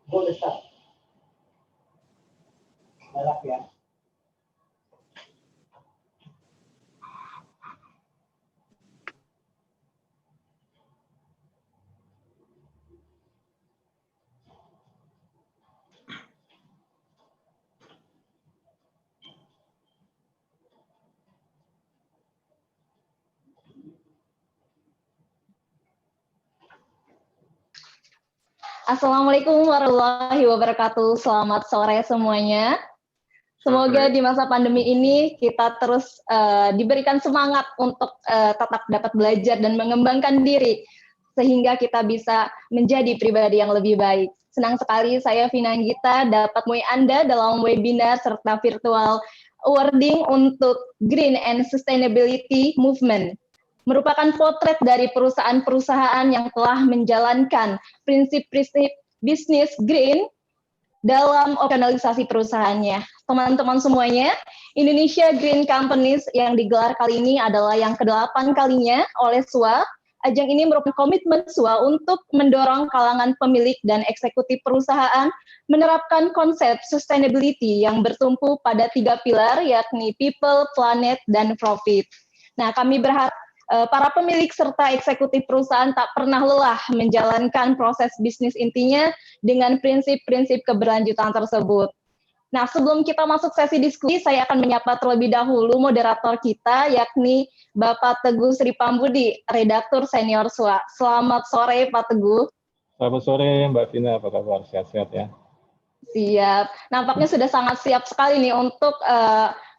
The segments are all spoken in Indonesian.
Boleh, galak ya. Assalamualaikum warahmatullahi wabarakatuh. Selamat sore semuanya. Semoga di masa pandemi ini kita terus diberikan semangat untuk tetap dapat belajar dan mengembangkan diri sehingga kita bisa menjadi pribadi yang lebih baik. Senang sekali saya Vina Anggita dapat menemui Anda dalam webinar serta virtual awarding untuk Green and Sustainability Movement. Merupakan potret dari perusahaan-perusahaan yang telah menjalankan prinsip-prinsip bisnis green dalam operasionalisasi perusahaannya. Teman-teman semuanya, Indonesia Green Companies yang digelar kali ini adalah yang ke-8 kalinya oleh SUA. Ajang ini merupakan komitmen SUA untuk mendorong kalangan pemilik dan eksekutif perusahaan menerapkan konsep sustainability yang bertumpu pada 3 pilar, yakni people, planet, dan profit. Nah, kami berharap para pemilik serta eksekutif perusahaan tak pernah lelah menjalankan proses bisnis intinya dengan prinsip-prinsip keberlanjutan tersebut. Nah, sebelum kita masuk sesi diskusi, saya akan menyapa terlebih dahulu moderator kita, yakni Bapak Teguh Sri Pambudi, Redaktur Senior SUA. Selamat sore, Pak Teguh. Selamat sore, Mbak Vina. Apa kabar? Sehat-sehat ya? Siap. Nampaknya sudah sangat siap sekali nih untuk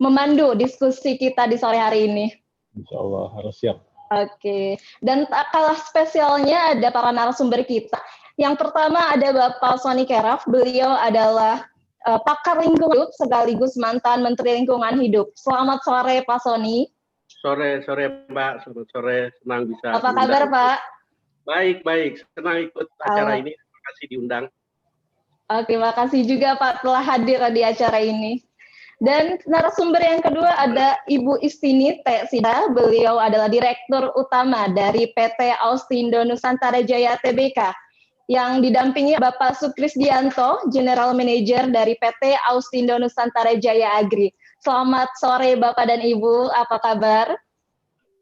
memandu diskusi kita di sore hari ini. Insya Allah harus siap. Oke, dan tak kalah spesialnya ada para narasumber kita. Yang pertama ada Bapak Sony Keraf, beliau adalah pakar lingkungan hidup sekaligus mantan Menteri Lingkungan Hidup. Selamat sore Pak Sony. Sore Mbak, selamat sore, senang bisa. Apa kabar Pak? Baik, senang ikut acara ini, terima kasih diundang. Oke, makasih juga Pak telah hadir di acara ini. Dan narasumber yang kedua ada Ibu Istini T. Sida, beliau adalah Direktur Utama dari PT Austindo Nusantara Jaya Tbk, yang didampingi Bapak Sukrisdianto, General Manager dari PT Austindo Nusantara Jaya Agri. Selamat sore Bapak dan Ibu, apa kabar?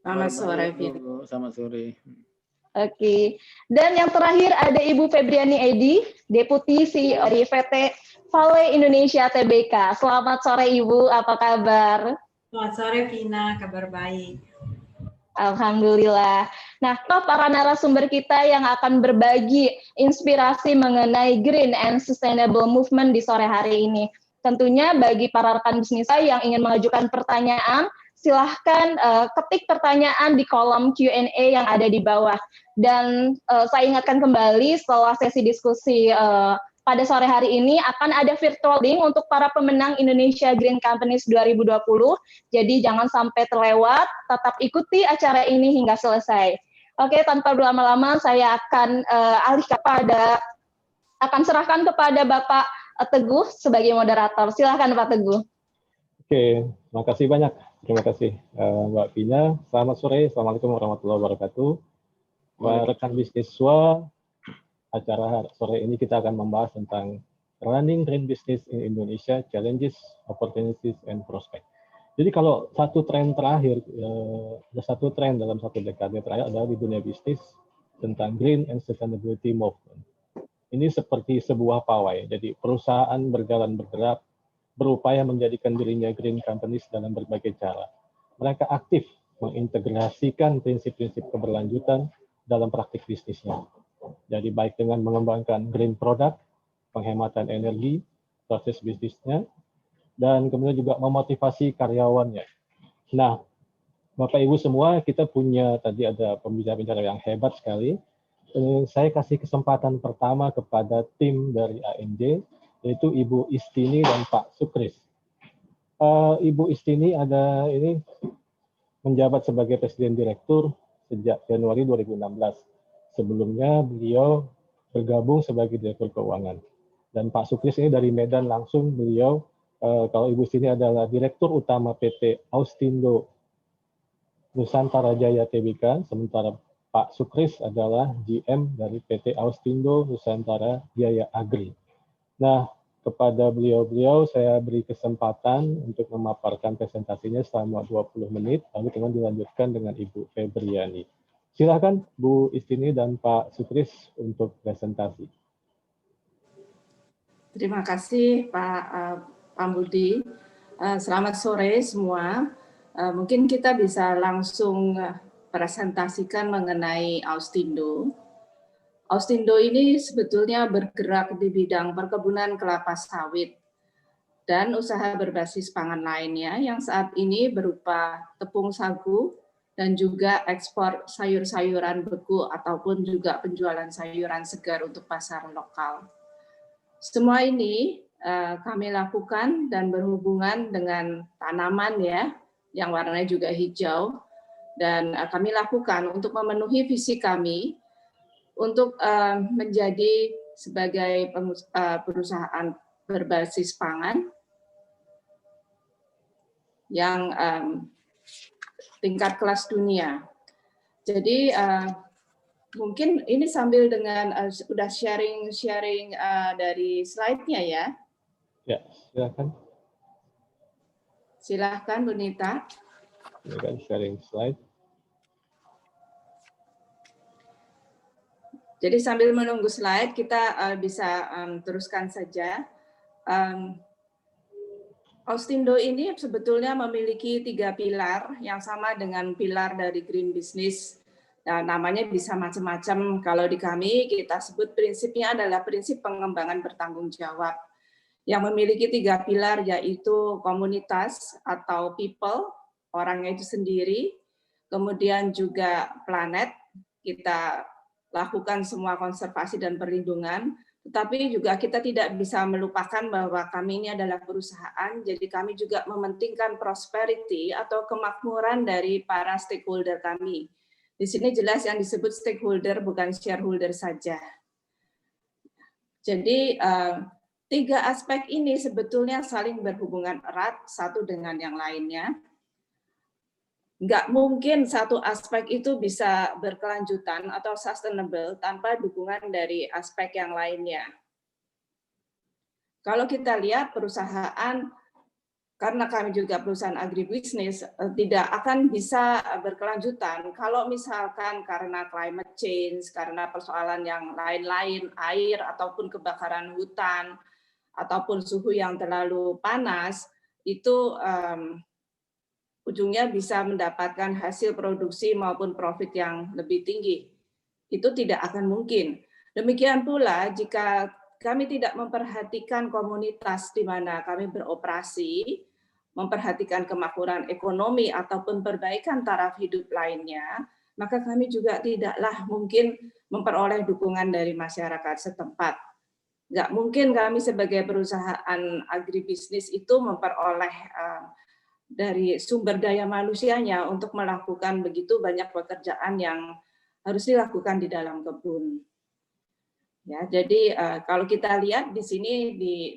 Selamat sore, Vina. Selamat sore. Oke, dan yang terakhir ada Ibu Febriani Edi, Deputi CEO dari PT Vale Indonesia Tbk. Selamat sore Ibu, apa kabar? Selamat sore Vina, kabar baik. Alhamdulillah. Nah, para narasumber kita yang akan berbagi inspirasi mengenai Green and Sustainable Movement di sore hari ini. Tentunya bagi para rekan bisnis saya yang ingin mengajukan pertanyaan, silahkan ketik pertanyaan di kolom Q&A yang ada di bawah. Dan saya ingatkan kembali setelah sesi diskusi pada sore hari ini akan ada virtual link untuk para pemenang Indonesia Green Companies 2020. Jadi jangan sampai terlewat, tetap ikuti acara ini hingga selesai. Oke, tanpa berlama-lama saya akan serahkan kepada Bapak Teguh sebagai moderator. Silahkan Pak Teguh. Oke, terima kasih banyak. Terima kasih Mbak Vina. Selamat sore, Assalamualaikum warahmatullahi wabarakatuh. Rekan bisnis SUA, acara sore ini kita akan membahas tentang Running Green Business in Indonesia, Challenges, Opportunities, and Prospects. Jadi kalau satu tren terakhir, ada satu tren dalam satu dekade terakhir adalah di dunia bisnis tentang Green and Sustainability Movement. Ini seperti sebuah pawai, jadi perusahaan bergerak, berupaya menjadikan dirinya green companies dalam berbagai cara. Mereka aktif mengintegrasikan prinsip-prinsip keberlanjutan dalam praktik bisnisnya. Jadi baik dengan mengembangkan green product, penghematan energi, proses bisnisnya, dan kemudian juga memotivasi karyawannya. Nah, Bapak Ibu semua, kita punya tadi ada pembicara-pembicara yang hebat sekali. Saya kasih kesempatan pertama kepada tim dari ANJ, yaitu Ibu Istini dan Pak Sukris. Ibu Istini ini menjabat sebagai Presiden Direktur sejak Januari 2016. Sebelumnya beliau bergabung sebagai Direktur Keuangan. Dan Pak Sukris ini dari Medan langsung, beliau, kalau Ibu Istini adalah Direktur Utama PT Austindo Nusantara Jaya Tbk, sementara Pak Sukris adalah GM dari PT Austindo Nusantara Jaya Agri. Nah, kepada beliau-beliau saya beri kesempatan untuk memaparkan presentasinya selama 20 menit, lalu kemudian dilanjutkan dengan Ibu Febriani. Silakan Bu Istini dan Pak Sukris untuk presentasi. Terima kasih Pak Pambudi. Selamat sore semua. Mungkin kita bisa langsung presentasikan mengenai Austindo. Austindo ini sebetulnya bergerak di bidang perkebunan kelapa sawit dan usaha berbasis pangan lainnya yang saat ini berupa tepung sagu dan juga ekspor sayur-sayuran beku ataupun juga penjualan sayuran segar untuk pasar lokal. Semua ini kami lakukan dan berhubungan dengan tanaman ya, yang warnanya juga hijau, dan kami lakukan untuk memenuhi visi kami untuk menjadi sebagai perusahaan berbasis pangan yang tingkat kelas dunia. Jadi mungkin ini sambil dengan udah sharing dari slide-nya ya. Ya, silakan. Silahkan Bu Nita. Silakan sharing slide. Jadi sambil menunggu slide, kita bisa teruskan saja. Austindo ini sebetulnya memiliki 3 pilar yang sama dengan pilar dari Green Business. Nah, namanya bisa macam-macam. Kalau di kami, kita sebut prinsipnya adalah prinsip pengembangan bertanggung jawab. Yang memiliki 3 pilar yaitu komunitas atau people, orangnya itu sendiri. Kemudian juga planet, kita lakukan semua konservasi dan perlindungan, tetapi juga kita tidak bisa melupakan bahwa kami ini adalah perusahaan, jadi kami juga mementingkan prosperity atau kemakmuran dari para stakeholder kami. Di sini jelas yang disebut stakeholder bukan shareholder saja. Jadi 3 aspek ini sebetulnya saling berhubungan erat satu dengan yang lainnya. Nggak mungkin satu aspek itu bisa berkelanjutan atau sustainable tanpa dukungan dari aspek yang lainnya. Kalau kita lihat perusahaan, karena kami juga perusahaan agribisnis, tidak akan bisa berkelanjutan kalau misalkan karena climate change, karena persoalan yang lain-lain, air ataupun kebakaran hutan, ataupun suhu yang terlalu panas, itu ujungnya bisa mendapatkan hasil produksi maupun profit yang lebih tinggi. Itu tidak akan mungkin. Demikian pula jika kami tidak memperhatikan komunitas di mana kami beroperasi, memperhatikan kemakmuran ekonomi ataupun perbaikan taraf hidup lainnya, maka kami juga tidaklah mungkin memperoleh dukungan dari masyarakat setempat. Nggak mungkin kami sebagai perusahaan agribisnis itu memperoleh dari sumber daya manusianya untuk melakukan begitu banyak pekerjaan yang harus dilakukan di dalam kebun. Ya, jadi kalau kita lihat di sini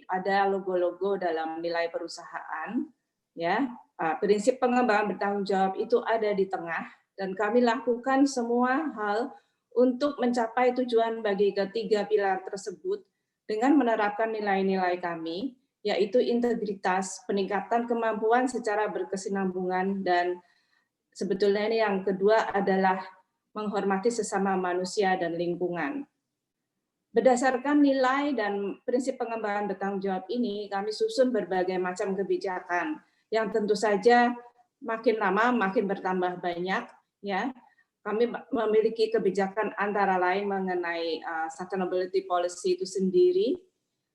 ada logo-logo dalam nilai perusahaan, ya prinsip pengembangan bertanggung jawab itu ada di tengah dan kami lakukan semua hal untuk mencapai tujuan bagi ketiga pilar tersebut dengan menerapkan nilai-nilai kami, yaitu integritas, peningkatan kemampuan secara berkesinambungan, dan sebetulnya ini yang kedua adalah menghormati sesama manusia dan lingkungan. Berdasarkan nilai dan prinsip pengembangan bertanggung jawab ini, kami susun berbagai macam kebijakan yang tentu saja makin lama makin bertambah banyak. Ya, kami memiliki kebijakan antara lain mengenai sustainability policy itu sendiri,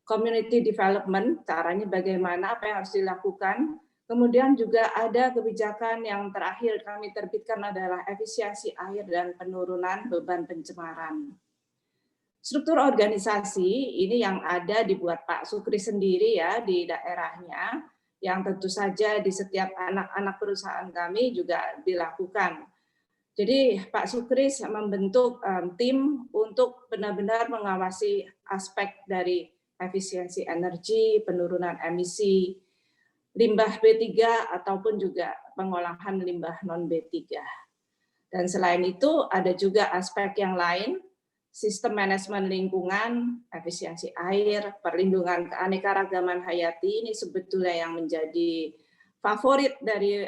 community development, caranya bagaimana, apa yang harus dilakukan. Kemudian juga ada kebijakan yang terakhir kami terbitkan adalah efisiensi air dan penurunan beban pencemaran. Struktur organisasi ini yang ada dibuat Pak Sukri sendiri ya di daerahnya, yang tentu saja di setiap anak-anak perusahaan kami juga dilakukan. Jadi Pak Sukri membentuk tim untuk benar-benar mengawasi aspek dari efisiensi energi, penurunan emisi, limbah B3 ataupun juga pengolahan limbah non B3. Dan selain itu ada juga aspek yang lain, sistem manajemen lingkungan, efisiensi air, perlindungan keanekaragaman hayati ini sebetulnya yang menjadi favorit dari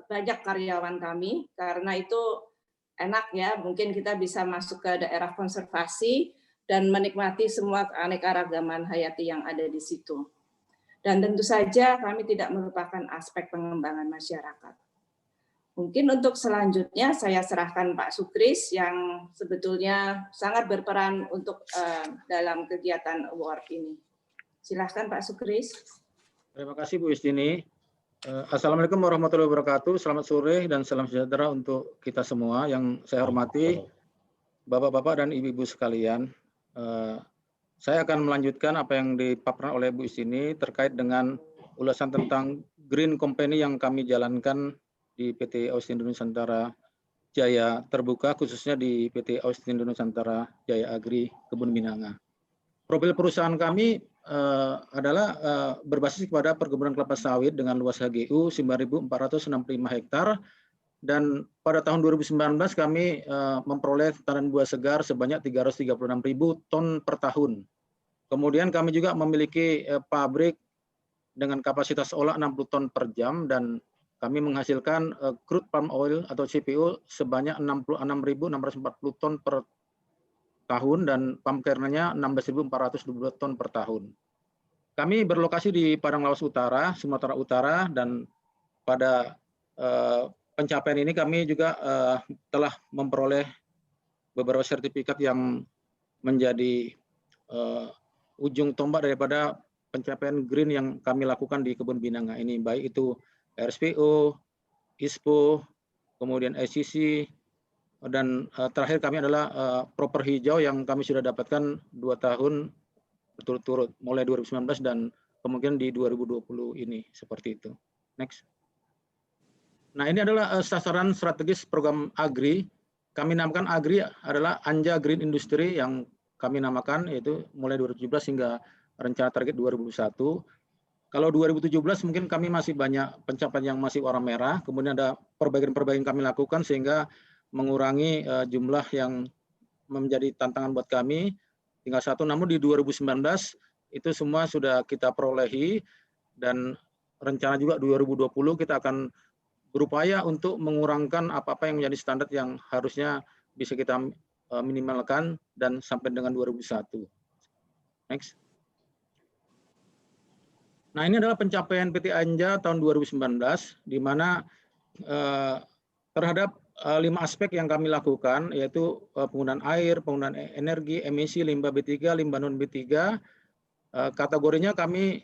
banyak karyawan kami, karena itu enak ya, mungkin kita bisa masuk ke daerah konservasi dan menikmati semua keanekaragaman hayati yang ada di situ. Dan tentu saja kami tidak melupakan aspek pengembangan masyarakat. Mungkin untuk selanjutnya saya serahkan Pak Sukris yang sebetulnya sangat berperan untuk dalam kegiatan award ini. Silahkan Pak Sukris. Terima kasih Bu Yustini. Assalamualaikum warahmatullahi wabarakatuh. Selamat sore dan salam sejahtera untuk kita semua. Yang saya hormati Bapak-bapak dan Ibu-ibu sekalian. Saya akan melanjutkan apa yang dipaparkan oleh Bu Yustini terkait dengan ulasan tentang Green Company yang kami jalankan di PT Ausindo Nusantara Jaya Terbuka, khususnya di PT Ausindo Nusantara Jaya Agri Kebun Minanga. Profil perusahaan kami adalah berbasis kepada perkebunan kelapa sawit dengan luas HGU 9.465 hektar, dan pada tahun 2019 kami memperoleh tanaman buah segar sebanyak 336.000 ton per tahun. Kemudian kami juga memiliki pabrik dengan kapasitas olah 60 ton per jam, dan kami menghasilkan crude palm oil atau CPO sebanyak 66.640 ton per tahun, dan palm kernelnya 16.422 ton per tahun. Kami berlokasi di Padang Lawas Utara, Sumatera Utara, dan pada pencapaian ini kami juga telah memperoleh beberapa sertifikat yang menjadi ujung tombak daripada pencapaian green yang kami lakukan di Kebun Binanga ini, baik itu RSPO, ISPO, kemudian ICC, dan terakhir kami adalah proper hijau yang kami sudah dapatkan 2 tahun berturut-turut, mulai 2019 dan kemungkinan di 2020 ini, seperti itu. Next. Nah, ini adalah sasaran strategis program AGRI. Kami namakan AGRI adalah Anja Green Industry yang kami namakan, yaitu mulai 2017 hingga rencana target 2021. Kalau 2017 mungkin kami masih banyak pencapaian yang masih warna merah, kemudian ada perbaikan-perbaikan kami lakukan sehingga mengurangi jumlah yang menjadi tantangan buat kami, tinggal 1. Namun di 2019 itu semua sudah kita perolehi, dan rencana juga 2020 kita akan berupaya untuk mengurangkan apa-apa yang menjadi standar yang harusnya bisa kita minimalkan dan sampai dengan 2001. Next. Nah, ini adalah pencapaian PT Anja tahun 2019, di mana terhadap 5 aspek yang kami lakukan, yaitu penggunaan air, penggunaan energi, emisi, limbah B3, limbah non B3. Kategorinya kami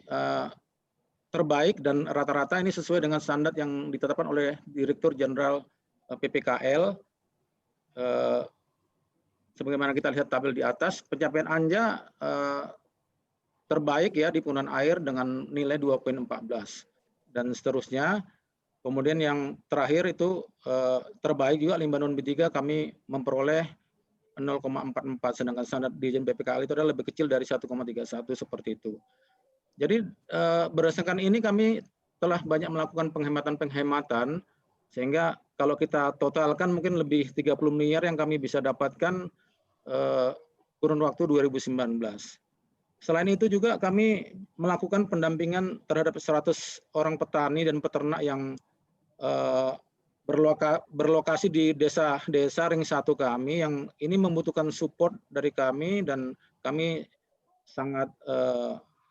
terbaik, dan rata-rata ini sesuai dengan standar yang ditetapkan oleh Direktur Jenderal PPKL. Sebagaimana kita lihat tabel di atas, pencapaian Anja terbaik ya di penggunaan air dengan nilai 2,14 dan seterusnya. Kemudian yang terakhir itu terbaik juga limbah non B3, kami memperoleh 0,44, sedangkan standar Dirjen PPKL itu adalah lebih kecil dari 1,31, seperti itu. Jadi berdasarkan ini kami telah banyak melakukan penghematan-penghematan, sehingga kalau kita totalkan mungkin lebih 30 miliar yang kami bisa dapatkan kurun waktu 2019. Selain itu juga kami melakukan pendampingan terhadap 100 orang petani dan peternak yang berlokasi di desa-desa ring 1 kami, yang ini membutuhkan support dari kami, dan kami sangat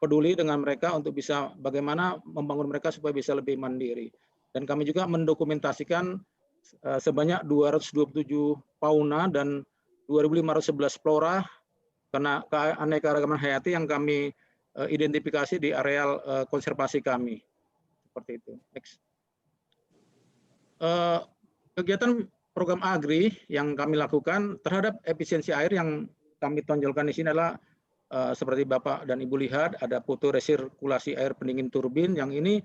peduli dengan mereka untuk bisa bagaimana membangun mereka supaya bisa lebih mandiri. Dan kami juga mendokumentasikan sebanyak 227 fauna dan 2.511 flora karena keanekaragaman hayati yang kami identifikasi di areal konservasi kami. Seperti itu. Next. Kegiatan program AGRI yang kami lakukan terhadap efisiensi air yang kami tonjolkan di sini adalah seperti Bapak dan Ibu lihat, ada foto resirkulasi air pendingin turbin, yang ini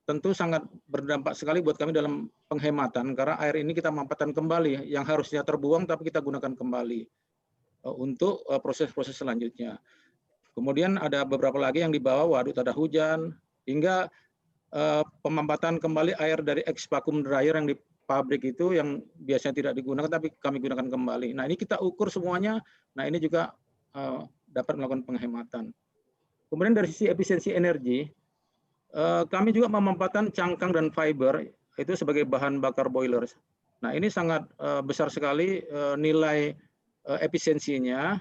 tentu sangat berdampak sekali buat kami dalam penghematan, karena air ini kita manfaatkan kembali, yang harusnya terbuang tapi kita gunakan kembali untuk proses-proses selanjutnya. Kemudian ada beberapa lagi yang di bawah waduk tada hujan, hingga pemanfaatan kembali air dari ex vacuum dryer yang pabrik itu yang biasanya tidak digunakan tapi kami gunakan kembali. Nah, ini kita ukur semuanya. Nah, ini juga dapat melakukan penghematan. Kemudian dari sisi efisiensi energi, kami juga memanfaatkan cangkang dan fiber itu sebagai bahan bakar boiler. Nah, ini sangat besar sekali nilai efisiensinya.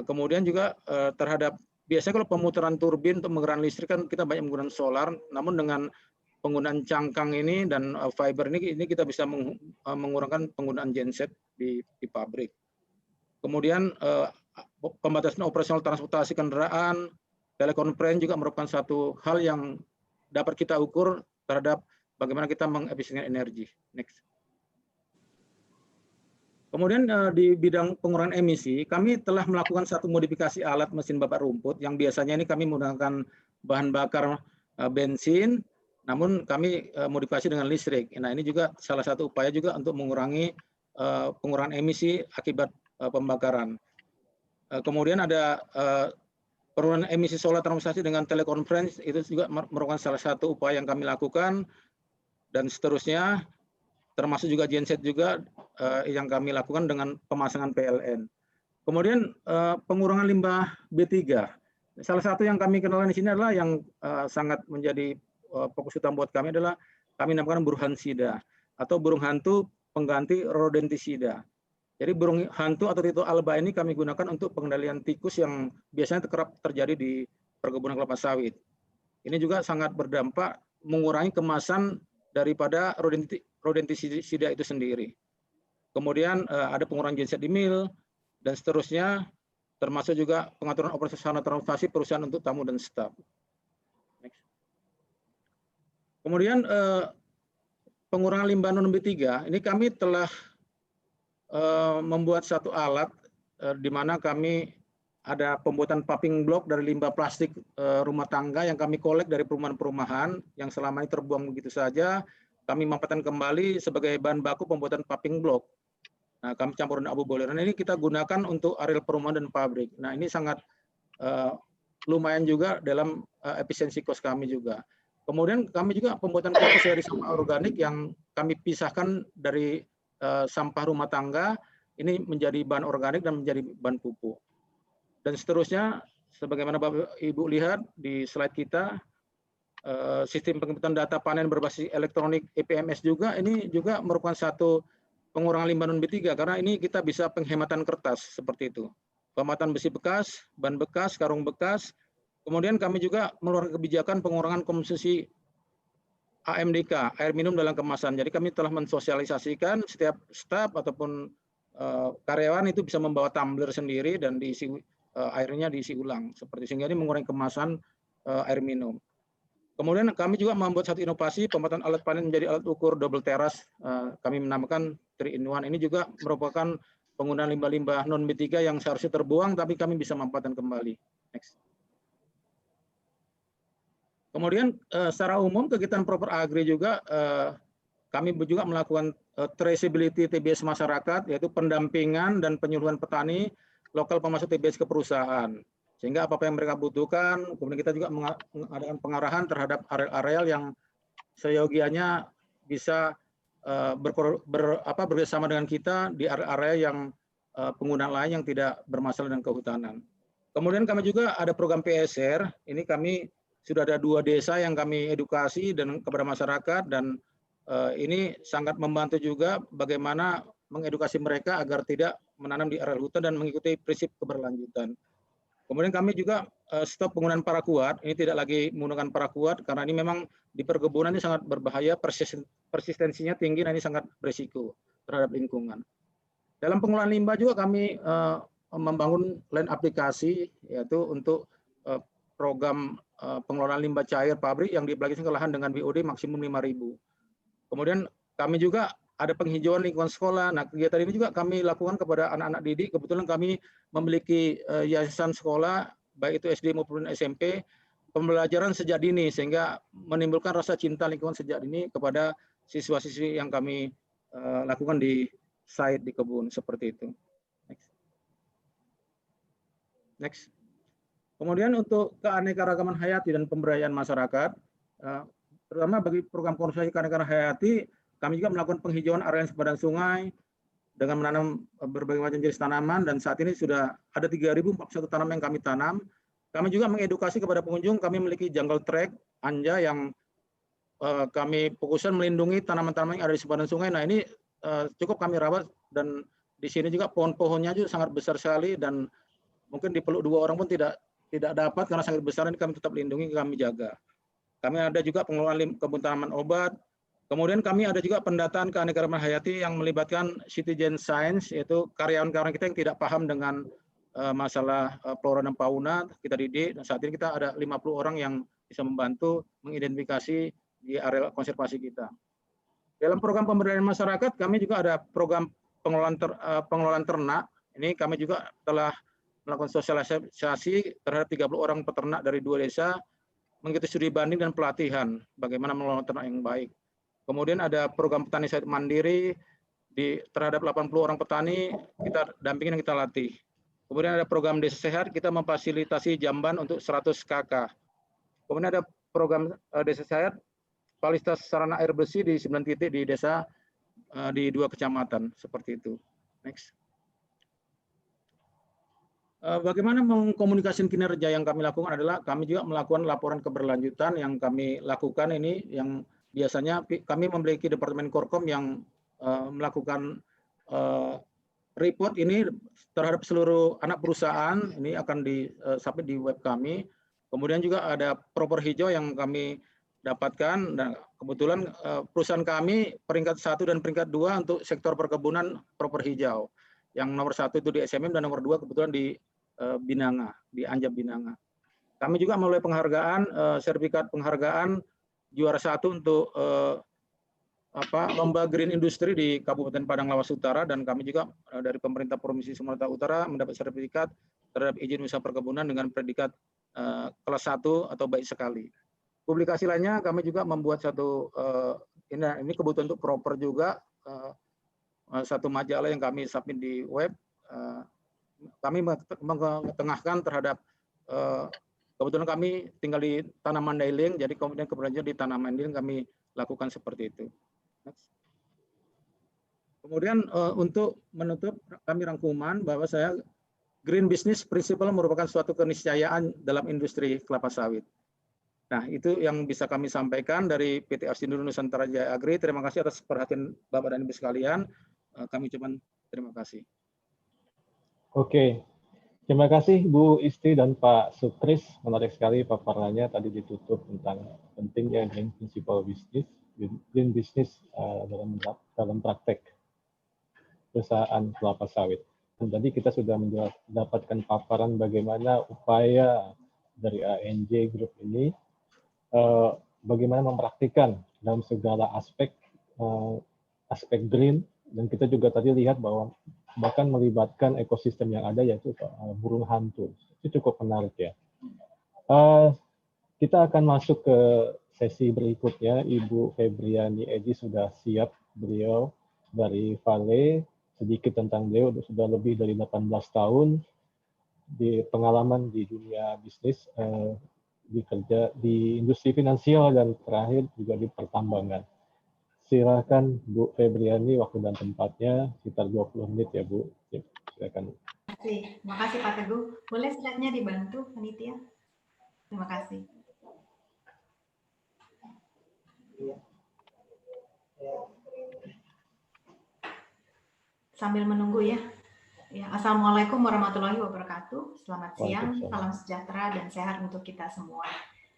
Kemudian juga terhadap biasanya kalau pemutaran turbin untuk menggerakkan listrik kan kita banyak menggunakan solar, namun dengan penggunaan cangkang ini dan fiber ini kita bisa mengurangkan penggunaan genset di pabrik. Kemudian pembatasan operasional transportasi kendaraan, telekonferensi juga merupakan satu hal yang dapat kita ukur terhadap bagaimana kita mengefisiensikan energi. Next. Kemudian di bidang pengurangan emisi, kami telah melakukan satu modifikasi alat mesin babat rumput yang biasanya ini kami menggunakan bahan bakar bensin, namun kami modifikasi dengan listrik. Nah, ini juga salah satu upaya juga untuk mengurangi pengurangan emisi akibat pembakaran. Kemudian ada penurunan emisi solar transportasi dengan telekonferensi, itu juga merupakan salah satu upaya yang kami lakukan, dan seterusnya, termasuk juga genset juga yang kami lakukan dengan pemasangan PLN. Kemudian pengurangan limbah B3. Salah satu yang kami kenalkan di sini adalah yang sangat menjadi fokus utama buat kami adalah kami namakan burung hansida atau burung hantu pengganti rodentisida. Jadi burung hantu atau Tito alba ini kami gunakan untuk pengendalian tikus yang biasanya kerap terjadi di perkebunan kelapa sawit. Ini juga sangat berdampak mengurangi kemasan daripada rodentisida itu sendiri. Kemudian ada pengurangan genset di mil dan seterusnya, termasuk juga pengaturan operasi sarana transportasi perusahaan untuk tamu dan staf. Next. Kemudian pengurangan limbah non B3, ini kami telah membuat satu alat di mana kami ada pembuatan paving block dari limbah plastik rumah tangga yang kami kolek dari perumahan-perumahan yang selama ini terbuang begitu saja. Kami manfaatkan kembali sebagai bahan baku pembuatan paving block. Nah, kami campur dengan abu boiler. Nah, ini kita gunakan untuk areal perumahan dan pabrik. Nah, ini sangat lumayan juga dalam efisiensi kos kami juga. Kemudian kami juga pembuatan kompos dari sampah organik yang kami pisahkan dari sampah rumah tangga, ini menjadi bahan organik dan menjadi bahan pupuk. Dan seterusnya, sebagaimana Bapak Ibu lihat di slide kita, sistem pengumpulan data panen berbasis elektronik EPMS juga, ini juga merupakan satu pengurangan limbah non B3, karena ini kita bisa penghematan kertas seperti itu. Pemetaan besi bekas, ban bekas, karung bekas. Kemudian kami juga mengeluarkan kebijakan pengurangan konsumsi AMDK, air minum dalam kemasan. Jadi kami telah mensosialisasikan setiap staf ataupun karyawan itu bisa membawa tumbler sendiri dan diisi airnya diisi ulang. Seperti sehingga ini mengurangi kemasan air minum. Kemudian kami juga membuat satu inovasi pemetaan alat panen menjadi alat ukur double teras. Kami menamakan 3-in-1. Ini juga merupakan penggunaan limbah-limbah non B3 yang seharusnya terbuang, tapi kami bisa memanfaatkan kembali. Next. Kemudian secara umum kegiatan proper agri juga kami juga melakukan traceability TBS masyarakat, yaitu pendampingan dan penyuluhan petani lokal pemasok TBS ke perusahaan. Sehingga apa-apa yang mereka butuhkan, kemudian kita juga mengadakan pengarahan terhadap areal-areal yang seyogianya bisa bekerjasama dengan kita di area yang penggunaan lain yang tidak bermasalah dengan kehutanan. Kemudian kami juga ada program PSR, ini kami sudah ada 2 desa yang kami edukasi dan kepada masyarakat, dan ini sangat membantu juga bagaimana mengedukasi mereka agar tidak menanam di areal hutan dan mengikuti prinsip keberlanjutan. Kemudian kami juga stop penggunaan paraquat, ini tidak lagi menggunakan paraquat karena ini memang di perkebunan ini sangat berbahaya, persistensinya tinggi, dan ini sangat berisiko terhadap lingkungan. Dalam pengelolaan limbah juga kami membangun lain aplikasi, yaitu untuk program pengelolaan limbah cair pabrik yang diaplikasikan ke lahan dengan BOD maksimum 5.000. Kemudian kami juga ada penghijauan lingkungan sekolah. Nah, kegiatan ini juga kami lakukan kepada anak-anak didik. Kebetulan kami memiliki yayasan sekolah, baik itu SD maupun SMP, pembelajaran sejak dini, sehingga menimbulkan rasa cinta lingkungan sejak dini kepada siswa-siswi yang kami lakukan di site di kebun, seperti itu. Next. Kemudian untuk keanekaragaman hayati dan pemberdayaan masyarakat, terutama bagi program konservasi keanekaragaman hayati, kami juga melakukan penghijauan area sepadan sungai dengan menanam berbagai macam jenis tanaman, dan saat ini sudah ada 3.041 tanaman yang kami tanam. Kami juga mengedukasi kepada pengunjung, kami memiliki jungle track, anja yang kami fokuskan melindungi tanaman-tanaman yang ada di sepadan sungai. Nah ini cukup kami rawat, dan di sini juga pohon-pohonnya juga sangat besar sekali, dan mungkin dipeluk 2 orang pun tidak dapat karena sangat besar. Ini kami tetap lindungi, kami jaga. Kami ada juga pengelolaan kebun tanaman obat. Kemudian kami ada juga pendataan keanekaragaman hayati yang melibatkan citizen science, yaitu karyawan-karyawan kita yang tidak paham dengan masalah flora dan fauna, kita didik. Dan saat ini kita ada 50 orang yang bisa membantu mengidentifikasi di area konservasi kita. Dalam program pemberdayaan masyarakat, kami juga ada program pengelolaan ternak. Ini kami juga telah melakukan sosialisasi terhadap 30 orang peternak dari 2 desa, mengikuti studi banding dan pelatihan bagaimana mengelola ternak yang baik. Kemudian ada program petani sawit mandiri terhadap 80 orang petani, kita dampingin dan kita latih. Kemudian ada program desa sehat, kita memfasilitasi jamban untuk 100 KK. Kemudian ada program desa sehat, fasilitas sarana air bersih di 9 titik di desa di 2 kecamatan, seperti itu. Next. Bagaimana mengkomunikasikan kinerja yang kami lakukan adalah kami juga melakukan laporan keberlanjutan yang kami lakukan ini, yang biasanya kami memiliki Departemen Korkom yang melakukan report ini terhadap seluruh anak perusahaan, ini akan di-submit di web kami. Kemudian juga ada proper hijau yang kami dapatkan, dan kebetulan perusahaan kami peringkat 1 dan peringkat 2 untuk sektor perkebunan proper hijau. Yang nomor 1 itu di SMM dan nomor 2 kebetulan di Binanga, di Anjab Binanga. Kami juga melalui penghargaan, sertifikat penghargaan juara 1 untuk lomba Green Industry di Kabupaten Padang Lawas Utara, dan kami juga dari pemerintah Provinsi Sumatera Utara mendapat sertifikat terhadap izin usaha perkebunan dengan predikat kelas 1 atau baik sekali. Publikasi lainnya kami juga membuat satu ini kebutuhan untuk proper juga, satu majalah yang kami submit di web. Kami mengetengahkan terhadap kebetulan kami tinggal di Tanah Mandailing, jadi kemudian keberlanjutan di Tanah Mandailing kami lakukan seperti itu. Kemudian untuk menutup kami rangkuman bahwa Green Business Principle merupakan suatu keniscayaan dalam industri kelapa sawit. Nah, itu yang bisa kami sampaikan dari PT Arsindo Nusantara Jaya Agri. Terima kasih atas perhatian Bapak dan Ibu sekalian. Kami ucapkan terima kasih. Oke, terima kasih Bu Isti dan Pak Sutris. Menarik sekali paparannya tadi ditutup tentang pentingnya Green Principle Business, Green Business dalam praktek perusahaan kelapa sawit. Dan tadi kita sudah mendapatkan paparan bagaimana upaya dari ANJ Group ini bagaimana mempraktikkan dalam segala aspek green, dan kita juga tadi lihat bahwa bahkan melibatkan ekosistem yang ada, yaitu burung hantu. Itu cukup menarik ya. Kita akan masuk ke sesi berikutnya. Ibu Febriani Edi sudah siap, beliau dari Vale. Sedikit tentang beliau, sudah lebih dari 18 tahun di pengalaman di dunia bisnis, bekerja di industri finansial, dan terakhir juga di pertambangan. Silakan Bu Febriani, waktu dan tempatnya sekitar 20 menit ya Bu. Silakan. Terima kasih Pak Teguh. Boleh slide-nya dibantu panitia? Terima kasih. Sambil menunggu ya. Assalamualaikum warahmatullahi wabarakatuh. Selamat siang, salam sejahtera dan sehat untuk kita semua.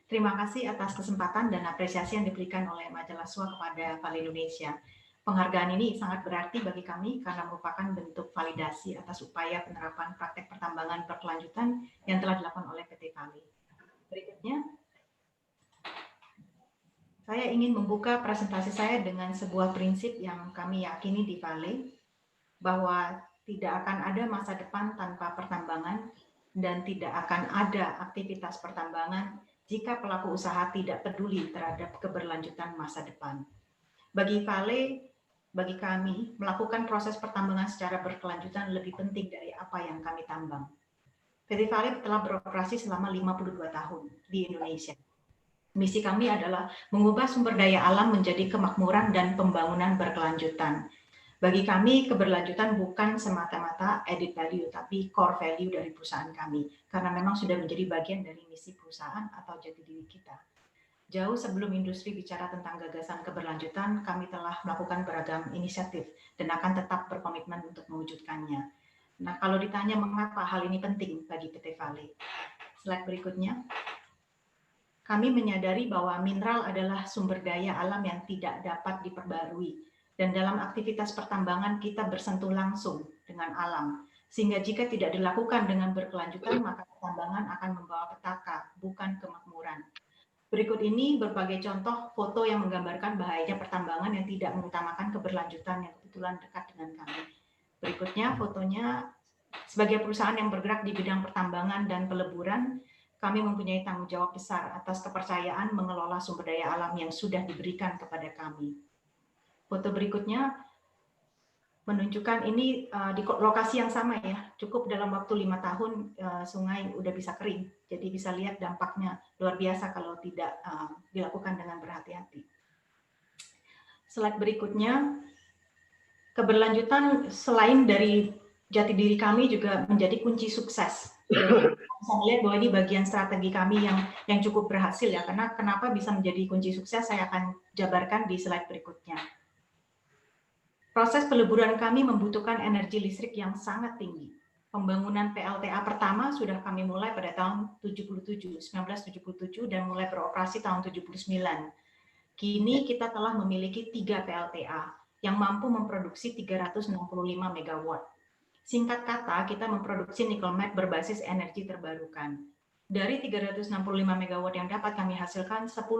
Terima kasih atas kesempatan dan apresiasi yang diberikan oleh Majalah SWA kepada Vale Indonesia. Penghargaan ini sangat berarti bagi kami karena merupakan bentuk validasi atas upaya penerapan praktek pertambangan berkelanjutan yang telah dilakukan oleh PT Vale. Berikutnya, saya ingin membuka presentasi saya dengan sebuah prinsip yang kami yakini di Vale, bahwa tidak akan ada masa depan tanpa pertambangan dan tidak akan ada aktivitas pertambangan jika pelaku usaha tidak peduli terhadap keberlanjutan masa depan. Bagi Vale, bagi kami, melakukan proses pertambangan secara berkelanjutan lebih penting dari apa yang kami tambang. PT Vale telah beroperasi selama 52 tahun di Indonesia. Misi kami adalah mengubah sumber daya alam menjadi kemakmuran dan pembangunan berkelanjutan. Bagi kami, keberlanjutan bukan semata-mata added value, tapi core value dari perusahaan kami. Karena memang sudah menjadi bagian dari misi perusahaan atau jati diri kita. Jauh sebelum industri bicara tentang gagasan keberlanjutan, kami telah melakukan beragam inisiatif dan akan tetap berkomitmen untuk mewujudkannya. Nah, kalau ditanya mengapa hal ini penting bagi PT Vale, slide berikutnya. Kami menyadari bahwa mineral adalah sumber daya alam yang tidak dapat diperbarui. Dan dalam aktivitas pertambangan kita bersentuh langsung dengan alam. Sehingga jika tidak dilakukan dengan berkelanjutan, maka pertambangan akan membawa petaka, bukan kemakmuran. Berikut ini berbagai contoh foto yang menggambarkan bahayanya pertambangan yang tidak mengutamakan keberlanjutan yang kebetulan dekat dengan kami. Berikutnya fotonya, sebagai perusahaan yang bergerak di bidang pertambangan dan peleburan, kami mempunyai tanggung jawab besar atas kepercayaan mengelola sumber daya alam yang sudah diberikan kepada kami. Foto berikutnya menunjukkan ini di lokasi yang sama ya, cukup dalam waktu 5 tahun sungai udah bisa kering. Jadi bisa lihat dampaknya luar biasa kalau tidak dilakukan dengan berhati-hati. Slide berikutnya, keberlanjutan selain dari jati diri kami juga menjadi kunci sukses. Jadi, bisa melihat bahwa ini bagian strategi kami yang cukup berhasil ya, karena kenapa bisa menjadi kunci sukses saya akan jabarkan di slide berikutnya. Proses peleburan kami membutuhkan energi listrik yang sangat tinggi. Pembangunan PLTA pertama sudah kami mulai pada tahun 1977 dan mulai beroperasi tahun 79. Kini kita telah memiliki 3 PLTA yang mampu memproduksi 365 MW. Singkat kata, kita memproduksi nikel matte berbasis energi terbarukan. Dari 365 MW yang dapat kami hasilkan, 10,7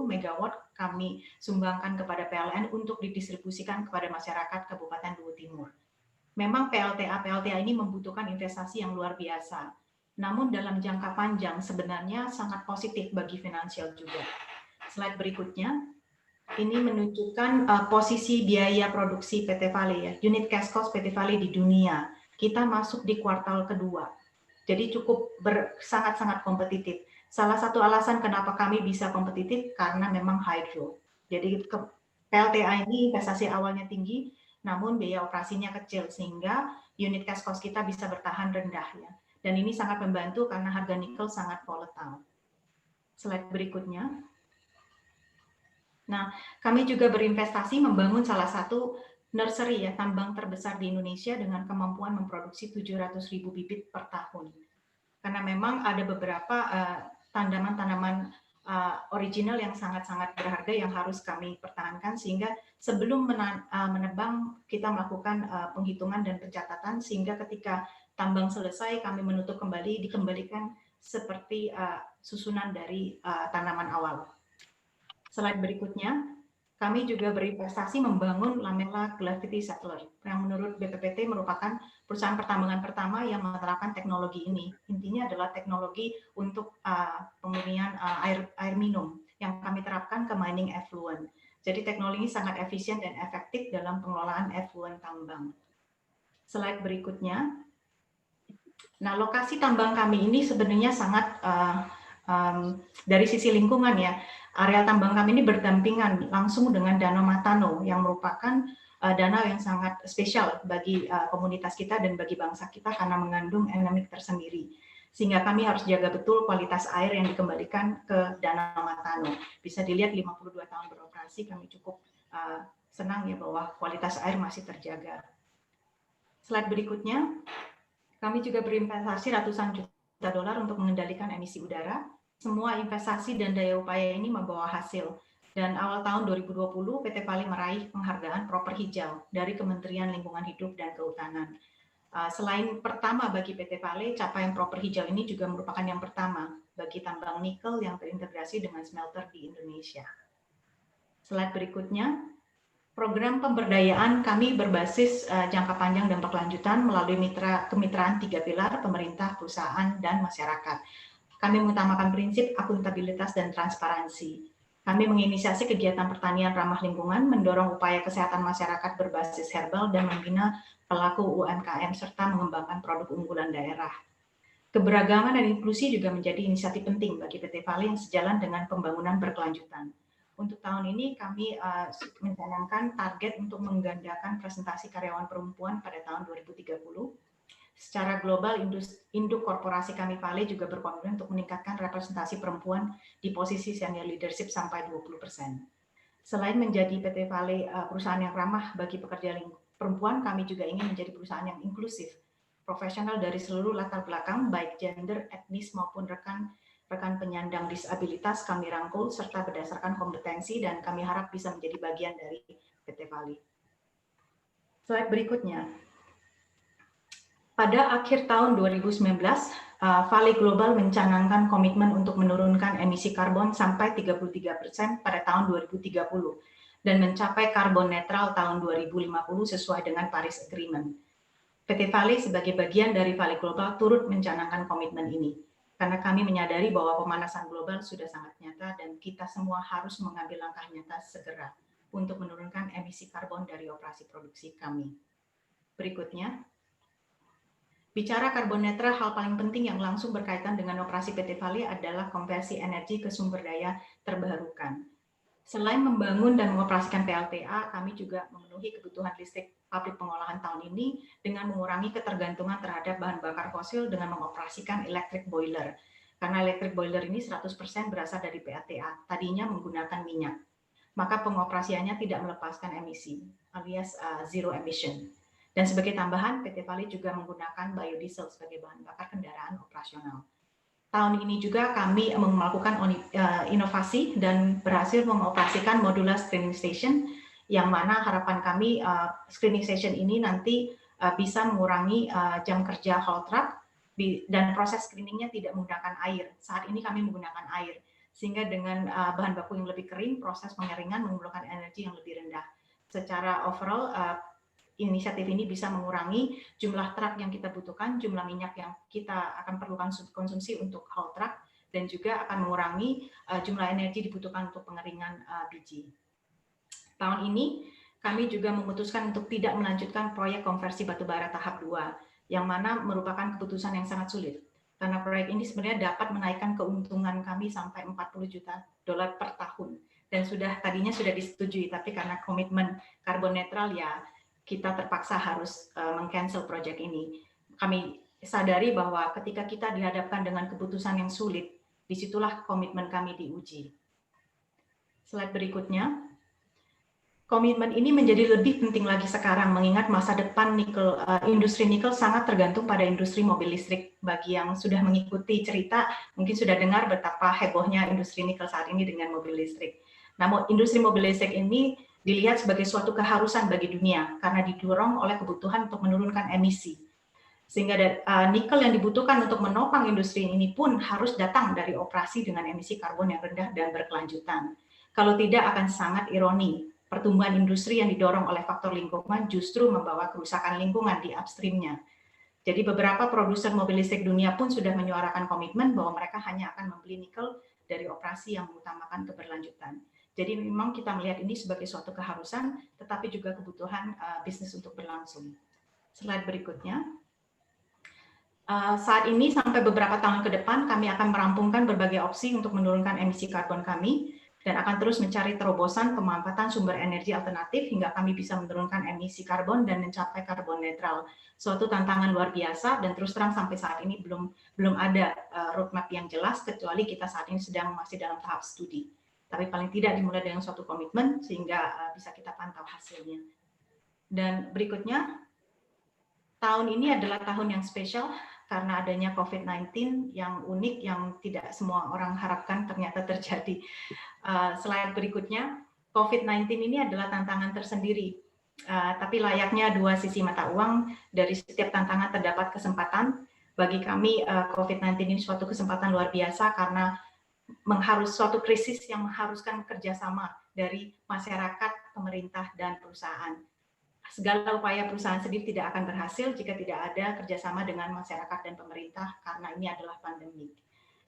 MW kami sumbangkan kepada PLN untuk didistribusikan kepada masyarakat Kabupaten Luwu Timur. Memang PLTA ini membutuhkan investasi yang luar biasa. Namun dalam jangka panjang sebenarnya sangat positif bagi finansial juga. Slide berikutnya, ini menunjukkan posisi biaya produksi PT Vale ya, unit cash cost PT Vale di dunia. Kita masuk di kuartal kedua. Jadi cukup sangat-sangat kompetitif. Salah satu alasan kenapa kami bisa kompetitif karena memang hydro. Jadi PLTA ini investasi awalnya tinggi, namun biaya operasinya kecil sehingga unit cash cost kita bisa bertahan rendah ya. Dan ini sangat membantu karena harga nikel sangat volatile. Slide berikutnya. Nah, kami juga berinvestasi membangun salah satu nursery ya, tambang terbesar di Indonesia dengan kemampuan memproduksi 700.000 bibit per tahun. Karena memang ada beberapa tanaman-tanaman original yang sangat-sangat berharga yang harus kami pertahankan sehingga sebelum menebang kita melakukan penghitungan dan pencatatan sehingga ketika tambang selesai kami menutup kembali dikembalikan seperti susunan dari tanaman awal. Slide berikutnya. Kami juga berinvestasi membangun Lamela Gravity Settler yang menurut BPPT merupakan perusahaan pertambangan pertama yang menerapkan teknologi ini. Intinya adalah teknologi untuk pemurnian air minum yang kami terapkan ke mining effluent. Jadi teknologi ini sangat efisien dan efektif dalam pengelolaan effluent tambang. Slide berikutnya. Nah, lokasi tambang kami ini sebenarnya sangat dari sisi lingkungan ya. Area tambang kami ini berdampingan langsung dengan Danau Matano yang merupakan danau yang sangat spesial bagi komunitas kita dan bagi bangsa kita karena mengandung endemik tersendiri. Sehingga kami harus jaga betul kualitas air yang dikembalikan ke Danau Matano. Bisa dilihat 52 tahun beroperasi kami cukup senang ya bahwa kualitas air masih terjaga. Slide berikutnya, kami juga berinvestasi ratusan juta dolar untuk mengendalikan emisi udara. Semua investasi dan daya upaya ini membawa hasil. Dan awal tahun 2020, PT Vale meraih penghargaan Proper Hijau dari Kementerian Lingkungan Hidup dan Kehutanan. Selain pertama bagi PT Vale, capaian Proper Hijau ini juga merupakan yang pertama bagi tambang nikel yang terintegrasi dengan smelter di Indonesia. Slide berikutnya. Program pemberdayaan kami berbasis jangka panjang dan berkelanjutan melalui kemitraan 3 pilar pemerintah, perusahaan, dan masyarakat. Kami mengutamakan prinsip akuntabilitas dan transparansi. Kami menginisiasi kegiatan pertanian ramah lingkungan, mendorong upaya kesehatan masyarakat berbasis herbal, dan membina pelaku UMKM serta mengembangkan produk unggulan daerah. Keberagaman dan inklusi juga menjadi inisiatif penting bagi PT Vale yang sejalan dengan pembangunan berkelanjutan. Untuk tahun ini kami mencanangkan target untuk menggandakan presentasi karyawan perempuan pada tahun 2030. Secara global, induk korporasi kami Vale juga berkomitmen untuk meningkatkan representasi perempuan di posisi senior leadership sampai 20%. Selain menjadi PT Vale perusahaan yang ramah bagi pekerja perempuan, kami juga ingin menjadi perusahaan yang inklusif, profesional dari seluruh latar belakang, baik gender, etnis maupun rekan penyandang disabilitas kami rangkul serta berdasarkan kompetensi dan kami harap bisa menjadi bagian dari PT Vale. Slide berikutnya. Pada akhir tahun 2019, Vale Global mencanangkan komitmen untuk menurunkan emisi karbon sampai 33% pada tahun 2030 dan mencapai karbon netral tahun 2050 sesuai dengan Paris Agreement. PT Vale sebagai bagian dari Vale Global turut mencanangkan komitmen ini, karena kami menyadari bahwa pemanasan global sudah sangat nyata dan kita semua harus mengambil langkah nyata segera untuk menurunkan emisi karbon dari operasi produksi kami. Berikutnya, bicara karbon netral, hal paling penting yang langsung berkaitan dengan operasi PT Vale adalah konversi energi ke sumber daya terbarukan. Selain membangun dan mengoperasikan PLTA, kami juga memenuhi kebutuhan listrik pabrik pengolahan tahun ini dengan mengurangi ketergantungan terhadap bahan bakar fosil dengan mengoperasikan electric boiler. Karena electric boiler ini 100% berasal dari PLTA, tadinya menggunakan minyak. Maka pengoperasiannya tidak melepaskan emisi, alias zero emission. Dan sebagai tambahan, PT Vale juga menggunakan biodiesel sebagai bahan bakar kendaraan operasional. Tahun ini juga kami melakukan inovasi dan berhasil mengoperasikan modular screening station, yang mana harapan kami screening station ini nanti bisa mengurangi jam kerja haul truck dan proses screeningnya tidak menggunakan air. Saat ini kami menggunakan air, sehingga dengan bahan baku yang lebih kering, proses pengeringan memerlukan energi yang lebih rendah. Secara overall, inisiatif ini bisa mengurangi jumlah truk yang kita butuhkan, jumlah minyak yang kita akan perlukan konsumsi untuk haul truck, dan juga akan mengurangi jumlah energi dibutuhkan untuk pengeringan biji. Tahun ini kami juga memutuskan untuk tidak melanjutkan proyek konversi batubara tahap 2, yang mana merupakan keputusan yang sangat sulit. Karena proyek ini sebenarnya dapat menaikkan keuntungan kami sampai $40 juta per tahun. Dan tadinya sudah disetujui, tapi karena komitmen karbon netral ya kita terpaksa harus meng-cancel proyek ini. Kami sadari bahwa ketika kita dihadapkan dengan keputusan yang sulit, disitulah komitmen kami diuji. Slide berikutnya. Komitmen ini menjadi lebih penting lagi sekarang mengingat masa depan industri nikel sangat tergantung pada industri mobil listrik. Bagi yang sudah mengikuti cerita, mungkin sudah dengar betapa hebohnya industri nikel saat ini dengan mobil listrik. Namun industri mobil listrik ini dilihat sebagai suatu keharusan bagi dunia karena didorong oleh kebutuhan untuk menurunkan emisi. Sehingga nikel yang dibutuhkan untuk menopang industri ini pun harus datang dari operasi dengan emisi karbon yang rendah dan berkelanjutan. Kalau tidak akan sangat ironi, pertumbuhan industri yang didorong oleh faktor lingkungan justru membawa kerusakan lingkungan di upstream-nya. Jadi beberapa produser mobil listrik dunia pun sudah menyuarakan komitmen bahwa mereka hanya akan membeli nikel dari operasi yang mengutamakan keberlanjutan. Jadi memang kita melihat ini sebagai suatu keharusan, tetapi juga kebutuhan bisnis untuk berlangsung. Slide berikutnya. Saat ini sampai beberapa tahun ke depan, kami akan merampungkan berbagai opsi untuk menurunkan emisi karbon kami, dan akan terus mencari terobosan pemanfaatan sumber energi alternatif hingga kami bisa menurunkan emisi karbon dan mencapai karbon netral. Suatu tantangan luar biasa, dan terus terang sampai saat ini belum ada roadmap yang jelas, kecuali kita saat ini masih dalam tahap studi. Tapi paling tidak dimulai dengan suatu komitmen sehingga bisa kita pantau hasilnya. Dan berikutnya, tahun ini adalah tahun yang spesial karena adanya COVID-19 yang unik yang tidak semua orang harapkan ternyata terjadi. Slide berikutnya, COVID-19 ini adalah tantangan tersendiri. Tapi layaknya dua sisi mata uang, dari setiap tantangan terdapat kesempatan. Bagi kami, COVID-19 ini suatu kesempatan luar biasa karena suatu krisis yang mengharuskan kerjasama dari masyarakat, pemerintah, dan perusahaan. Segala upaya perusahaan sendiri tidak akan berhasil jika tidak ada kerjasama dengan masyarakat dan pemerintah karena ini adalah pandemi.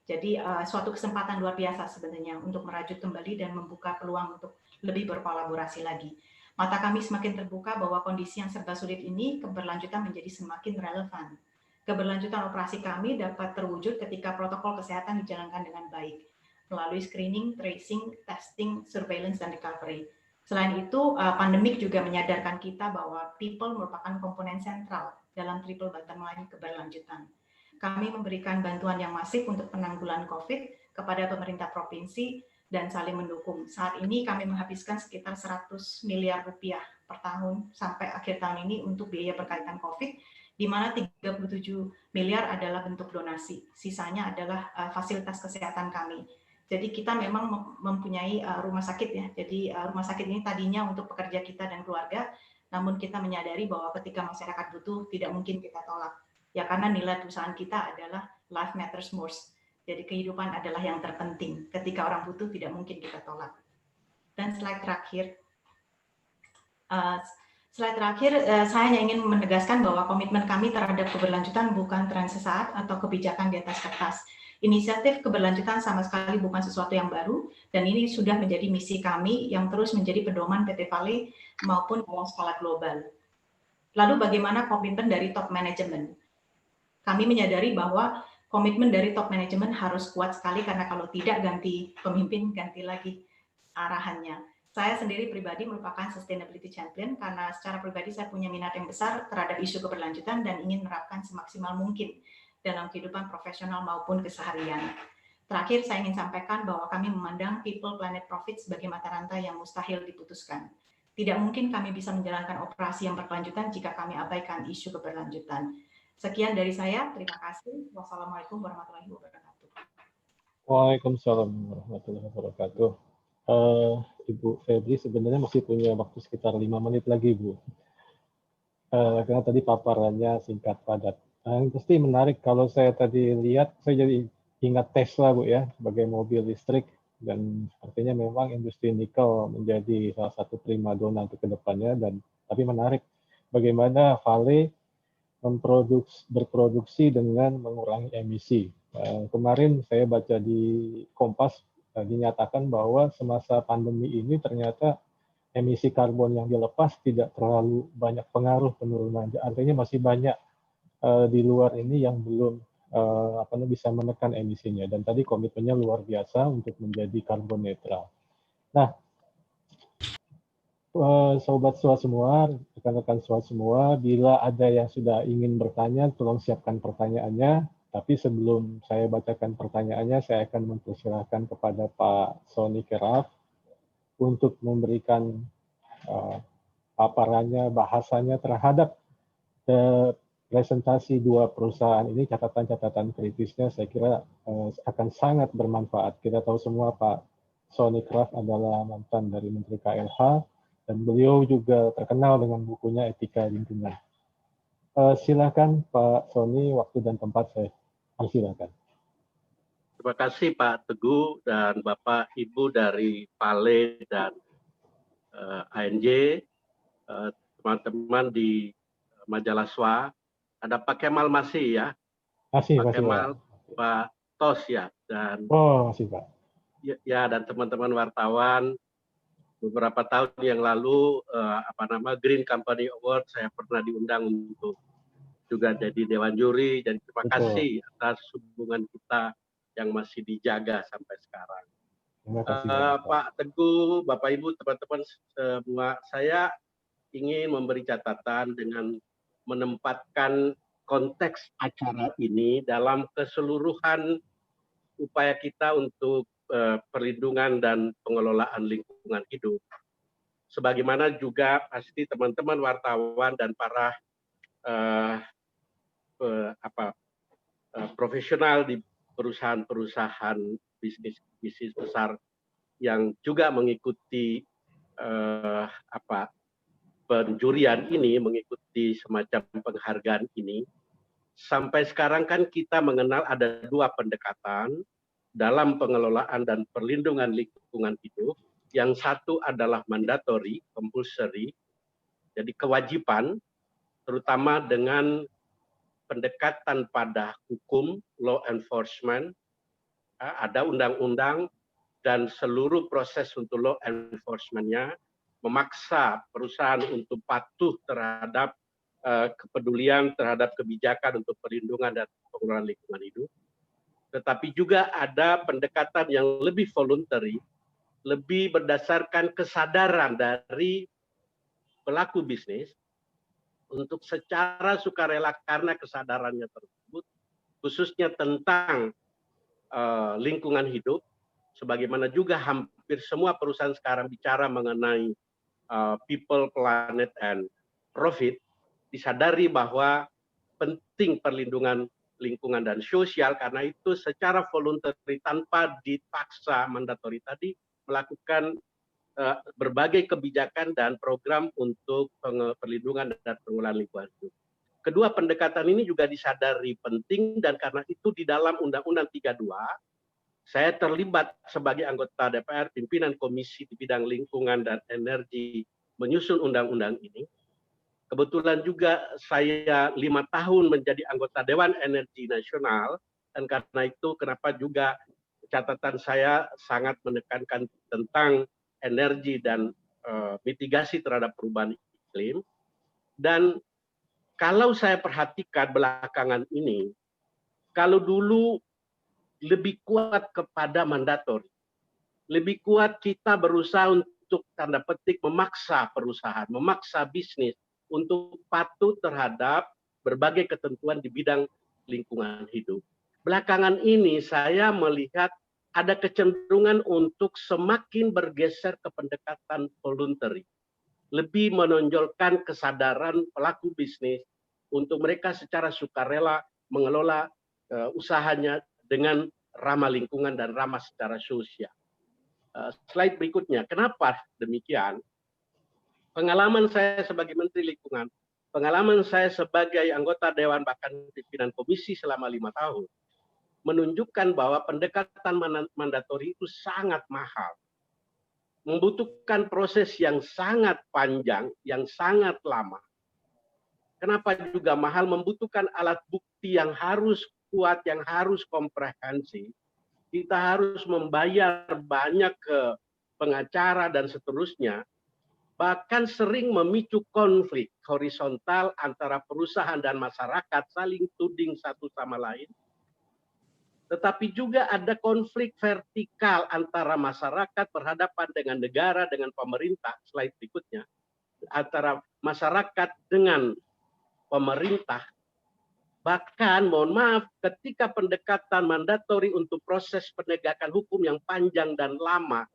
Jadi suatu kesempatan luar biasa sebenarnya untuk merajut kembali dan membuka peluang untuk lebih berkolaborasi lagi. Mata kami semakin terbuka bahwa kondisi yang serba sulit ini keberlanjutan menjadi semakin relevan. Keberlanjutan operasi kami dapat terwujud ketika protokol kesehatan dijalankan dengan baik melalui screening, tracing, testing, surveillance, dan recovery. Selain itu, pandemik juga menyadarkan kita bahwa people merupakan komponen sentral dalam triple bottom line keberlanjutan. Kami memberikan bantuan yang masif untuk penanggulangan COVID kepada pemerintah provinsi dan saling mendukung. Saat ini kami menghabiskan sekitar 100 miliar rupiah per tahun sampai akhir tahun ini untuk biaya berkaitan COVID, di mana 37 miliar adalah bentuk donasi. Sisanya adalah fasilitas kesehatan kami. Jadi kita memang mempunyai rumah sakit ya. Jadi rumah sakit ini tadinya untuk pekerja kita dan keluarga, namun kita menyadari bahwa ketika masyarakat butuh tidak mungkin kita tolak. Ya karena nilai perusahaan kita adalah life matters most. Jadi kehidupan adalah yang terpenting. Ketika orang butuh tidak mungkin kita tolak. Dan slide terakhir. Saya hanya ingin menegaskan bahwa komitmen kami terhadap keberlanjutan bukan tren sesaat atau kebijakan di atas kertas. Inisiatif keberlanjutan sama sekali bukan sesuatu yang baru, dan ini sudah menjadi misi kami yang terus menjadi pedoman PT Vale maupun dalam skala global. Lalu bagaimana komitmen dari top management? Kami menyadari bahwa komitmen dari top management harus kuat sekali, karena kalau tidak ganti pemimpin, ganti lagi arahannya. Saya sendiri pribadi merupakan sustainability champion karena secara pribadi saya punya minat yang besar terhadap isu keberlanjutan dan ingin menerapkan semaksimal mungkin dalam kehidupan profesional maupun keseharian. Terakhir, saya ingin sampaikan bahwa kami memandang people, planet, profit sebagai mata rantai yang mustahil diputuskan. Tidak mungkin kami bisa menjalankan operasi yang berkelanjutan jika kami abaikan isu keberlanjutan. Sekian dari saya, terima kasih. Wassalamualaikum warahmatullahi wabarakatuh. Waalaikumsalam warahmatullahi wabarakatuh. Ibu Febri sebenarnya masih punya waktu sekitar 5 menit lagi, Bu. Karena tadi paparannya singkat padat. Pasti menarik kalau saya tadi lihat, saya jadi ingat Tesla, Bu ya, sebagai mobil listrik, dan sepertinya memang industri nikel menjadi salah satu primadona untuk kedepannya. Dan tapi menarik bagaimana Vale berproduksi dengan mengurangi emisi. Kemarin saya baca di Kompas dinyatakan bahwa semasa pandemi ini ternyata emisi karbon yang dilepas tidak terlalu banyak pengaruh penurunan. Artinya masih banyak di luar ini yang belum bisa menekan emisinya. Dan tadi komitmennya luar biasa untuk menjadi karbon netral. Nah, Sobat SWA semua, rekan-rekan SWA semua, bila ada yang sudah ingin bertanya, tolong siapkan pertanyaannya. Tapi sebelum saya bacakan pertanyaannya, saya akan mempersilahkan kepada Pak Sony Keraf untuk memberikan paparannya, bahasanya terhadap presentasi dua perusahaan ini, catatan-catatan kritisnya saya kira akan sangat bermanfaat. Kita tahu semua Pak Sony Keraf adalah mantan dari Menteri KLH, dan beliau juga terkenal dengan bukunya Etika Lingkungan. Silakan Pak Sony, waktu dan tempat saya persilakan. Terima kasih Pak Teguh dan Bapak Ibu dari Vale dan ANJ, teman-teman di Majalah SWA, ada Pak Kemal masih ya, Pak Kemal, Pak Tos ya, dan masih Pak. Ya, dan teman-teman wartawan. Beberapa tahun yang lalu Green Company Award saya pernah diundang untuk juga jadi dewan juri. Jadi terima kasih atas hubungan kita yang masih dijaga sampai sekarang. Terima kasih, Pak Teguh, Bapak Ibu, teman-teman semua, saya ingin memberi catatan dengan menempatkan konteks acara ini dalam keseluruhan upaya kita untuk perlindungan dan pengelolaan lingkungan hidup. Sebagaimana juga pasti teman-teman wartawan dan para profesional di perusahaan-perusahaan bisnis besar yang juga mengikuti penjurian ini, mengikuti semacam penghargaan ini. Sampai sekarang kan kita mengenal ada dua pendekatan dalam pengelolaan dan perlindungan lingkungan hidup. Yang satu adalah mandatory, compulsory, jadi kewajiban, terutama dengan pendekatan pada hukum, law enforcement, ada undang-undang dan seluruh proses untuk law enforcement-nya memaksa perusahaan untuk patuh terhadap kepedulian terhadap kebijakan untuk perlindungan dan pengelolaan lingkungan hidup, tetapi juga ada pendekatan yang lebih voluntary, lebih berdasarkan kesadaran dari pelaku bisnis untuk secara sukarela karena kesadarannya tersebut, khususnya tentang lingkungan hidup, sebagaimana juga hampir semua perusahaan sekarang bicara mengenai people, planet, and profit, disadari bahwa penting perlindungan lingkungan dan sosial, karena itu secara voluntary tanpa dipaksa mandatori tadi melakukan berbagai kebijakan dan program untuk perlindungan dan pengelolaan lingkungan hidup. Kedua pendekatan ini juga disadari penting, dan karena itu di dalam Undang-Undang 32 saya terlibat sebagai anggota DPR pimpinan komisi di bidang lingkungan dan energi menyusun undang-undang ini. Kebetulan juga saya 5 tahun menjadi anggota Dewan Energi Nasional, dan karena itu kenapa juga catatan saya sangat menekankan tentang energi dan mitigasi terhadap perubahan iklim. Dan kalau saya perhatikan belakangan ini, kalau dulu lebih kuat kepada mandatori, lebih kuat kita berusaha untuk tanda petik memaksa perusahaan, memaksa bisnis untuk patuh terhadap berbagai ketentuan di bidang lingkungan hidup. Belakangan ini saya melihat ada kecenderungan untuk semakin bergeser ke pendekatan voluntary, lebih menonjolkan kesadaran pelaku bisnis untuk mereka secara sukarela mengelola usahanya dengan ramah lingkungan dan ramah secara sosial. Slide berikutnya, kenapa demikian? Pengalaman saya sebagai Menteri Lingkungan, pengalaman saya sebagai anggota Dewan bahkan pimpinan komisi selama 5 tahun, menunjukkan bahwa pendekatan mandatori itu sangat mahal. Membutuhkan proses yang sangat panjang, yang sangat lama. Kenapa juga mahal? Membutuhkan alat bukti yang harus kuat, yang harus komprehensif. Kita harus membayar banyak ke pengacara dan seterusnya. Bahkan sering memicu konflik horizontal antara perusahaan dan masyarakat, saling tuding satu sama lain. Tetapi juga ada konflik vertikal antara masyarakat berhadapan dengan negara, dengan pemerintah. Slide berikutnya. Antara masyarakat dengan pemerintah. Bahkan, mohon maaf, ketika pendekatan mandatori untuk proses penegakan hukum yang panjang dan lama,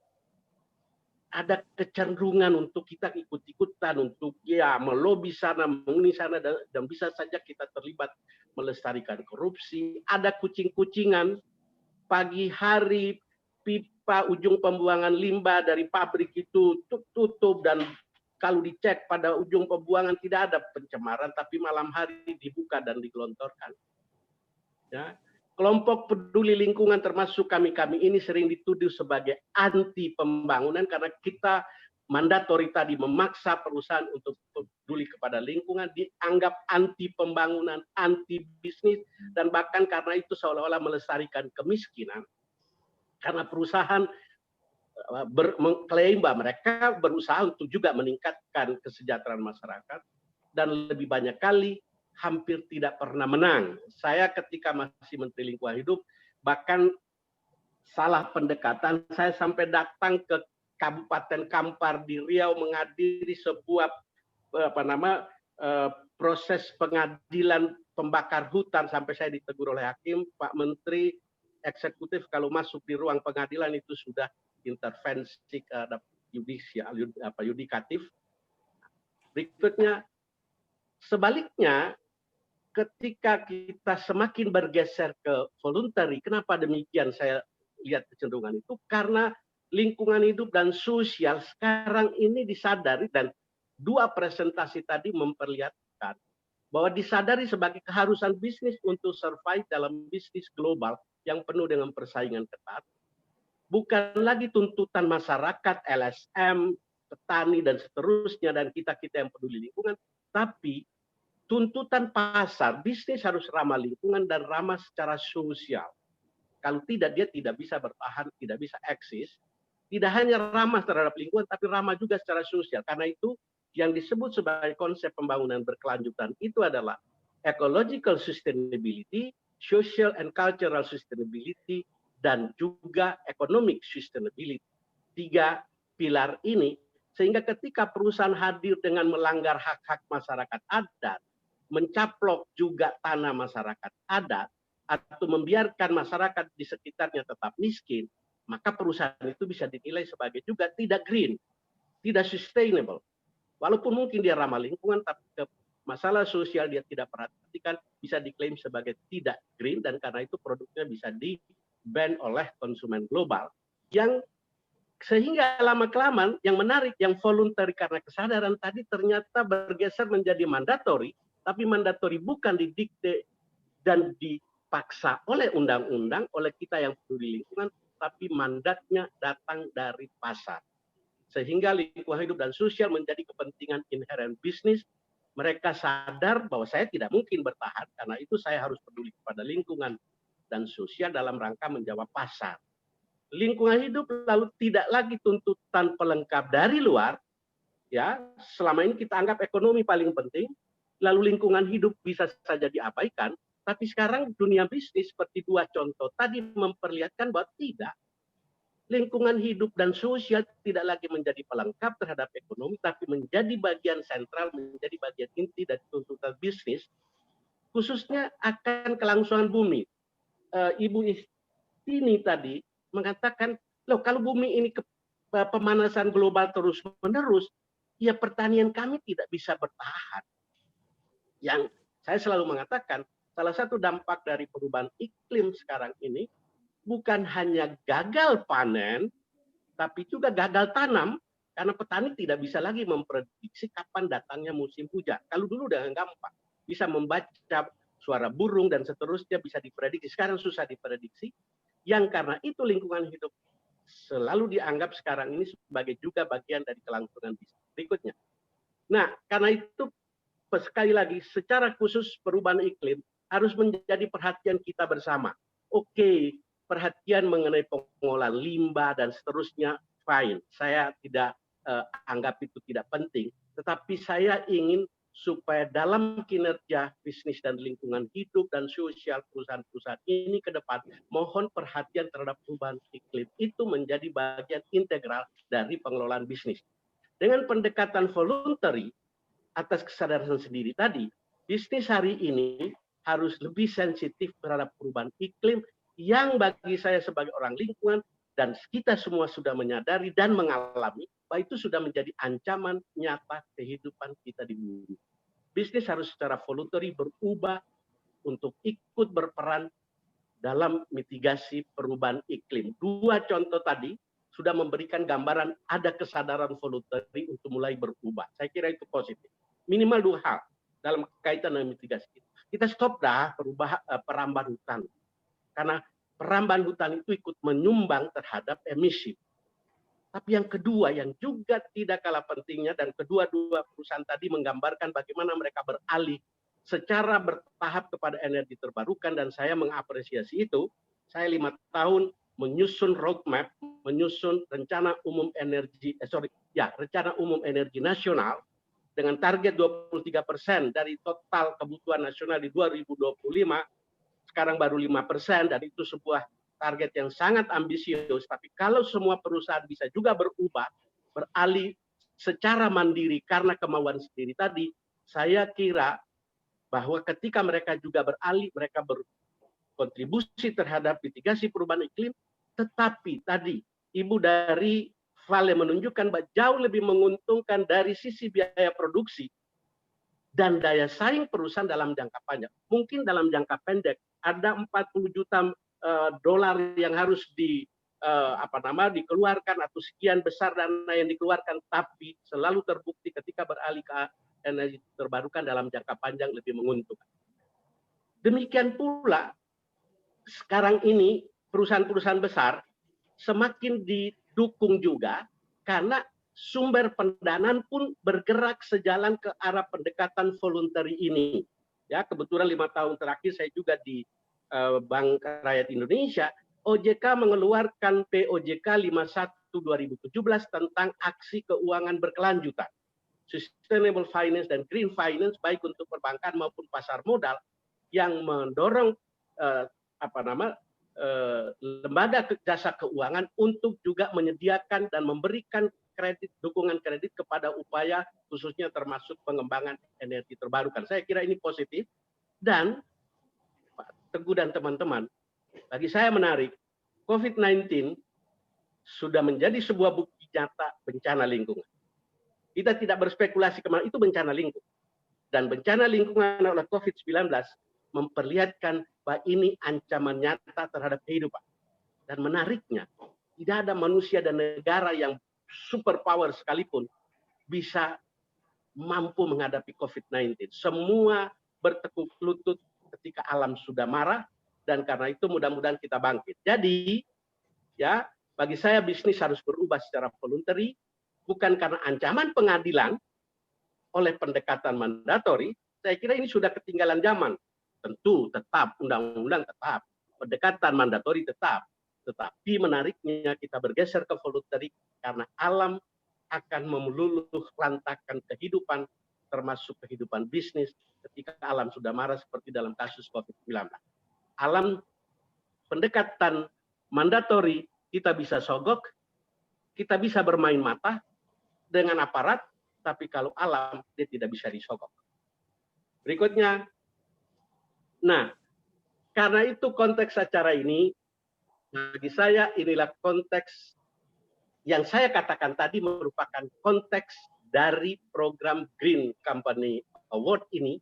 ada kecenderungan untuk kita ikut-ikutan, untuk ya melobi sana, menguni sana, dan bisa saja kita terlibat melestarikan korupsi. Ada kucing-kucingan, pagi hari pipa ujung pembuangan limbah dari pabrik itu tutup, dan kalau dicek pada ujung pembuangan tidak ada pencemaran, tapi malam hari dibuka dan digelontorkan. Ya. Kelompok peduli lingkungan termasuk kami-kami ini sering dituduh sebagai anti pembangunan karena kita mandatori tadi memaksa perusahaan untuk peduli kepada lingkungan, dianggap anti pembangunan, anti bisnis, dan bahkan karena itu seolah-olah melestarikan kemiskinan. Karena perusahaan mengklaim bahwa mereka berusaha untuk juga meningkatkan kesejahteraan masyarakat, dan lebih banyak kali hampir tidak pernah menang. Saya ketika masih Menteri Lingkungan Hidup bahkan salah pendekatan, saya sampai datang ke Kabupaten Kampar di Riau menghadiri sebuah proses pengadilan pembakar hutan, sampai saya ditegur oleh hakim, Pak Menteri eksekutif kalau masuk di ruang pengadilan itu sudah intervensi yudikatif. Berikutnya, sebaliknya, ketika kita semakin bergeser ke voluntary, kenapa demikian saya lihat kecenderungan itu? Karena lingkungan hidup dan sosial sekarang ini disadari, dan dua presentasi tadi memperlihatkan bahwa disadari sebagai keharusan bisnis untuk survive dalam bisnis global yang penuh dengan persaingan ketat. Bukan lagi tuntutan masyarakat, LSM, petani, dan seterusnya, dan kita-kita yang peduli lingkungan, tapi tuntutan pasar, bisnis harus ramah lingkungan dan ramah secara sosial. Kalau tidak, dia tidak bisa bertahan, tidak bisa eksis. Tidak hanya ramah terhadap lingkungan, tapi ramah juga secara sosial. Karena itu, yang disebut sebagai konsep pembangunan berkelanjutan itu adalah ecological sustainability, social and cultural sustainability, dan juga economic sustainability. 3 pilar ini, sehingga ketika perusahaan hadir dengan melanggar hak-hak masyarakat adat, mencaplok juga tanah masyarakat adat, atau membiarkan masyarakat di sekitarnya tetap miskin, maka perusahaan itu bisa dinilai sebagai juga tidak green, tidak sustainable. Walaupun mungkin dia ramah lingkungan, tapi ke masalah sosial dia tidak perhatikan, bisa diklaim sebagai tidak green, dan karena itu produknya bisa di-ban oleh konsumen global. Yang sehingga lama-kelamaan yang menarik, yang voluntary karena kesadaran tadi ternyata bergeser menjadi mandatory, tapi mandatory bukan didikte dan dipaksa oleh undang-undang, oleh kita yang peduli lingkungan, tapi mandatnya datang dari pasar. Sehingga lingkungan hidup dan sosial menjadi kepentingan inherent bisnis. Mereka sadar bahwa saya tidak mungkin bertahan, karena itu saya harus peduli kepada lingkungan dan sosial dalam rangka menjawab pasar. Lingkungan hidup lalu tidak lagi tuntutan pelengkap dari luar, ya. Selama ini kita anggap ekonomi paling penting, lalu lingkungan hidup bisa saja diabaikan, tapi sekarang dunia bisnis seperti 2 contoh tadi memperlihatkan bahwa tidak. Lingkungan hidup dan sosial tidak lagi menjadi pelengkap terhadap ekonomi, tapi menjadi bagian sentral, menjadi bagian inti dari tuntutan bisnis, khususnya akan kelangsungan bumi. Ibu Istini tadi mengatakan, loh kalau bumi ini pemanasan global terus-menerus, ya pertanian kami tidak bisa bertahan. Yang saya selalu mengatakan, salah satu dampak dari perubahan iklim sekarang ini, bukan hanya gagal panen, tapi juga gagal tanam, karena petani tidak bisa lagi memprediksi kapan datangnya musim hujan. Kalau dulu udah gampang, bisa membaca suara burung dan seterusnya bisa diprediksi, sekarang susah diprediksi. Yang karena itu lingkungan hidup selalu dianggap sekarang ini sebagai juga bagian dari kelangsungan bisnis berikutnya. Nah, karena itu sekali lagi secara khusus perubahan iklim harus menjadi perhatian kita bersama. Oke, perhatian mengenai pengolahan limbah dan seterusnya, fine. Saya tidak anggap itu tidak penting, tetapi saya ingin supaya dalam kinerja bisnis dan lingkungan hidup dan sosial perusahaan-perusahaan ini ke depan, mohon perhatian terhadap perubahan iklim itu menjadi bagian integral dari pengelolaan bisnis. Dengan pendekatan voluntary atas kesadaran sendiri tadi, bisnis hari ini harus lebih sensitif terhadap perubahan iklim yang bagi saya sebagai orang lingkungan dan kita semua sudah menyadari dan mengalami bahwa itu sudah menjadi ancaman nyata kehidupan kita di bumi. Bisnis harus secara voluntary berubah untuk ikut berperan dalam mitigasi perubahan iklim. 2 contoh tadi sudah memberikan gambaran ada kesadaran voluntary untuk mulai berubah. Saya kira itu positif. Minimal 2 hal dalam kaitan dengan mitigasi. Kita stop dah perambahan hutan. Karena perambahan hutan itu ikut menyumbang terhadap emisi. Tapi yang kedua yang juga tidak kalah pentingnya, dan kedua-dua perusahaan tadi menggambarkan bagaimana mereka beralih secara bertahap kepada energi terbarukan, dan saya mengapresiasi itu. Saya 5 tahun menyusun roadmap, menyusun rencana umum energi nasional dengan target 23% dari total kebutuhan nasional di 2025. Sekarang baru 5%, dan itu sebuah target yang sangat ambisius. Tapi kalau semua perusahaan bisa juga berubah, beralih secara mandiri karena kemauan sendiri tadi, saya kira bahwa ketika mereka juga beralih, mereka berkontribusi terhadap mitigasi perubahan iklim, tetapi tadi Ibu dari Vale menunjukkan bahwa jauh lebih menguntungkan dari sisi biaya produksi dan daya saing perusahaan dalam jangka panjang. Mungkin dalam jangka pendek ada 40 juta dolar yang harus dikeluarkan atau sekian besar dana yang dikeluarkan, tapi selalu terbukti ketika beralih ke energi terbarukan dalam jangka panjang lebih menguntungkan. Demikian pula sekarang ini perusahaan-perusahaan besar semakin didukung juga karena sumber pendanaan pun bergerak sejalan ke arah pendekatan voluntary ini. Ya, kebetulan 5 tahun terakhir saya juga di Bank Rakyat Indonesia, OJK mengeluarkan POJK 51/2017 tentang aksi keuangan berkelanjutan. sustainable finance dan green finance baik untuk perbankan maupun pasar modal yang mendorong lembaga jasa keuangan untuk juga menyediakan dan memberikan dukungan kredit kepada upaya khususnya termasuk pengembangan energi terbarukan. Saya kira ini positif dan Pak Teguh dan teman-teman, bagi saya menarik, COVID-19 sudah menjadi sebuah bukti nyata bencana lingkungan. Kita tidak berspekulasi kemana, itu bencana lingkungan. Dan bencana lingkungan oleh COVID-19 memperlihatkan bahwa ini ancaman nyata terhadap kehidupan. Dan menariknya, tidak ada manusia dan negara yang superpower sekalipun bisa mampu menghadapi COVID-19. Semua bertekuk lutut ketika alam sudah marah, dan karena itu mudah-mudahan kita bangkit. Jadi, ya, bagi saya bisnis harus berubah secara voluntary, bukan karena ancaman pengadilan oleh pendekatan mandatori. Saya kira ini sudah ketinggalan zaman. Tentu tetap undang-undang tetap, pendekatan mandatori tetap, tetapi menariknya kita bergeser ke voluntary karena alam akan meluluh lantakan kehidupan termasuk kehidupan bisnis ketika alam sudah marah seperti dalam kasus COVID-19. Alam pendekatan mandatori kita bisa sogok, kita bisa bermain mata dengan aparat, tapi kalau alam dia tidak bisa disogok. Berikutnya, nah, karena itu konteks acara ini, bagi saya inilah konteks yang saya katakan tadi merupakan konteks dari program Green Company Award ini,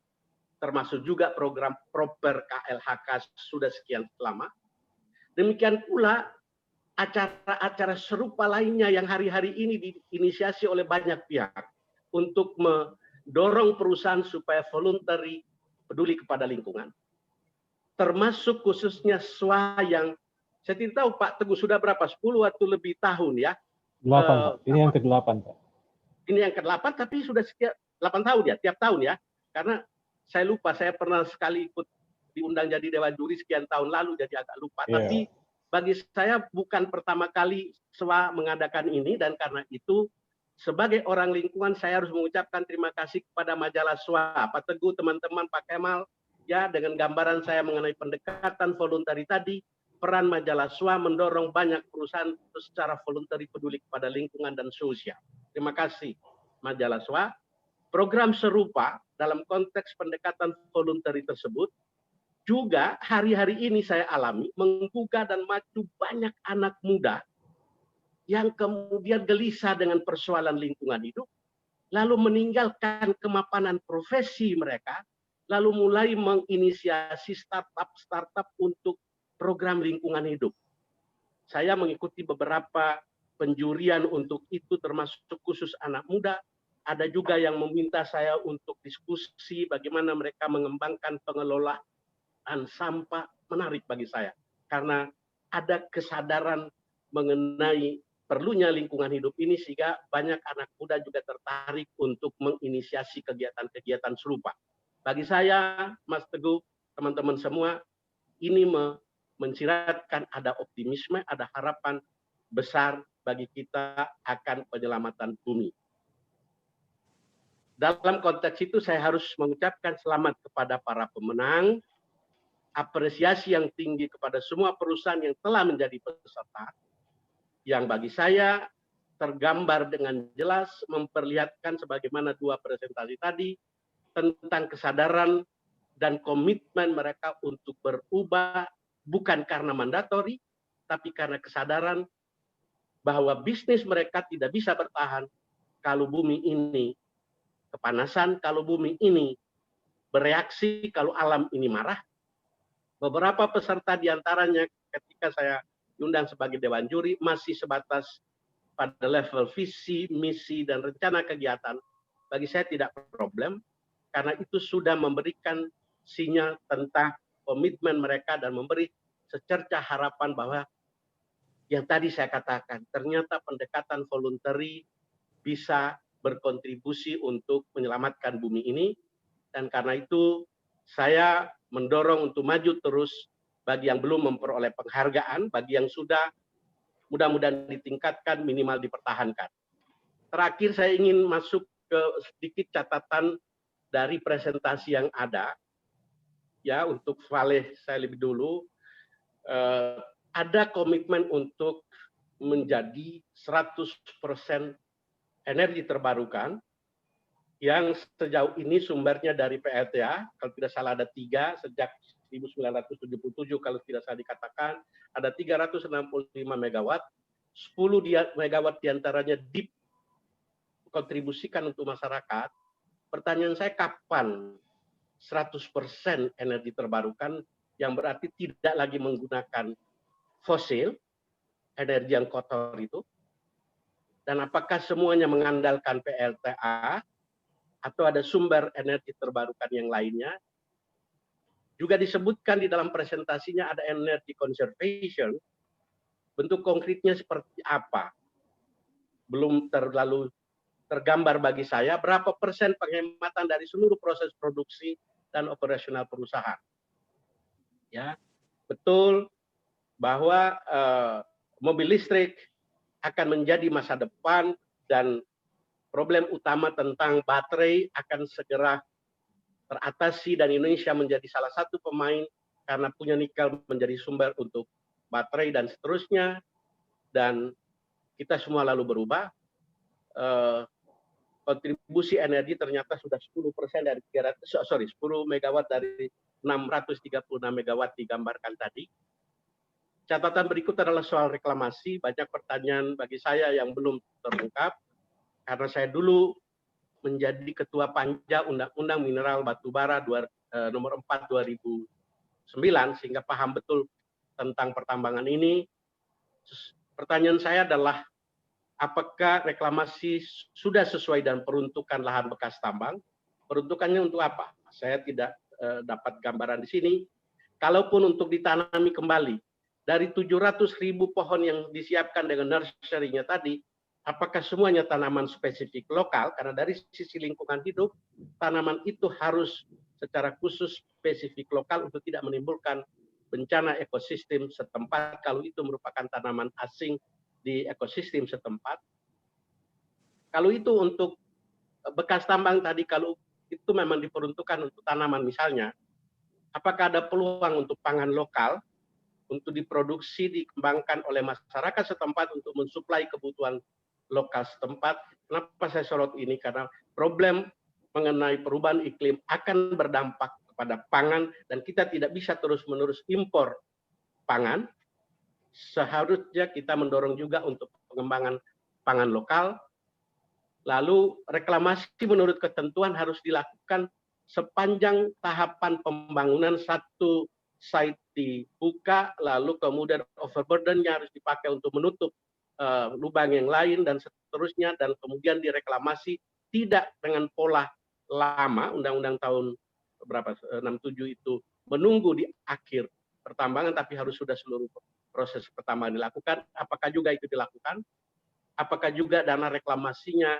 termasuk juga program Proper KLHK sudah sekian lama. Demikian pula acara-acara serupa lainnya yang hari-hari ini diinisiasi oleh banyak pihak untuk mendorong perusahaan supaya voluntary peduli kepada lingkungan. Termasuk khususnya SWA yang saya tidak tahu Pak Teguh sudah berapa, 10 atau lebih tahun ya? 8, ini yang ke-8 Pak. Ini yang ke-8 tapi sudah sekian 8 tahun ya, tiap tahun ya. Karena saya lupa, saya pernah sekali ikut diundang jadi dewan juri sekian tahun lalu, jadi agak lupa. Yeah. Tapi bagi saya bukan pertama kali SWA mengadakan ini, dan karena itu sebagai orang lingkungan saya harus mengucapkan terima kasih kepada majalah SWA, Pak Teguh, teman-teman, Pak Kemal, ya dengan gambaran saya mengenai pendekatan voluntary tadi, peran majalah SWA mendorong banyak perusahaan secara voluntary peduli kepada lingkungan dan sosial. Terima kasih majalah SWA. Program serupa dalam konteks pendekatan voluntary tersebut juga hari-hari ini saya alami menggugah dan maju banyak anak muda yang kemudian gelisah dengan persoalan lingkungan hidup, lalu meninggalkan kemapanan profesi mereka, lalu mulai menginisiasi startup untuk program lingkungan hidup. Saya mengikuti beberapa penjurian untuk itu termasuk khusus anak muda. Ada juga yang meminta saya untuk diskusi bagaimana mereka mengembangkan pengelolaan sampah. Menarik bagi saya karena ada kesadaran mengenai perlunya lingkungan hidup ini sehingga banyak anak muda juga tertarik untuk menginisiasi kegiatan-kegiatan serupa. Bagi saya, Mas Teguh, teman-teman semua, ini mensiratkan ada optimisme, ada harapan besar bagi kita akan penyelamatan bumi. Dalam konteks itu saya harus mengucapkan selamat kepada para pemenang, apresiasi yang tinggi kepada semua perusahaan yang telah menjadi peserta, yang bagi saya tergambar dengan jelas memperlihatkan sebagaimana dua presentasi tadi tentang kesadaran dan komitmen mereka untuk berubah bukan karena mandatori, tapi karena kesadaran bahwa bisnis mereka tidak bisa bertahan kalau bumi ini kepanasan, kalau bumi ini bereaksi, kalau alam ini marah. Beberapa peserta diantaranya ketika saya diundang sebagai dewan juri masih sebatas pada level visi, misi, dan rencana kegiatan. Bagi saya tidak problem, karena itu sudah memberikan sinyal tentang komitmen mereka dan memberi secerca harapan bahwa yang tadi saya katakan, ternyata pendekatan voluntary bisa berkontribusi untuk menyelamatkan bumi ini, dan karena itu saya mendorong untuk maju terus bagi yang belum memperoleh penghargaan, bagi yang sudah mudah-mudahan ditingkatkan, minimal dipertahankan. Terakhir saya ingin masuk ke sedikit catatan dari presentasi yang ada. Ya, untuk Vale saya lebih dulu. Ada komitmen untuk menjadi 100% energi terbarukan yang sejauh ini sumbernya dari PLTA, kalau tidak salah ada 3 sejak 1977 kalau tidak salah dikatakan, ada 365 megawatt, 10 megawatt diantaranya dikontribusikan untuk masyarakat. Pertanyaan saya, kapan 100% energi terbarukan yang berarti tidak lagi menggunakan fosil, energi yang kotor itu, dan apakah semuanya mengandalkan PLTA atau ada sumber energi terbarukan yang lainnya? Juga disebutkan di dalam presentasinya ada energy conservation. Bentuk konkretnya seperti apa? Belum terlalu tergambar bagi saya berapa persen penghematan dari seluruh proses produksi dan operasional perusahaan. Ya, betul bahwa mobil listrik akan menjadi masa depan dan problem utama tentang baterai akan segera teratasi dan Indonesia menjadi salah satu pemain karena punya nikel menjadi sumber untuk baterai dan seterusnya. Dan kita semua lalu berubah. Kontribusi energi ternyata sudah 10% dari 10 megawatt dari 636 megawatt digambarkan tadi. Catatan berikut adalah soal reklamasi. Banyak pertanyaan bagi saya yang belum terungkap. Karena saya dulu menjadi ketua panja Undang-Undang Mineral Batubara nomor 4 2009 sehingga paham betul tentang pertambangan ini. Pertanyaan saya adalah apakah reklamasi sudah sesuai dengan peruntukan lahan bekas tambang? Peruntukannya untuk apa? Saya tidak dapat gambaran di sini. Kalaupun untuk ditanami kembali dari 700.000 pohon yang disiapkan dengan nursery-nya tadi, apakah semuanya tanaman spesifik lokal? Karena dari sisi lingkungan hidup, tanaman itu harus secara khusus spesifik lokal untuk tidak menimbulkan bencana ekosistem setempat kalau itu merupakan tanaman asing di ekosistem setempat. Kalau itu untuk bekas tambang tadi, kalau itu memang diperuntukkan untuk tanaman misalnya, apakah ada peluang untuk pangan lokal untuk diproduksi, dikembangkan oleh masyarakat setempat untuk mensuplai kebutuhan lokal setempat? Kenapa saya sorot ini? Karena problem mengenai perubahan iklim akan berdampak kepada pangan dan kita tidak bisa terus-menerus impor pangan. Seharusnya kita mendorong juga untuk pengembangan pangan lokal. Lalu reklamasi menurut ketentuan harus dilakukan sepanjang tahapan pembangunan satu site dibuka, lalu kemudian overburden-nya harus dipakai untuk menutup lubang yang lain dan seterusnya, dan kemudian direklamasi tidak dengan pola lama Undang-Undang tahun 67 itu menunggu di akhir pertambangan, tapi harus sudah seluruh proses pertambangan dilakukan. Apakah juga itu dilakukan? Apakah juga dana reklamasinya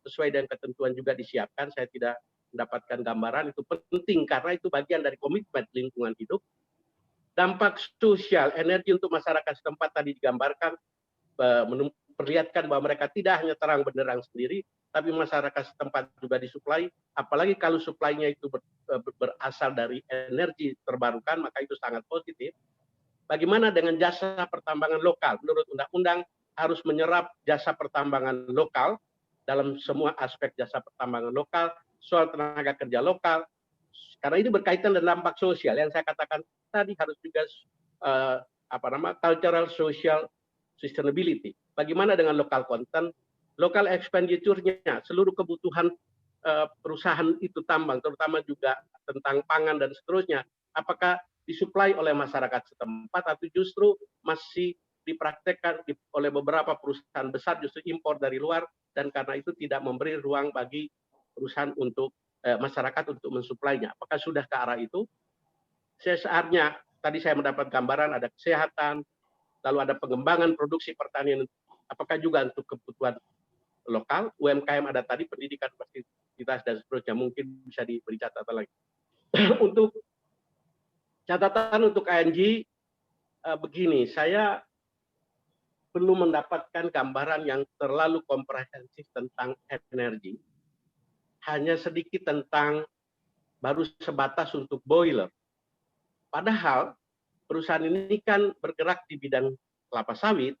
sesuai dengan ketentuan juga disiapkan? Saya tidak mendapatkan gambaran. Itu penting karena itu bagian dari komitmen lingkungan hidup. Dampak sosial energi untuk masyarakat setempat tadi digambarkan, memperlihatkan bahwa mereka tidak hanya terang benderang sendiri, tapi masyarakat setempat juga disuplai. Apalagi kalau suplainya itu berasal dari energi terbarukan, maka itu sangat positif. Bagaimana dengan jasa pertambangan lokal? Menurut undang-undang harus menyerap jasa pertambangan lokal dalam semua aspek jasa pertambangan lokal, soal tenaga kerja lokal, karena ini berkaitan dengan dampak sosial yang saya katakan tadi, harus juga cultural social sustainability. Bagaimana dengan local content, local expenditure-nya, seluruh kebutuhan perusahaan itu tambang, terutama juga tentang pangan dan seterusnya, apakah disuplai oleh masyarakat setempat atau justru masih dipraktekkan oleh beberapa perusahaan besar justru impor dari luar, dan karena itu tidak memberi ruang bagi perusahaan untuk masyarakat untuk mensuplainya. Apakah sudah ke arah itu? Sesaatnya tadi saya mendapat gambaran ada kesehatan, lalu ada pengembangan produksi pertanian, apakah juga untuk kebutuhan lokal, UMKM ada tadi, pendidikan, fasilitas dan seterusnya, mungkin bisa diberi catatan lagi. Untuk catatan untuk ANG begini, saya belum mendapatkan gambaran yang terlalu komprehensif tentang energi. hanya sedikit tentang baru sebatas untuk boiler. Padahal perusahaan ini kan bergerak di bidang kelapa sawit,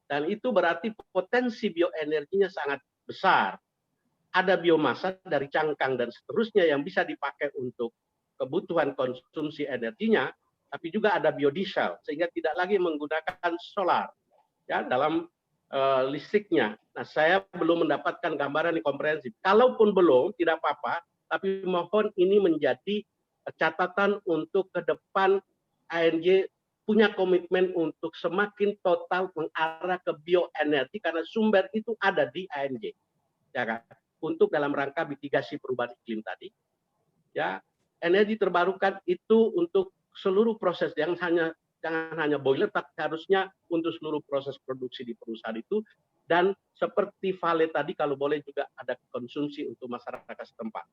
dan itu berarti potensi bioenerginya sangat besar. Ada biomasa dari cangkang dan seterusnya yang bisa dipakai untuk kebutuhan konsumsi energinya, tapi juga ada biodiesel, sehingga tidak lagi menggunakan solar ya dalam listriknya. Nah, saya belum mendapatkan gambaran yang komprehensif. Kalaupun belum, tidak apa-apa, tapi mohon ini menjadi catatan untuk ke depan ANJ punya komitmen untuk semakin total mengarah ke bioenergi karena sumber itu ada di ANJ. Ya kan? Untuk dalam rangka mitigasi perubahan iklim tadi. Ya, energi terbarukan itu untuk seluruh proses yang jangan hanya boiler, tapi harusnya untuk seluruh proses produksi di perusahaan itu. Dan seperti Vale tadi, kalau boleh juga ada konsumsi untuk masyarakat setempat.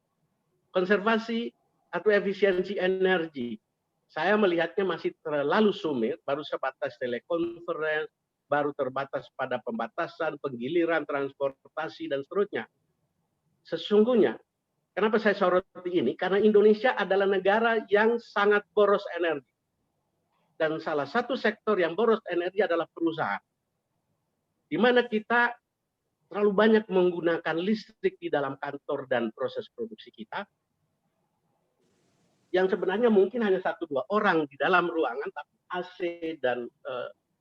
Konservasi atau efisiensi energi, saya melihatnya masih terlalu sumir, baru sebatas telekonferensi, baru terbatas pada pembatasan, penggiliran, transportasi, dan seterusnya. Sesungguhnya, kenapa saya soroti ini? Karena Indonesia adalah negara yang sangat boros energi. Dan salah satu sektor yang boros energi adalah perusahaan. Di mana kita terlalu banyak menggunakan listrik di dalam kantor dan proses produksi kita, yang sebenarnya mungkin hanya 1-2 orang di dalam ruangan, tapi AC dan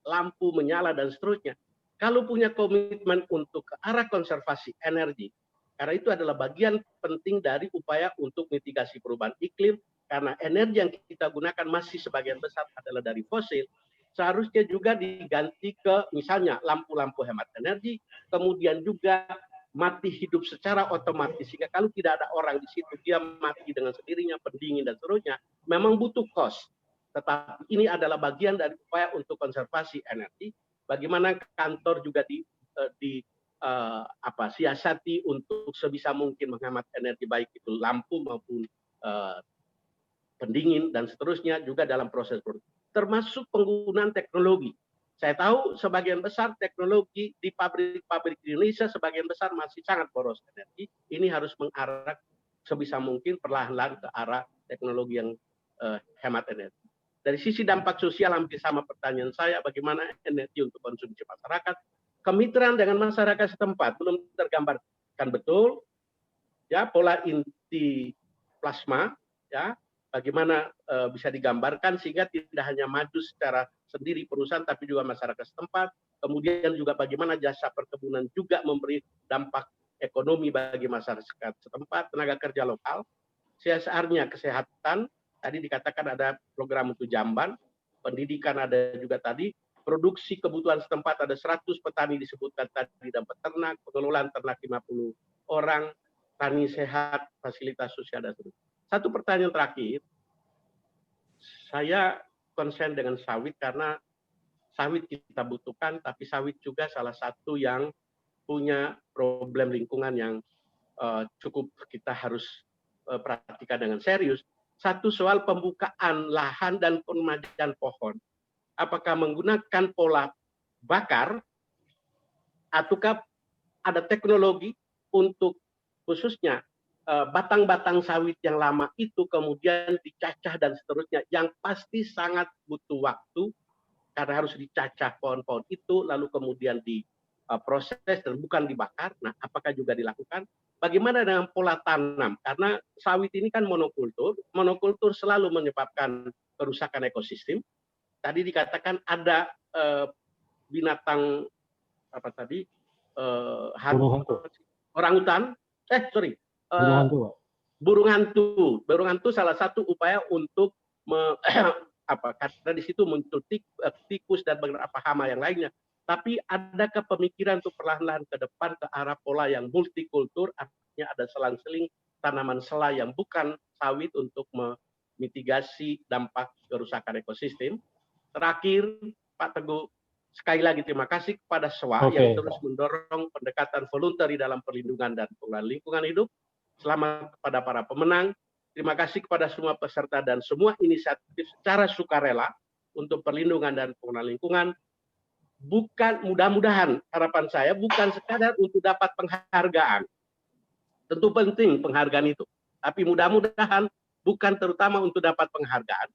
lampu menyala dan seterusnya. Kalau punya komitmen untuk ke arah konservasi energi, karena itu adalah bagian penting dari upaya untuk mitigasi perubahan iklim, karena energi yang kita gunakan masih sebagian besar adalah dari fosil, seharusnya juga diganti ke misalnya lampu-lampu hemat energi, kemudian juga mati hidup secara otomatis, sehingga kalau tidak ada orang di situ, dia mati dengan sendirinya, pendingin dan seterusnya, memang butuh cost. Tetapi ini adalah bagian dari upaya untuk konservasi energi, bagaimana kantor juga siasati untuk sebisa mungkin menghemat energi, baik itu lampu maupun pendingin dan seterusnya, juga dalam proses produksi. Termasuk penggunaan teknologi. Saya tahu sebagian besar teknologi di pabrik-pabrik di Indonesia sebagian besar masih sangat boros energi. Ini harus mengarah sebisa mungkin perlahan-lahan ke arah teknologi yang hemat energi. Dari sisi dampak sosial hampir sama pertanyaan saya, bagaimana energi untuk konsumsi masyarakat. Kemitraan dengan masyarakat setempat belum tergambarkan betul. Ya, pola inti plasma, ya, bagaimana bisa digambarkan sehingga tidak hanya maju secara sendiri perusahaan, tapi juga masyarakat setempat. Kemudian juga bagaimana jasa perkebunan juga memberi dampak ekonomi bagi masyarakat setempat, tenaga kerja lokal. CSR-nya kesehatan, tadi dikatakan ada program untuk jamban, pendidikan ada juga tadi, produksi kebutuhan setempat ada 100 petani disebutkan tadi, dan peternak, pengelolaan ternak 50 orang, tani sehat, fasilitas sosial dan seterusnya. Satu pertanyaan terakhir, saya konsen dengan sawit karena sawit kita butuhkan, tapi sawit juga salah satu yang punya problem lingkungan yang cukup kita harus perhatikan dengan serius. Satu, soal pembukaan lahan dan pemajaan pohon. Apakah menggunakan pola bakar ataukah ada teknologi untuk khususnya batang-batang sawit yang lama itu kemudian dicacah dan seterusnya, yang pasti sangat butuh waktu karena harus dicacah pohon-pohon itu lalu kemudian diproses dan bukan dibakar. Nah, apakah juga dilakukan? Bagaimana dengan pola tanam? Karena sawit ini kan monokultur selalu menyebabkan kerusakan ekosistem. Tadi dikatakan ada binatang apa tadi? Orangutan. Burung hantu salah satu upaya untuk karena di situ muncul tikus dan beberapa hama yang lainnya. Tapi adakah pemikiran untuk perlahan-lahan ke depan ke arah pola yang multikultur, artinya ada selang-seling tanaman sela yang bukan sawit untuk memitigasi dampak kerusakan ekosistem. Terakhir, Pak Teguh, sekali lagi terima kasih kepada SWA yang terus mendorong pendekatan voluntary dalam perlindungan dan pengelolaan lingkungan hidup. Selamat kepada para pemenang. Terima kasih kepada semua peserta dan semua inisiatif secara sukarela untuk perlindungan dan pengelolaan lingkungan. Bukan, mudah-mudahan harapan saya bukan sekadar untuk dapat penghargaan, Tentu penting penghargaan itu, tapi mudah-mudahan bukan terutama untuk dapat penghargaan,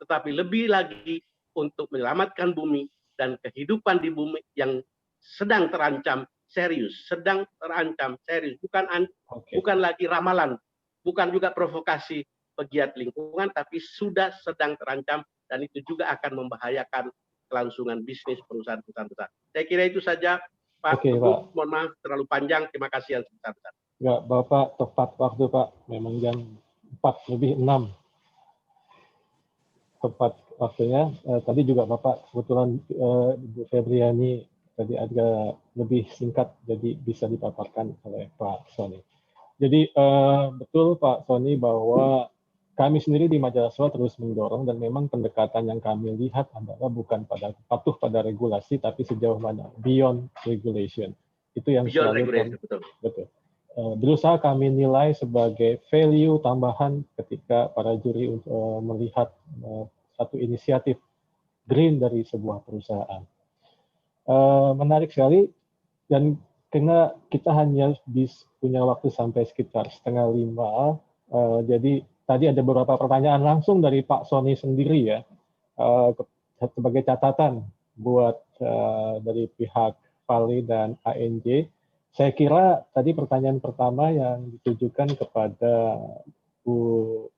tetapi lebih lagi untuk menyelamatkan bumi dan kehidupan di bumi yang sedang terancam serius, bukan lagi ramalan, bukan juga provokasi pegiat lingkungan, tapi sudah sedang terancam dan itu juga akan membahayakan kelangsungan bisnis perusahaan-perusahaan besar. Saya kira itu saja, Pak. Oke, Pak. Mohon maaf terlalu panjang. Terima kasih yang sebesar-besar. Ya, Bapak tepat waktu, Pak. Memang jam 4:06. Tepat waktunya. Tadi juga Bapak kebetulan Ibu Febriani tadi agak lebih singkat, jadi bisa dipaparkan oleh Pak Sony. Jadi betul Pak Sony bahwa kami sendiri di Majalah SWA terus mendorong dan memang pendekatan yang kami lihat adalah bukan patuh pada regulasi, tapi sejauh mana beyond regulation. Itu yang Beyond selalu regulation, betul. Berusaha kami nilai sebagai value tambahan ketika para juri melihat satu inisiatif green dari sebuah perusahaan. Menarik sekali, dan karena kita hanya punya waktu sampai sekitar 4:30, jadi tadi ada beberapa pertanyaan langsung dari Pak Sony sendiri ya, sebagai catatan buat dari pihak Vale dan ANJ. Saya kira tadi pertanyaan pertama yang ditujukan kepada Bu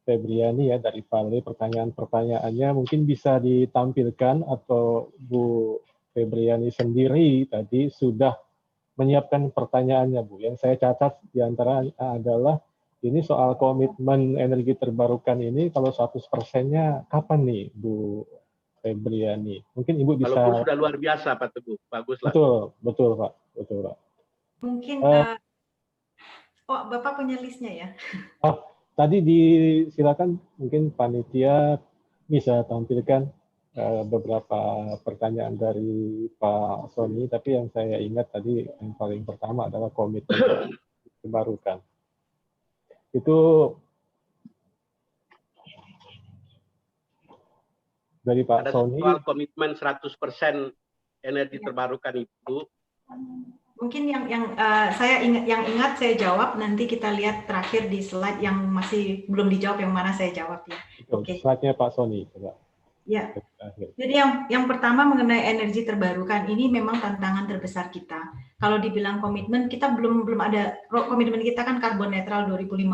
Febriani ya dari Vale, pertanyaannya mungkin bisa ditampilkan atau Bu Febriani sendiri tadi sudah menyiapkan pertanyaannya, Bu. Yang saya catat diantara adalah ini soal komitmen energi terbarukan ini, kalau 100%-nya kapan nih, Bu Febriani? Mungkin Ibu bisa... Walaupun sudah luar biasa, Pak Teguh. Bagus lah. Betul, Pak. Betul, Pak. Mungkin, Bapak punya listnya ya? Tadi silakan mungkin panitia bisa tampilkan beberapa pertanyaan dari Pak Sony, tapi yang saya ingat tadi yang paling pertama adalah komitmen terbarukan. Itu dari Pak Sony. Soal komitmen 100% energi terbarukan itu. Mungkin yang saya ingat saya jawab, nanti kita lihat terakhir di slide yang masih belum dijawab yang mana saya jawab ya. Oke. Slide-nya Pak Sony, coba. Ya. Jadi yang pertama mengenai energi terbarukan ini memang tantangan terbesar kita. Kalau dibilang komitmen, kita belum ada, komitmen kita kan karbon netral 2050.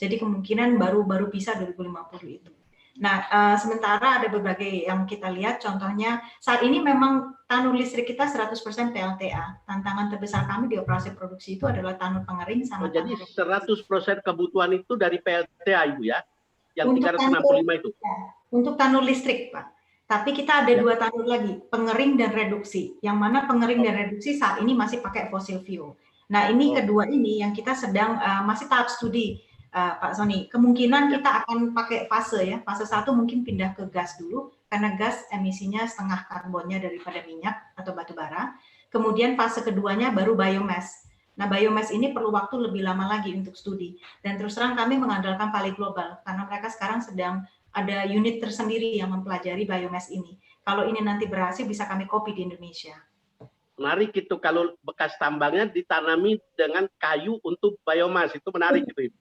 Jadi kemungkinan baru bisa 2050 itu. Nah, sementara ada berbagai yang kita lihat, contohnya saat ini memang tanur listrik kita 100% PLTA. Tantangan terbesar kami di operasi produksi itu adalah tanur pengering sama jadi 100% kebutuhan itu dari PLTA, Ibu ya? Yang 365 itu? Ya, untuk tanur listrik, Pak. Tapi kita ada dua tanur lagi, pengering dan reduksi. Yang mana pengering dan reduksi saat ini masih pakai fossil fuel. Nah, ini kedua ini yang kita sedang masih tahap studi, Pak Sony. Kemungkinan kita akan pakai fase ya. Fase 1 mungkin pindah ke gas dulu, karena gas emisinya setengah karbonnya daripada minyak atau batu bara. Kemudian fase keduanya baru biomass. Nah, biomass ini perlu waktu lebih lama lagi untuk studi. Dan terus terang kami mengandalkan Vale Global, karena mereka sekarang sedang ada unit tersendiri yang mempelajari biomass ini. Kalau ini nanti berhasil, bisa kami copy di Indonesia. Menarik itu, kalau bekas tambangnya ditanami dengan kayu untuk biomass, itu menarik gitu, Ibu.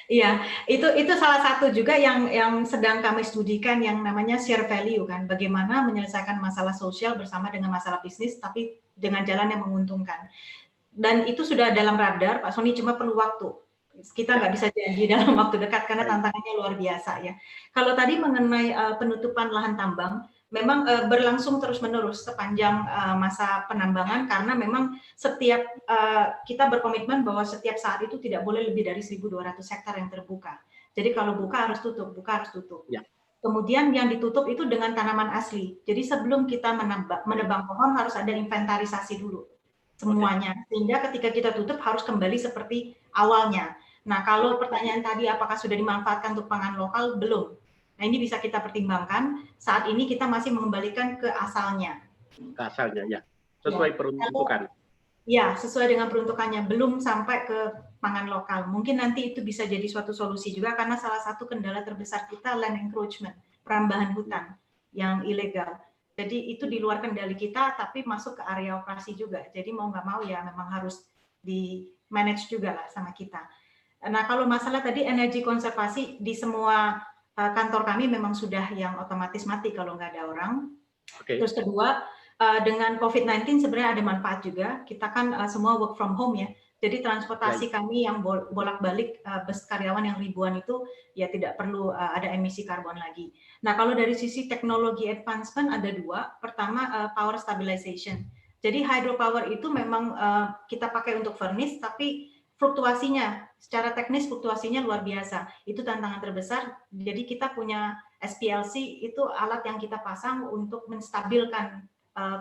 Iya, itu salah satu juga yang sedang kami studikan yang namanya share value kan, bagaimana menyelesaikan masalah sosial bersama dengan masalah bisnis tapi dengan jalan yang menguntungkan. Dan itu sudah dalam radar, Pak Sony, cuma perlu waktu. Kita nggak bisa janji dalam waktu dekat karena tantangannya luar biasa ya. Kalau tadi mengenai penutupan lahan tambang, memang berlangsung terus-menerus sepanjang masa penambangan karena memang setiap kita berkomitmen bahwa setiap saat itu tidak boleh lebih dari 1.200 hektar yang terbuka. Jadi kalau buka harus tutup, buka harus tutup. Ya. Kemudian yang ditutup itu dengan tanaman asli. Jadi sebelum kita menebang pohon harus ada inventarisasi dulu semuanya. Sehingga ketika kita tutup harus kembali seperti awalnya. Nah, kalau pertanyaan tadi apakah sudah dimanfaatkan untuk pangan lokal? Belum. Nah, ini bisa kita pertimbangkan. Saat ini kita masih mengembalikan ke asalnya. Ke asalnya, ya. Sesuai peruntukan. Ya, sesuai dengan peruntukannya. Belum sampai ke pangan lokal. Mungkin nanti itu bisa jadi suatu solusi juga, karena salah satu kendala terbesar kita land encroachment, perambahan hutan yang ilegal. Jadi itu di luar kendali kita, tapi masuk ke area operasi juga. Jadi mau nggak mau ya memang harus manage juga lah sama kita. Nah, kalau masalah tadi energi konservasi di semua kantor kami memang sudah yang otomatis mati kalau nggak ada orang. Oke. Terus kedua, dengan COVID-19 sebenarnya ada manfaat juga. Kita kan semua work from home ya. Jadi transportasi kami yang bolak-balik bus karyawan yang ribuan itu ya tidak perlu ada emisi karbon lagi. Nah, kalau dari sisi teknologi advancement ada dua. Pertama, power stabilization. Jadi hydropower itu memang kita pakai untuk furnace, tapi fluktuasinya, secara teknis fluktuasinya luar biasa. Itu tantangan terbesar. Jadi kita punya SPLC, itu alat yang kita pasang untuk menstabilkan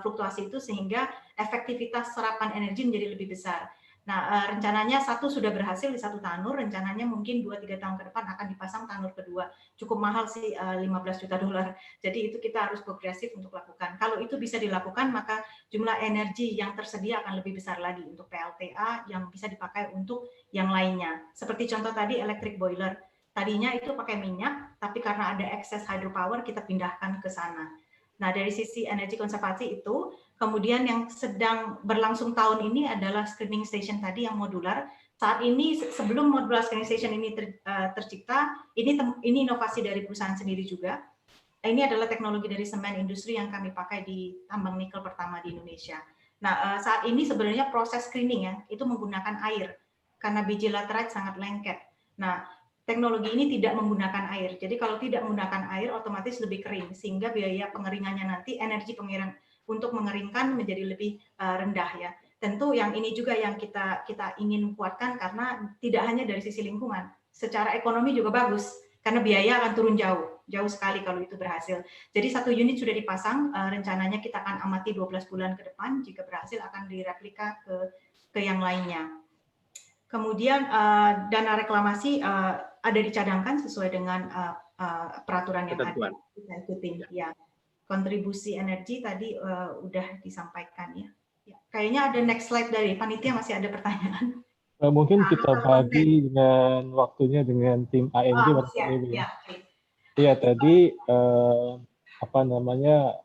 fluktuasi itu sehingga efektivitas serapan energi menjadi lebih besar. Nah, rencananya satu sudah berhasil di satu tanur, rencananya mungkin 2-3 tahun ke depan akan dipasang tanur kedua. Cukup mahal sih, $15 juta. Jadi itu kita harus progresif untuk lakukan. Kalau itu bisa dilakukan, maka jumlah energi yang tersedia akan lebih besar lagi untuk PLTA yang bisa dipakai untuk yang lainnya. Seperti contoh tadi electric boiler. Tadinya itu pakai minyak, tapi karena ada excess hydropower, kita pindahkan ke sana. Nah, dari sisi energi konservasi itu, kemudian yang sedang berlangsung tahun ini adalah screening station tadi yang modular. Saat ini sebelum modular screening station ini tercipta, ini inovasi dari perusahaan sendiri juga. Ini adalah teknologi dari semen industri yang kami pakai di tambang nikel pertama di Indonesia. Nah, saat ini sebenarnya proses screening ya, itu menggunakan air karena biji laterite sangat lengket. Nah, teknologi ini tidak menggunakan air. Jadi kalau tidak menggunakan air, otomatis lebih kering, sehingga biaya pengeringannya nanti, energi pengering untuk mengeringkan menjadi lebih rendah ya. Tentu yang ini juga yang kita ingin kuatkan karena tidak hanya dari sisi lingkungan, secara ekonomi juga bagus karena biaya akan turun jauh sekali kalau itu berhasil. Jadi satu unit sudah dipasang, rencananya kita akan amati 12 bulan ke depan, jika berhasil akan direplika ke yang lainnya. Kemudian dana reklamasi ada dicadangkan sesuai dengan peraturan yang ada kita ikutin ya. Kontribusi energi tadi udah disampaikan ya. Kayaknya ada next slide dari panitia, masih ada pertanyaan. Mungkin kita bagi dengan waktunya dengan tim ANJ. Iya tadi apa namanya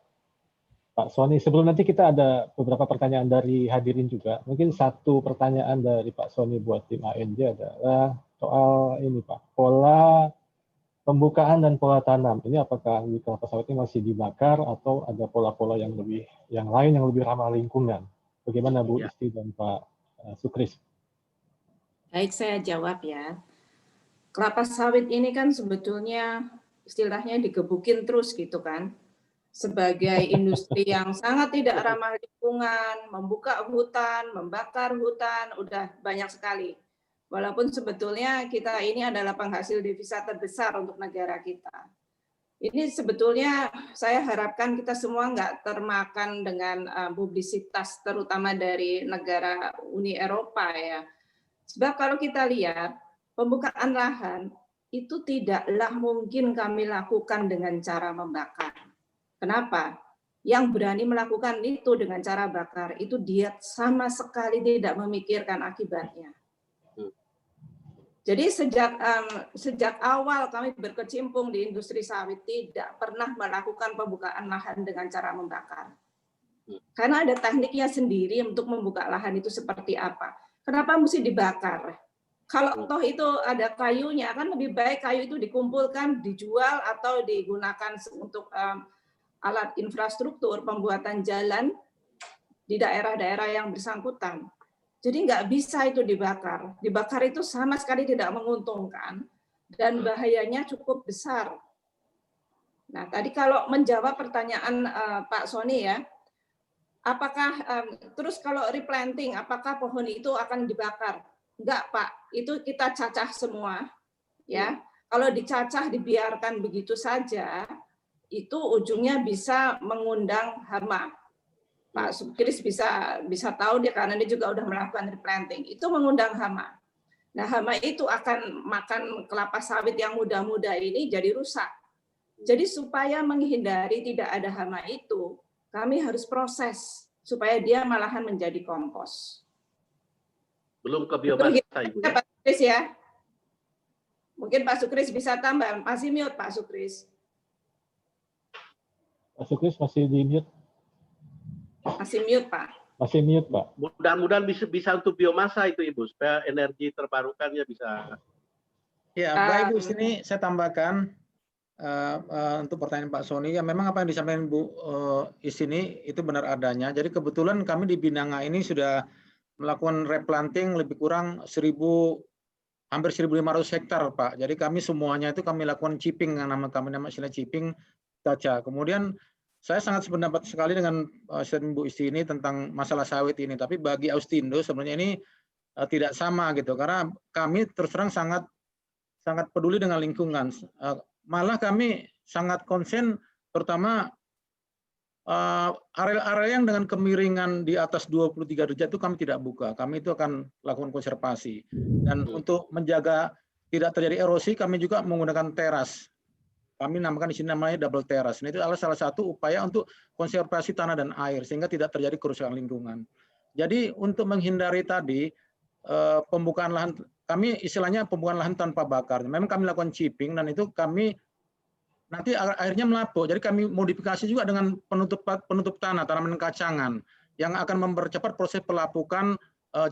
Pak Sony, sebelum nanti kita ada beberapa pertanyaan dari hadirin juga. Mungkin satu pertanyaan dari Pak Sony buat tim ANJ adalah soal ini Pak, pola pembukaan dan pola tanam. Ini apakah di kelapa sawit ini masih dibakar atau ada pola-pola yang lain yang lebih ramah lingkungan? Bagaimana Bu Isti dan Pak Sukris? Baik, saya jawab ya. Kelapa sawit ini kan sebetulnya istilahnya digebukin terus gitu kan. Sebagai industri yang sangat tidak ramah lingkungan, membuka hutan, membakar hutan, udah banyak sekali. Walaupun sebetulnya kita ini adalah penghasil devisa terbesar untuk negara kita. Ini sebetulnya saya harapkan kita semua nggak termakan dengan publisitas, terutama dari negara Uni Eropa ya. Sebab kalau kita lihat, pembukaan lahan itu tidaklah mungkin kami lakukan dengan cara membakar. Kenapa? Yang berani melakukan itu dengan cara bakar, itu dia sama sekali tidak memikirkan akibatnya. Jadi sejak awal kami berkecimpung di industri sawit tidak pernah melakukan pembukaan lahan dengan cara membakar. Karena ada tekniknya sendiri untuk membuka lahan itu seperti apa. Kenapa mesti dibakar? Kalau toh itu ada kayunya, kan lebih baik kayu itu dikumpulkan, dijual atau digunakan untuk alat infrastruktur pembuatan jalan di daerah-daerah yang bersangkutan. Jadi nggak bisa itu dibakar. Dibakar itu sama sekali tidak menguntungkan dan bahayanya cukup besar. Nah, tadi kalau menjawab pertanyaan Pak Sony ya, apakah terus kalau replanting, apakah pohon itu akan dibakar? Enggak, Pak. Itu kita cacah semua. Ya, kalau dicacah dibiarkan begitu saja, itu ujungnya bisa mengundang hama. Pak Sukris bisa tahu dia karena dia juga udah melakukan replanting. Itu mengundang hama. Nah, hama itu akan makan kelapa sawit yang muda-muda ini jadi rusak. Jadi supaya menghindari tidak ada hama itu, kami harus proses supaya dia malahan menjadi kompos. Belum ke biomasa, Ibu. Pak Sukris ya. Mungkin Pak Sukris bisa tambah. Masih mute Pak Sukris. Pak Sukris masih di mute. Masih mute, Pak. Masih mute, Pak. Mudah-mudahan bisa untuk biomasa itu Ibu, supaya energi terbarukannya bisa. Ya, baik Bu, sini saya tambahkan untuk pertanyaan Pak Sony. Ya, memang apa yang disampaikan Bu Istini itu benar adanya. Jadi kebetulan kami di Binanga ini sudah melakukan replanting lebih kurang hampir 1.500 hektar, Pak. Jadi kami semuanya itu kami lakukan chipping, yang nama istilah chipping kaca. Kemudian saya sangat sependapat sekali dengan statement Bu Isti ini tentang masalah sawit ini. Tapi bagi Austindo sebenarnya ini tidak sama gitu, karena kami terus terang sangat peduli dengan lingkungan. Malah kami sangat konsen, terutama area-area yang dengan kemiringan di atas 23 derajat itu kami tidak buka. Kami itu akan lakukan konservasi. Dan untuk menjaga tidak terjadi erosi, kami juga menggunakan teras. Kami namakan di sini namanya double teras. Nah, itu adalah salah satu upaya untuk konservasi tanah dan air sehingga tidak terjadi kerusakan lingkungan. Jadi untuk menghindari tadi pembukaan lahan, kami istilahnya pembukaan lahan tanpa bakar. Memang kami lakukan chipping dan itu kami nanti airnya melapuk. Jadi kami modifikasi juga dengan penutup tanah, tanaman kacangan yang akan mempercepat proses pelapukan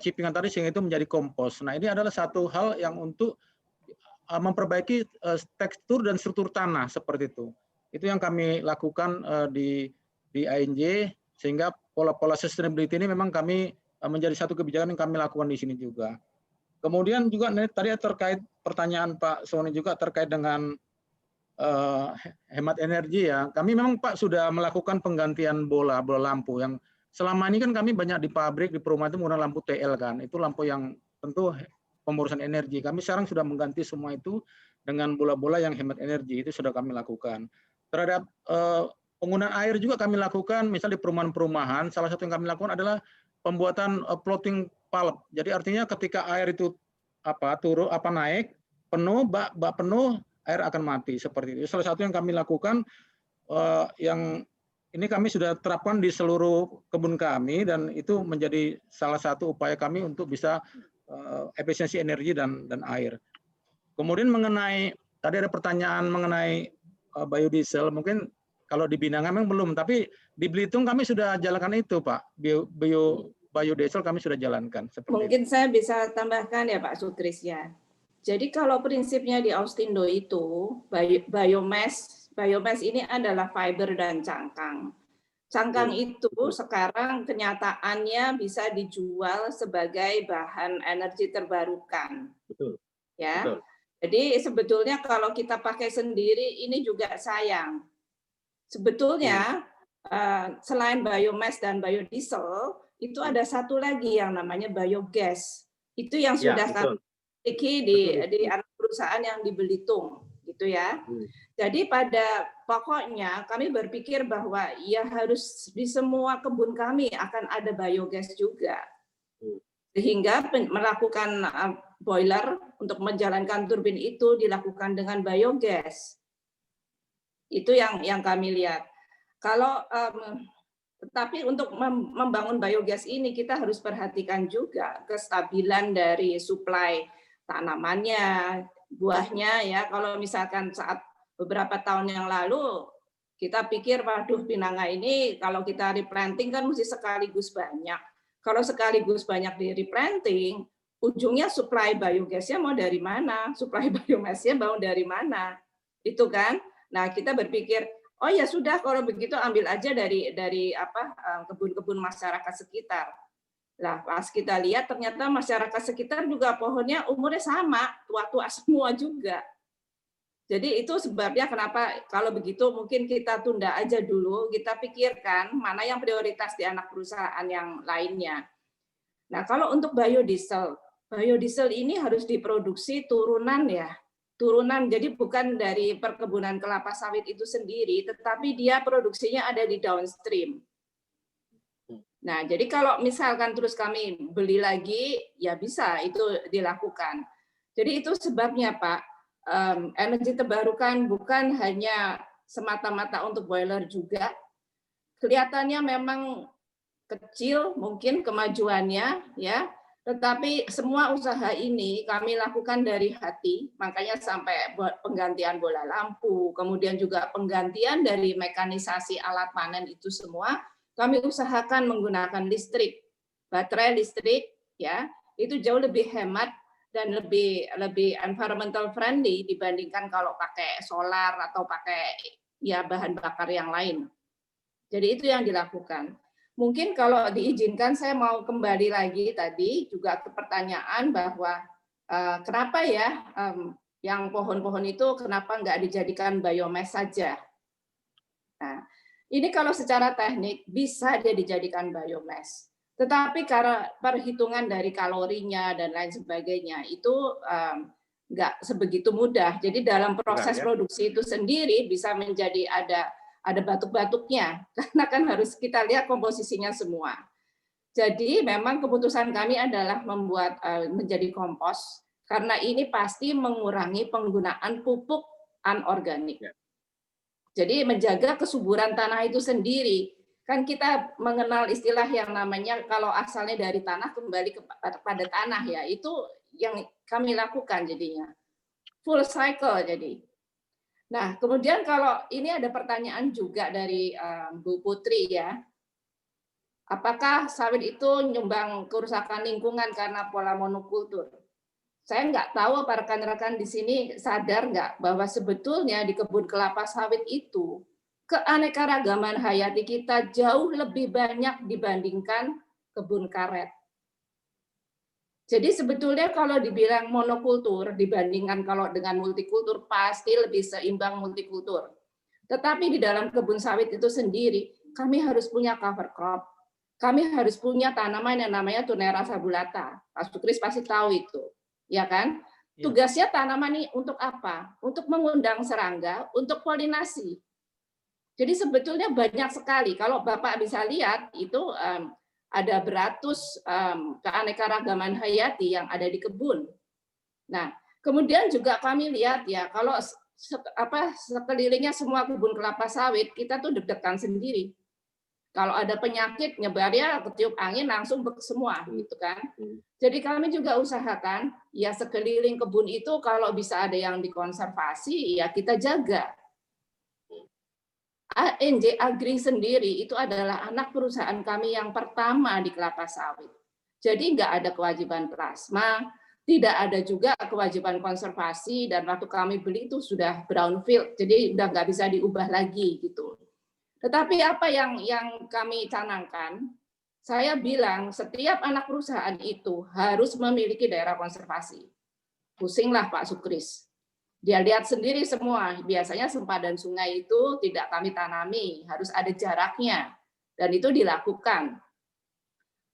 chippingan tadi sehingga itu menjadi kompos. Nah, ini adalah satu hal yang untuk memperbaiki tekstur dan struktur tanah seperti itu. Itu yang kami lakukan di ANJ, sehingga pola-pola sustainability ini memang kami menjadi satu kebijakan yang kami lakukan di sini juga. Kemudian juga tadi terkait pertanyaan Pak Sony juga terkait dengan hemat energi ya. Kami memang Pak sudah melakukan penggantian bola lampu yang selama ini kan kami banyak di pabrik, di perumahan itu menggunakan lampu TL kan. Itu lampu yang tentu pemborosan energi. Kami sekarang sudah mengganti semua itu dengan bola-bola yang hemat energi. Itu sudah kami lakukan. Terhadap penggunaan air juga kami lakukan, misalnya di perumahan-perumahan, salah satu yang kami lakukan adalah pembuatan floating pulp. Jadi artinya ketika air itu naik penuh, bak penuh, air akan mati seperti itu. Salah satu yang kami lakukan yang ini kami sudah terapkan di seluruh kebun kami dan itu menjadi salah satu upaya kami untuk bisa efisiensi energi dan air. Kemudian mengenai tadi ada pertanyaan mengenai biodiesel, mungkin kalau di Binanga memang belum, tapi di Belitung kami sudah jalankan itu Pak, biodiesel kami sudah jalankan. Mungkin saya bisa tambahkan ya Pak Sutris ya. Jadi kalau prinsipnya di Austindo itu biomass ini adalah fiber dan cangkang. Cangkang itu sekarang kenyataannya bisa dijual sebagai bahan energi terbarukan. Betul. Ya. Betul. Jadi sebetulnya kalau kita pakai sendiri ini juga sayang. Sebetulnya selain biomass dan biodiesel itu ada satu lagi yang namanya biogas. Itu yang sudah kami miliki di anak perusahaan yang di Belitung, gitu ya. Jadi pada pokoknya kami berpikir bahwa ya harus di semua kebun kami akan ada biogas juga. Sehingga melakukan boiler untuk menjalankan turbin itu dilakukan dengan biogas. Itu yang kami lihat. Kalau tetapi untuk membangun biogas ini kita harus perhatikan juga kestabilan dari suplai tanamannya, buahnya ya. Kalau misalkan saat beberapa tahun yang lalu kita pikir waduh Binanga ini kalau kita replanting kan mesti sekaligus banyak. Kalau sekaligus banyak di replanting, ujungnya suplai biogasnya mau dari mana? Suplai biomasnya mau dari mana? Itu kan. Nah, kita berpikir, oh ya sudah kalau begitu ambil aja dari kebun-kebun masyarakat sekitar. Lah, pas kita lihat ternyata masyarakat sekitar juga pohonnya umurnya sama, tua-tua semua juga. Jadi itu sebabnya kenapa kalau begitu mungkin kita tunda aja dulu, kita pikirkan mana yang prioritas di anak perusahaan yang lainnya. Nah, kalau untuk biodiesel ini harus diproduksi turunan ya. Turunan, jadi bukan dari perkebunan kelapa sawit itu sendiri, tetapi dia produksinya ada di downstream. Nah, jadi kalau misalkan terus kami beli lagi, ya bisa itu dilakukan. Jadi itu sebabnya Pak, energi terbarukan bukan hanya semata-mata untuk boiler juga. Kelihatannya memang kecil mungkin kemajuannya ya, tetapi semua usaha ini kami lakukan dari hati, makanya sampai penggantian bola lampu, kemudian juga penggantian dari mekanisasi alat panen itu semua kami usahakan menggunakan listrik, baterai listrik, ya, itu jauh lebih hemat dan lebih environmental friendly dibandingkan kalau pakai solar atau pakai ya bahan bakar yang lain. Jadi itu yang dilakukan. Mungkin kalau diizinkan saya mau kembali lagi tadi juga ke pertanyaan bahwa kenapa ya yang pohon-pohon itu kenapa nggak dijadikan biomass saja? Nah, ini kalau secara teknik bisa dia dijadikan biomass. Tetapi karena perhitungan dari kalorinya dan lain sebagainya itu nggak sebegitu mudah. Jadi dalam proses produksi itu sendiri bisa menjadi ada batuk-batuknya karena kan harus kita lihat komposisinya semua. Jadi memang keputusan kami adalah membuat menjadi kompos karena ini pasti mengurangi penggunaan pupuk anorganik. Jadi menjaga kesuburan tanah itu sendiri. Kan kita mengenal istilah yang namanya kalau asalnya dari tanah kembali kepada tanah ya, itu yang kami lakukan jadinya. Full cycle jadi. Nah, kemudian kalau ini ada pertanyaan juga dari Bu Putri ya. Apakah sawit itu nyumbang kerusakan lingkungan karena pola monokultur? Saya nggak tahu apa rekan-rekan di sini sadar nggak bahwa sebetulnya di kebun kelapa sawit itu keanekaragaman hayati kita jauh lebih banyak dibandingkan kebun karet. Jadi sebetulnya kalau dibilang monokultur dibandingkan kalau dengan multikultur pasti lebih seimbang multikultur. Tetapi di dalam kebun sawit itu sendiri kami harus punya cover crop. Kami harus punya tanaman yang namanya Tunera sabulata. Pak Sukris pasti tahu itu, ya kan? Tugasnya tanaman ini untuk apa? Untuk mengundang serangga, untuk polinasi. Jadi sebetulnya banyak sekali. Kalau Bapak bisa lihat itu ada beratus keanekaragaman hayati yang ada di kebun. Nah, kemudian juga kami lihat ya kalau sekelilingnya semua kebun kelapa sawit kita tuh deg-degan sendiri. Kalau ada penyakit nyebarnya ketiup angin langsung semua gitu kan. Jadi kami juga usahakan ya sekeliling kebun itu kalau bisa ada yang dikonservasi ya kita jaga. ANJ Agri sendiri itu adalah anak perusahaan kami yang pertama di kelapa sawit. Jadi nggak ada kewajiban plasma, tidak ada juga kewajiban konservasi, dan waktu kami beli itu sudah brownfield, jadi udah nggak bisa diubah lagi gitu. Tetapi apa yang kami canangkan, saya bilang setiap anak perusahaan itu harus memiliki daerah konservasi. Pusinglah Pak Sukris. Dia lihat sendiri semua, biasanya sempadan sungai itu tidak kami tanami, harus ada jaraknya, dan itu dilakukan.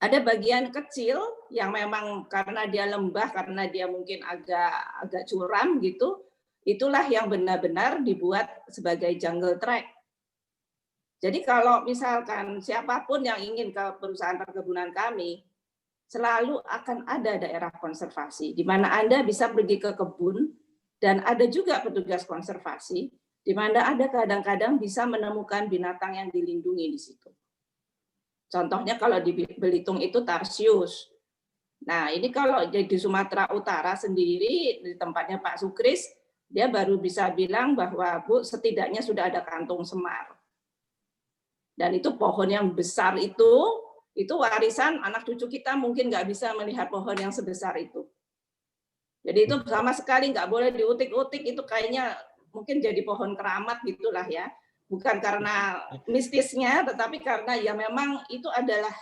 Ada bagian kecil yang memang karena dia lembah, karena dia mungkin agak curam gitu, itulah yang benar-benar dibuat sebagai jungle track. Jadi kalau misalkan siapapun yang ingin ke perusahaan perkebunan kami, selalu akan ada daerah konservasi, di mana Anda bisa pergi ke kebun, dan ada juga petugas konservasi, di mana ada kadang-kadang bisa menemukan binatang yang dilindungi di situ. Contohnya kalau di Belitung itu tarsius. Nah ini kalau di Sumatera Utara sendiri, di tempatnya Pak Sukris, dia baru bisa bilang bahwa Bu setidaknya sudah ada kantung semar. Dan itu pohon yang besar itu warisan anak cucu kita mungkin nggak bisa melihat pohon yang sebesar itu. Jadi itu sama sekali nggak boleh diutik-utik, itu kayaknya mungkin jadi pohon keramat gitulah ya. Bukan karena mistisnya, tetapi karena ya memang itu adalah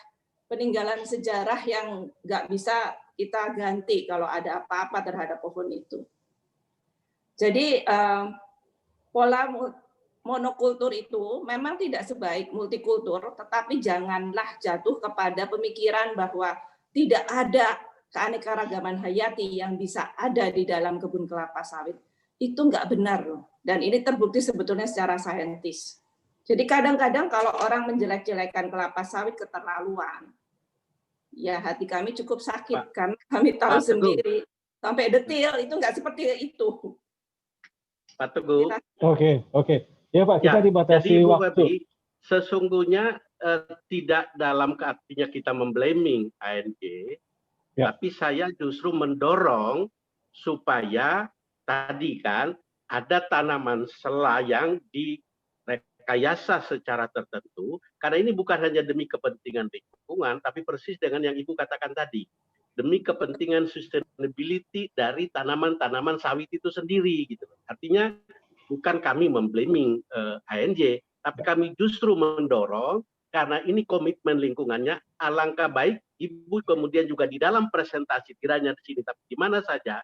peninggalan sejarah yang nggak bisa kita ganti kalau ada apa-apa terhadap pohon itu. Jadi pola monokultur itu memang tidak sebaik multikultur, tetapi janganlah jatuh kepada pemikiran bahwa tidak ada keanekaragaman hayati yang bisa ada di dalam kebun kelapa sawit. Itu nggak benar loh. Dan ini terbukti sebetulnya secara saintis. Jadi kadang-kadang kalau orang menjelek-jelekan kelapa sawit keterlaluan, ya hati kami cukup sakit karena kami tahu sendiri sampai detail itu nggak seperti itu. Pak Teguh. Oke. Ya Pak, kita dibatasi jadi, waktu. Babi, sesungguhnya tidak dalam artinya kita memblaming ANJ, tapi saya justru mendorong supaya tadi kan ada tanaman selayang di direkayasa secara tertentu, karena ini bukan hanya demi kepentingan lingkungan, tapi persis dengan yang Ibu katakan tadi, demi kepentingan sustainability dari tanaman-tanaman sawit itu sendiri, gitu. Artinya bukan kami memblaming ANJ, tapi kami justru mendorong karena ini komitmen lingkungannya. Alangkah baik Ibu kemudian juga di dalam presentasi, kiranya di sini tapi di mana saja,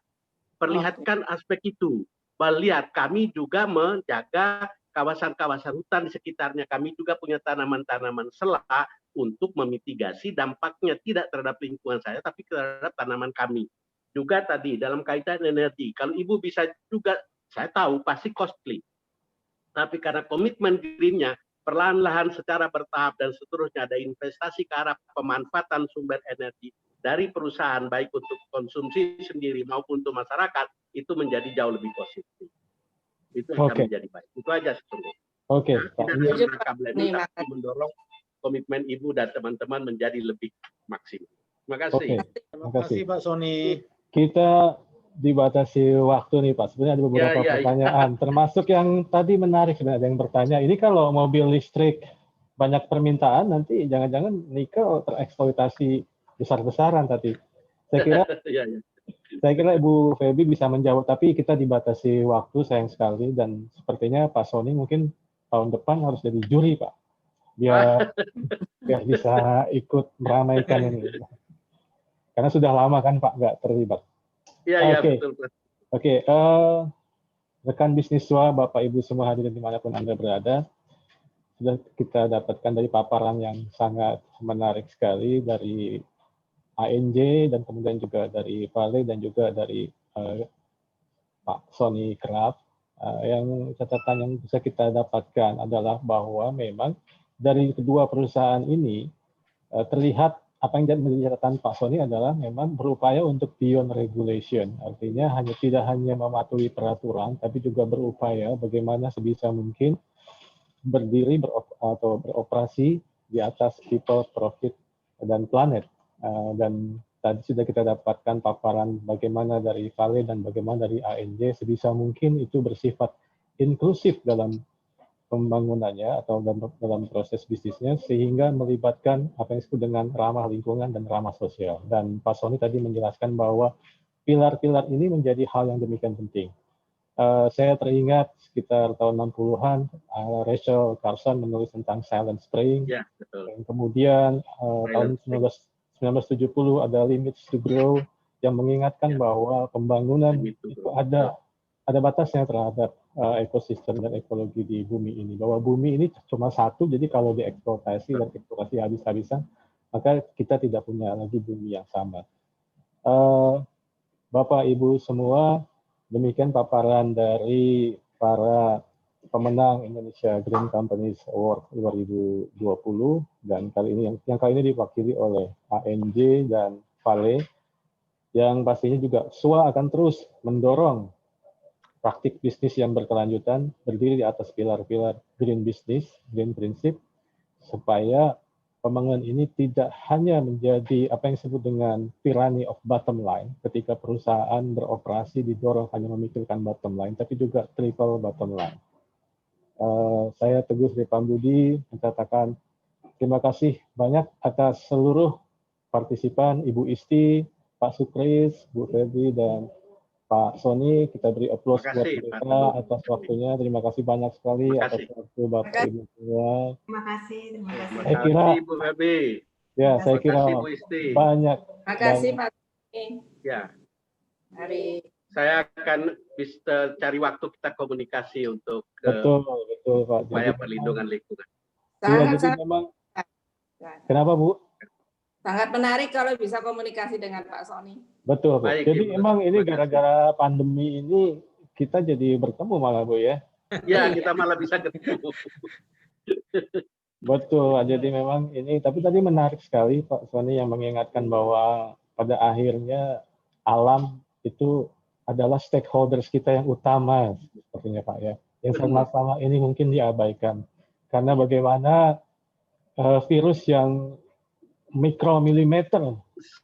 perlihatkan aspek itu. Lihat, kami juga menjaga kawasan-kawasan hutan di sekitarnya. Kami juga punya tanaman-tanaman selah untuk memitigasi dampaknya tidak terhadap lingkungan saya, tapi terhadap tanaman kami. Juga tadi dalam kaitan energi, kalau Ibu bisa juga, saya tahu pasti costly. Tapi karena komitmen green-nya, perlahan-lahan secara bertahap dan seterusnya ada investasi ke arah pemanfaatan sumber energi dari perusahaan, baik untuk konsumsi sendiri maupun untuk masyarakat, itu menjadi jauh lebih positif. Itu akan menjadi baik. Itu aja sesungguhnya. Oke. Tidak ada blaming, tapi mendorong komitmen Ibu dan teman-teman menjadi lebih maksimal. Terima kasih. Terima kasih Pak Sony. Kita dibatasi waktu nih Pak. Sebenarnya ada beberapa pertanyaan, termasuk yang tadi menarik sebenarnya, ada yang bertanya, ini kalau mobil listrik banyak permintaan, nanti jangan-jangan nikel tereksploitasi besar-besaran tadi. Saya kira saya kira Ibu Feby bisa menjawab, tapi kita dibatasi waktu sayang sekali, dan sepertinya Pak Sony mungkin tahun depan harus jadi juri Pak, biar bisa ikut meramaikan ini. Karena sudah lama kan Pak nggak terlibat. Iya, Oke. betul. Oke, rekan bisnis SWA, Bapak Ibu semua hadirin dimanapun Anda berada, sudah kita dapatkan dari paparan yang sangat menarik sekali dari ANJ dan kemudian juga dari Vale dan juga dari Pak Sony Craft. Yang catatan yang bisa kita dapatkan adalah bahwa memang dari kedua perusahaan ini terlihat apa yang menjadi catatan Pak Sony adalah memang berupaya untuk beyond regulation. Artinya tidak hanya mematuhi peraturan, tapi juga berupaya bagaimana sebisa mungkin berdiri atau beroperasi di atas people, profit, dan planet. Dan tadi sudah kita dapatkan paparan bagaimana dari Vale dan bagaimana dari ANJ sebisa mungkin itu bersifat inklusif dalam pembangunannya atau dalam proses bisnisnya, sehingga melibatkan apa yang disebut dengan ramah lingkungan dan ramah sosial. Dan Pak Sony tadi menjelaskan bahwa pilar-pilar ini menjadi hal yang demikian penting. Saya teringat sekitar tahun 60-an, Rachel Carson menulis tentang silent spraying. Ya, betul. Dan kemudian tahun 1970 ada Limits to Grow yang mengingatkan bahwa pembangunan itu ada batasnya terhadap ekosistem dan ekologi di bumi ini. Bahwa bumi ini cuma satu, jadi kalau dieksploitasi dan eksplorasi habis-habisan, maka kita tidak punya lagi bumi yang sama. Bapak Ibu semua, demikian paparan dari para pemenang Indonesia Green Companies Award 2020, dan kali ini yang kali ini diwakili oleh ANJ dan Vale, yang pastinya juga SWA akan terus mendorong praktik bisnis yang berkelanjutan berdiri di atas pilar-pilar green business, green principle, supaya pembangunan ini tidak hanya menjadi apa yang disebut dengan tyranny of bottom line, ketika perusahaan beroperasi didorong hanya memikirkan bottom line, tapi juga triple bottom line. Saya Teguh Sri Pambudi menyatakan terima kasih banyak atas seluruh partisipan, Ibu Isti, Pak Sukris, Bu Feby, dan Pak Sony. Kita beri aplaus buat mereka atas waktunya. Terima kasih banyak sekali atas waktu Bapak Ibu semua. Terima kasih. Saya kira, Ibu Feby. Ya, saya kira banyak. Terima kasih Pak Sony. Ya. Mari. Saya akan bisa cari waktu kita komunikasi untuk betul Pak. Upaya perlindungan lingkungan. Jadi memang. Kenapa Bu? Sangat menarik kalau bisa komunikasi dengan Pak Sony. Betul Bu. Baik, jadi Ibu. emang ini gara-gara pandemi ini kita jadi bertemu malah Bu ya. Ya, kita malah bisa ketemu. Betul. Jadi memang ini. Tapi tadi menarik sekali Pak Sony yang mengingatkan bahwa pada akhirnya alam itu adalah stakeholders kita yang utama, sepertinya Pak ya. Yang sama-sama ini mungkin diabaikan. Karena bagaimana virus yang mikromilimeter,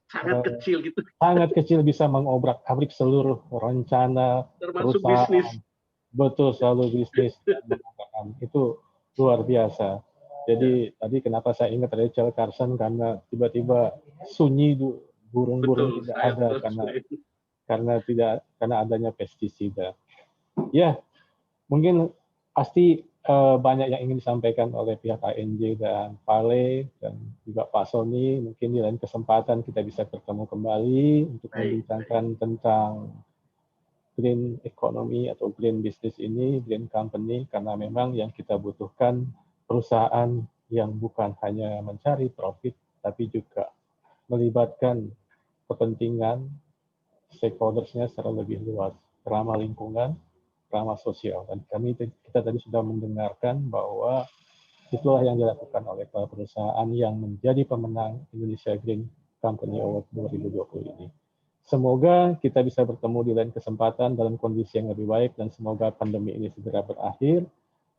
sangat kecil gitu. Sangat kecil bisa mengobrak-abrik seluruh rencana termasuk perusahaan. Bisnis. Betul, selalu bisnis. Itu luar biasa. Jadi tadi kenapa saya ingat Rachel Carson, karena tiba-tiba sunyi burung-burung tidak ada karena adanya pestisida. Ya, mungkin pasti banyak yang ingin disampaikan oleh pihak ANJ dan Vale dan juga Pak Sony. Mungkin di lain kesempatan kita bisa bertemu kembali untuk membincangkan tentang green economy atau green business ini, green company, karena memang yang kita butuhkan perusahaan yang bukan hanya mencari profit, tapi juga melibatkan kepentingan stakeholders-nya secara lebih luas, ramah lingkungan, ramah sosial. Dan kita tadi sudah mendengarkan bahwa itulah yang dilakukan oleh para perusahaan yang menjadi pemenang Indonesia Green Company Award 2020 ini. Semoga kita bisa bertemu di lain kesempatan dalam kondisi yang lebih baik dan semoga pandemi ini segera berakhir.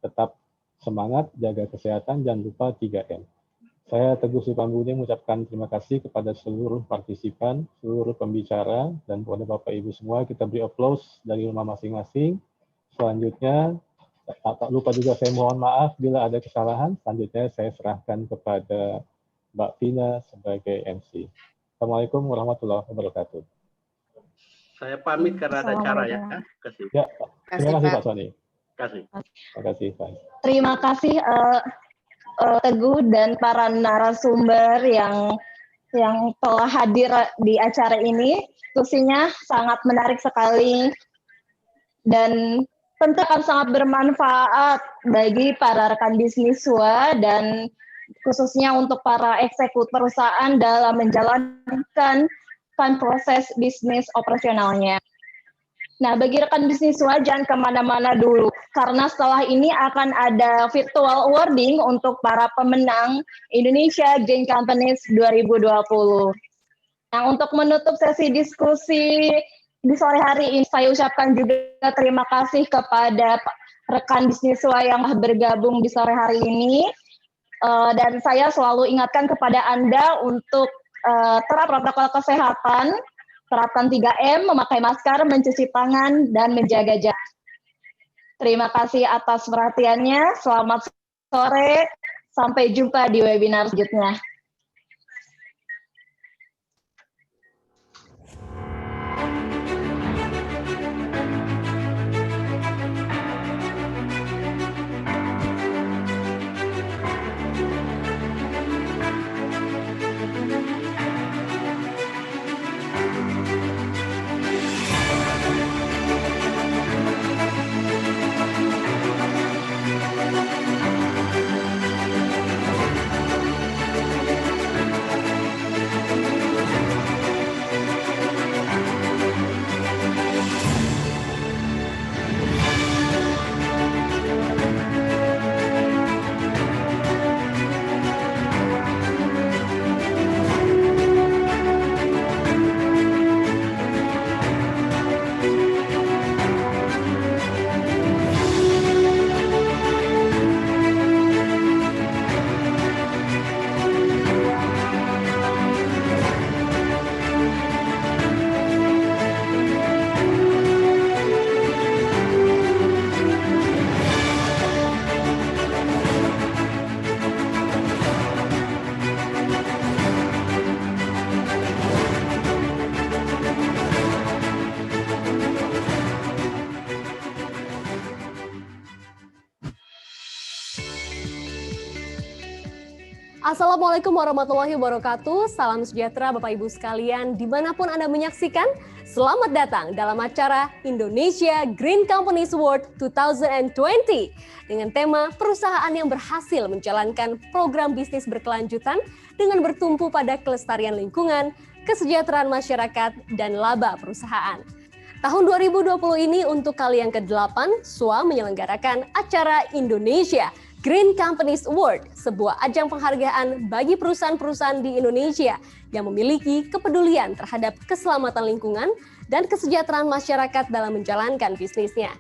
Tetap semangat, jaga kesehatan, jangan lupa 3M. Saya Teguh Supambudi mengucapkan terima kasih kepada seluruh partisipan, seluruh pembicara, dan kepada Bapak Ibu semua. Kita beri aplaus dari rumah masing-masing. Selanjutnya, tak lupa juga saya mohon maaf bila ada kesalahan. Selanjutnya saya serahkan kepada Mbak Vina sebagai MC. Assalamualaikum warahmatullahi wabarakatuh. Saya pamit karena ada acara ya. Kasih. Ya, terima kasih Pak Sony. Kasih. Terima kasih Pak. Terima kasih Teguh dan para narasumber yang telah hadir di acara ini. Diskusinya sangat menarik sekali dan tentu akan sangat bermanfaat bagi para rekan bisnis SWA dan khususnya untuk para eksekutif perusahaan dalam menjalankan proses bisnis operasionalnya. Nah, bagi rekan bisnis SWA jangan kemana-mana dulu, karena setelah ini akan ada virtual awarding untuk para pemenang Indonesia Green Companies 2020. Nah, untuk menutup sesi diskusi di sore hari ini, saya ucapkan juga terima kasih kepada rekan bisnis SWA yang bergabung di sore hari ini. Dan saya selalu ingatkan kepada Anda untuk terap protokol kesehatan, terapkan 3M, memakai masker, mencuci tangan, dan menjaga jarak. Terima kasih atas perhatiannya. Selamat sore. Sampai jumpa di webinar selanjutnya. Assalamualaikum warahmatullahi wabarakatuh. Salam sejahtera Bapak Ibu sekalian dimanapun Anda menyaksikan. Selamat datang dalam acara Indonesia Green Companies Award 2020 dengan tema perusahaan yang berhasil menjalankan program bisnis berkelanjutan dengan bertumpu pada kelestarian lingkungan, kesejahteraan masyarakat, dan laba perusahaan. Tahun 2020 ini untuk kali yang ke-8, SWA menyelenggarakan acara Indonesia Green Companies Award, sebuah ajang penghargaan bagi perusahaan-perusahaan di Indonesia yang memiliki kepedulian terhadap keselamatan lingkungan dan kesejahteraan masyarakat dalam menjalankan bisnisnya.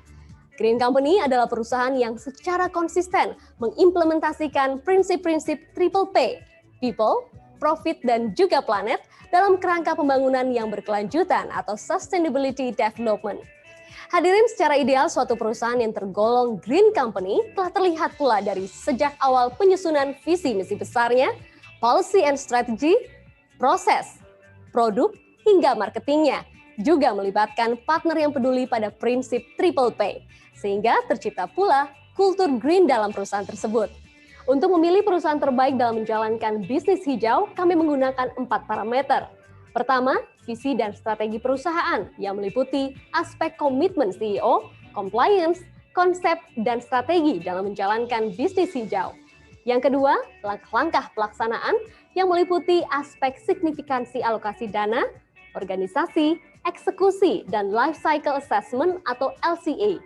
Green Company adalah perusahaan yang secara konsisten mengimplementasikan prinsip-prinsip Triple P, People, Profit, dan juga Planet dalam kerangka pembangunan yang berkelanjutan atau Sustainability Development. Hadirin, secara ideal suatu perusahaan yang tergolong green company telah terlihat pula dari sejak awal penyusunan visi misi besarnya, policy and strategy, proses, produk, hingga marketingnya. Juga melibatkan partner yang peduli pada prinsip Triple P, sehingga tercipta pula kultur green dalam perusahaan tersebut. Untuk memilih perusahaan terbaik dalam menjalankan bisnis hijau, kami menggunakan 4 parameter. Pertama, visi dan strategi perusahaan yang meliputi aspek komitmen CEO, compliance, konsep, dan strategi dalam menjalankan bisnis hijau. Yang kedua, langkah-langkah pelaksanaan yang meliputi aspek signifikansi alokasi dana, organisasi, eksekusi, dan life cycle assessment atau LCA.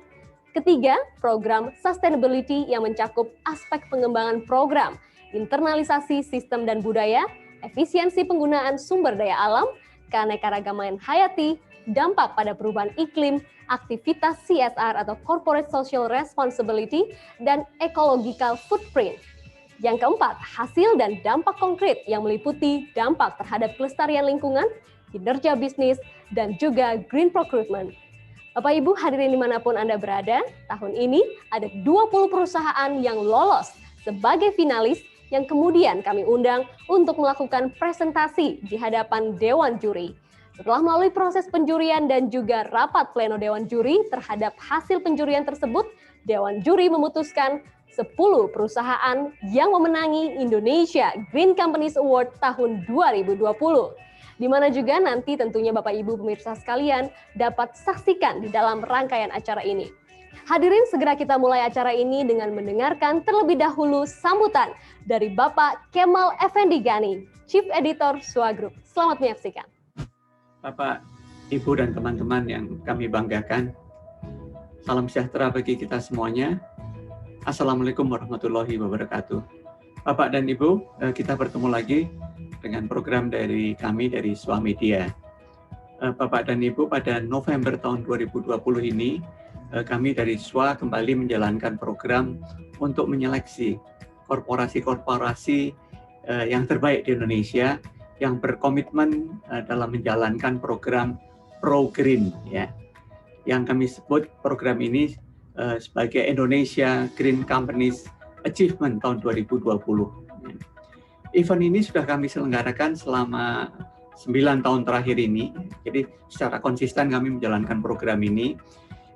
Ketiga, program sustainability yang mencakup aspek pengembangan program, internalisasi sistem dan budaya, efisiensi penggunaan sumber daya alam, keanekaragaman hayati, dampak pada perubahan iklim, aktivitas CSR atau Corporate Social Responsibility, dan ecological footprint. Yang keempat, hasil dan dampak konkret yang meliputi dampak terhadap kelestarian lingkungan, kinerja bisnis, dan juga green procurement. Bapak Ibu hadirin dimanapun Anda berada, tahun ini ada 20 perusahaan yang lolos sebagai finalis yang kemudian kami undang untuk melakukan presentasi di hadapan Dewan Juri. Setelah melalui proses penjurian dan juga rapat pleno Dewan Juri terhadap hasil penjurian tersebut, Dewan Juri memutuskan 10 perusahaan yang memenangi Indonesia Green Companies Award tahun 2020. Di mana juga nanti tentunya Bapak Ibu pemirsa sekalian dapat saksikan di dalam rangkaian acara ini. Hadirin, segera kita mulai acara ini dengan mendengarkan terlebih dahulu sambutan dari Bapak Kemal Effendi Gani, Chief Editor SWA Group. Selamat menyaksikan. Bapak, Ibu, dan teman-teman yang kami banggakan, salam sejahtera bagi kita semuanya. Assalamualaikum warahmatullahi wabarakatuh. Bapak dan Ibu, kita bertemu lagi dengan program dari kami dari SWA Media. Bapak dan Ibu, pada November tahun 2020 ini, kami dari SWA kembali menjalankan program untuk menyeleksi korporasi-korporasi yang terbaik di Indonesia yang berkomitmen dalam menjalankan program Pro Green, ya. Yang kami sebut program ini sebagai Indonesia Green Companies Achievement tahun 2020. Event ini sudah kami selenggarakan selama 9 tahun terakhir ini. Jadi secara konsisten kami menjalankan program ini.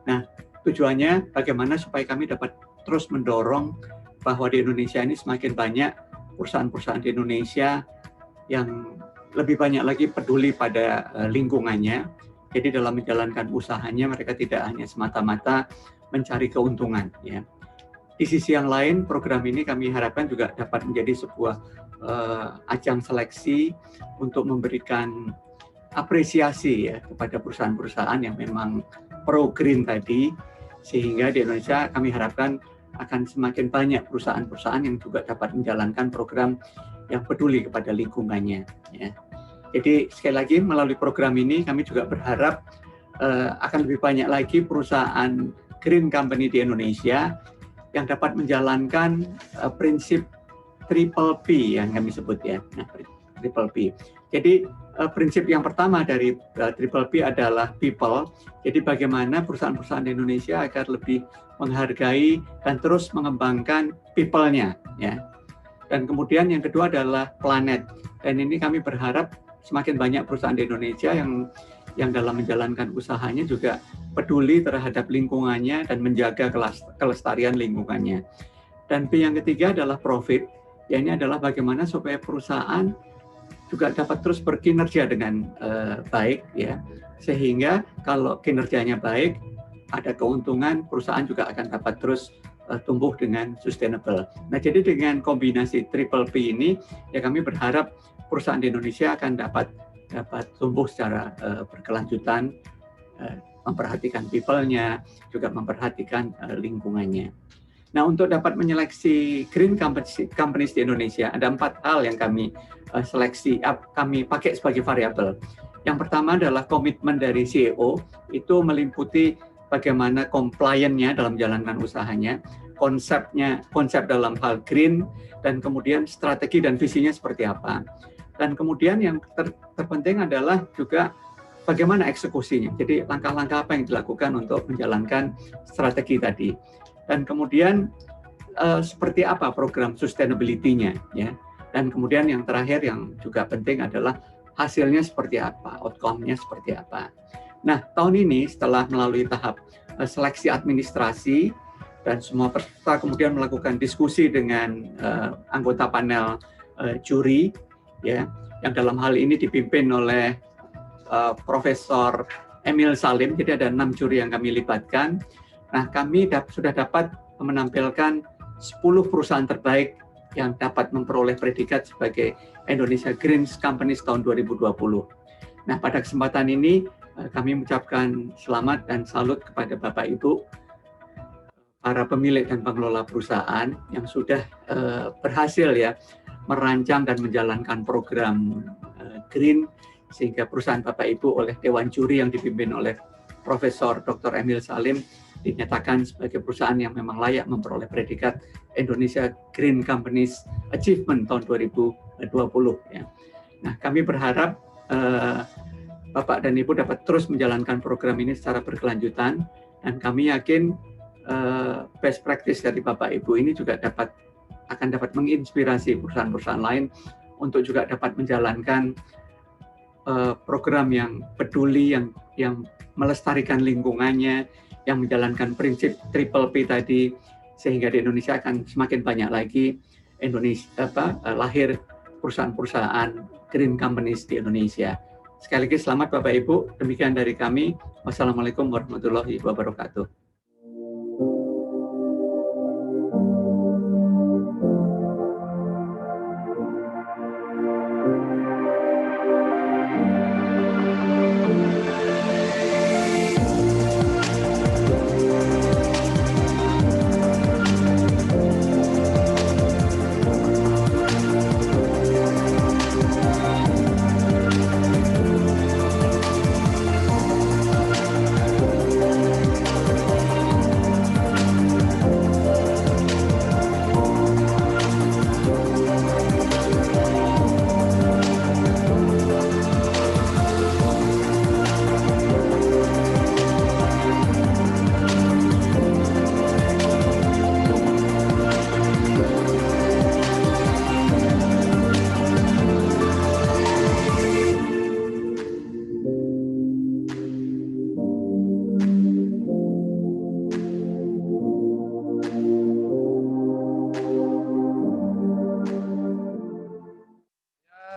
Nah, tujuannya bagaimana supaya kami dapat terus mendorong bahwa di Indonesia ini semakin banyak perusahaan-perusahaan di Indonesia yang lebih banyak lagi peduli pada lingkungannya. Jadi dalam menjalankan usahanya mereka tidak hanya semata-mata mencari keuntungan, ya. Di sisi yang lain, program ini kami harapkan juga dapat menjadi sebuah ajang seleksi untuk memberikan apresiasi, ya, kepada perusahaan-perusahaan yang memang pro green tadi, sehingga di Indonesia kami harapkan akan semakin banyak perusahaan-perusahaan yang juga dapat menjalankan program yang peduli kepada lingkungannya, ya. Jadi sekali lagi melalui program ini kami juga berharap akan lebih banyak lagi perusahaan green company di Indonesia yang dapat menjalankan prinsip Triple P yang kami sebut, ya. Nah, Triple P. Jadi prinsip yang pertama dari Triple P adalah people. Jadi bagaimana perusahaan-perusahaan di Indonesia agar lebih menghargai dan terus mengembangkan people-nya, ya. Dan kemudian yang kedua adalah planet. Dan ini kami berharap semakin banyak perusahaan di Indonesia yang dalam menjalankan usahanya juga peduli terhadap lingkungannya dan menjaga kelestarian lingkungannya. Dan P yang ketiga adalah profit. Ya, ini adalah bagaimana supaya perusahaan juga dapat terus berkinerja dengan baik, ya, sehingga kalau kinerjanya baik, ada keuntungan, perusahaan juga akan dapat terus tumbuh dengan sustainable. Nah, jadi dengan kombinasi Triple P ini, ya kami berharap perusahaan di Indonesia akan dapat tumbuh secara berkelanjutan, memperhatikan people-nya, juga memperhatikan lingkungannya. Nah, untuk dapat menyeleksi green companies di Indonesia, ada 4 hal yang kami seleksi, kami pakai sebagai variabel. Yang pertama adalah komitmen dari CEO, itu meliputi bagaimana compliance-nya dalam menjalankan usahanya, konsep dalam hal green, dan kemudian strategi dan visinya seperti apa. Dan kemudian yang terpenting adalah juga bagaimana eksekusinya. Jadi langkah-langkah apa yang dilakukan untuk menjalankan strategi tadi. Dan kemudian seperti apa program sustainability-nya, ya. Dan kemudian yang terakhir yang juga penting adalah hasilnya seperti apa, outcome-nya seperti apa. Nah, tahun ini setelah melalui tahap seleksi administrasi dan semua peserta kemudian melakukan diskusi dengan anggota panel juri, ya, yang dalam hal ini dipimpin oleh Profesor Emil Salim. Jadi ada 6 juri yang kami libatkan. Nah, kami sudah dapat menampilkan 10 perusahaan terbaik yang dapat memperoleh predikat sebagai Indonesia Green Companies tahun 2020. Nah, pada kesempatan ini kami mengucapkan selamat dan salut kepada Bapak Ibu, para pemilik dan pengelola perusahaan yang sudah berhasil ya merancang dan menjalankan program Green, sehingga perusahaan Bapak Ibu oleh Dewan Juri yang dipimpin oleh Profesor Dr. Emil Salim dinyatakan sebagai perusahaan yang memang layak memperoleh predikat Indonesia Green Companies Achievement tahun 2020. Ya. Nah, kami berharap Bapak dan Ibu dapat terus menjalankan program ini secara berkelanjutan, dan kami yakin best practice dari Bapak Ibu ini juga akan dapat menginspirasi perusahaan-perusahaan lain untuk juga dapat menjalankan program yang peduli, yang melestarikan lingkungannya, yang menjalankan prinsip Triple P tadi, sehingga di Indonesia akan semakin banyak lagi lahir perusahaan-perusahaan green companies di Indonesia. Sekali lagi selamat Bapak Ibu, demikian dari kami. Wassalamualaikum warahmatullahi wabarakatuh.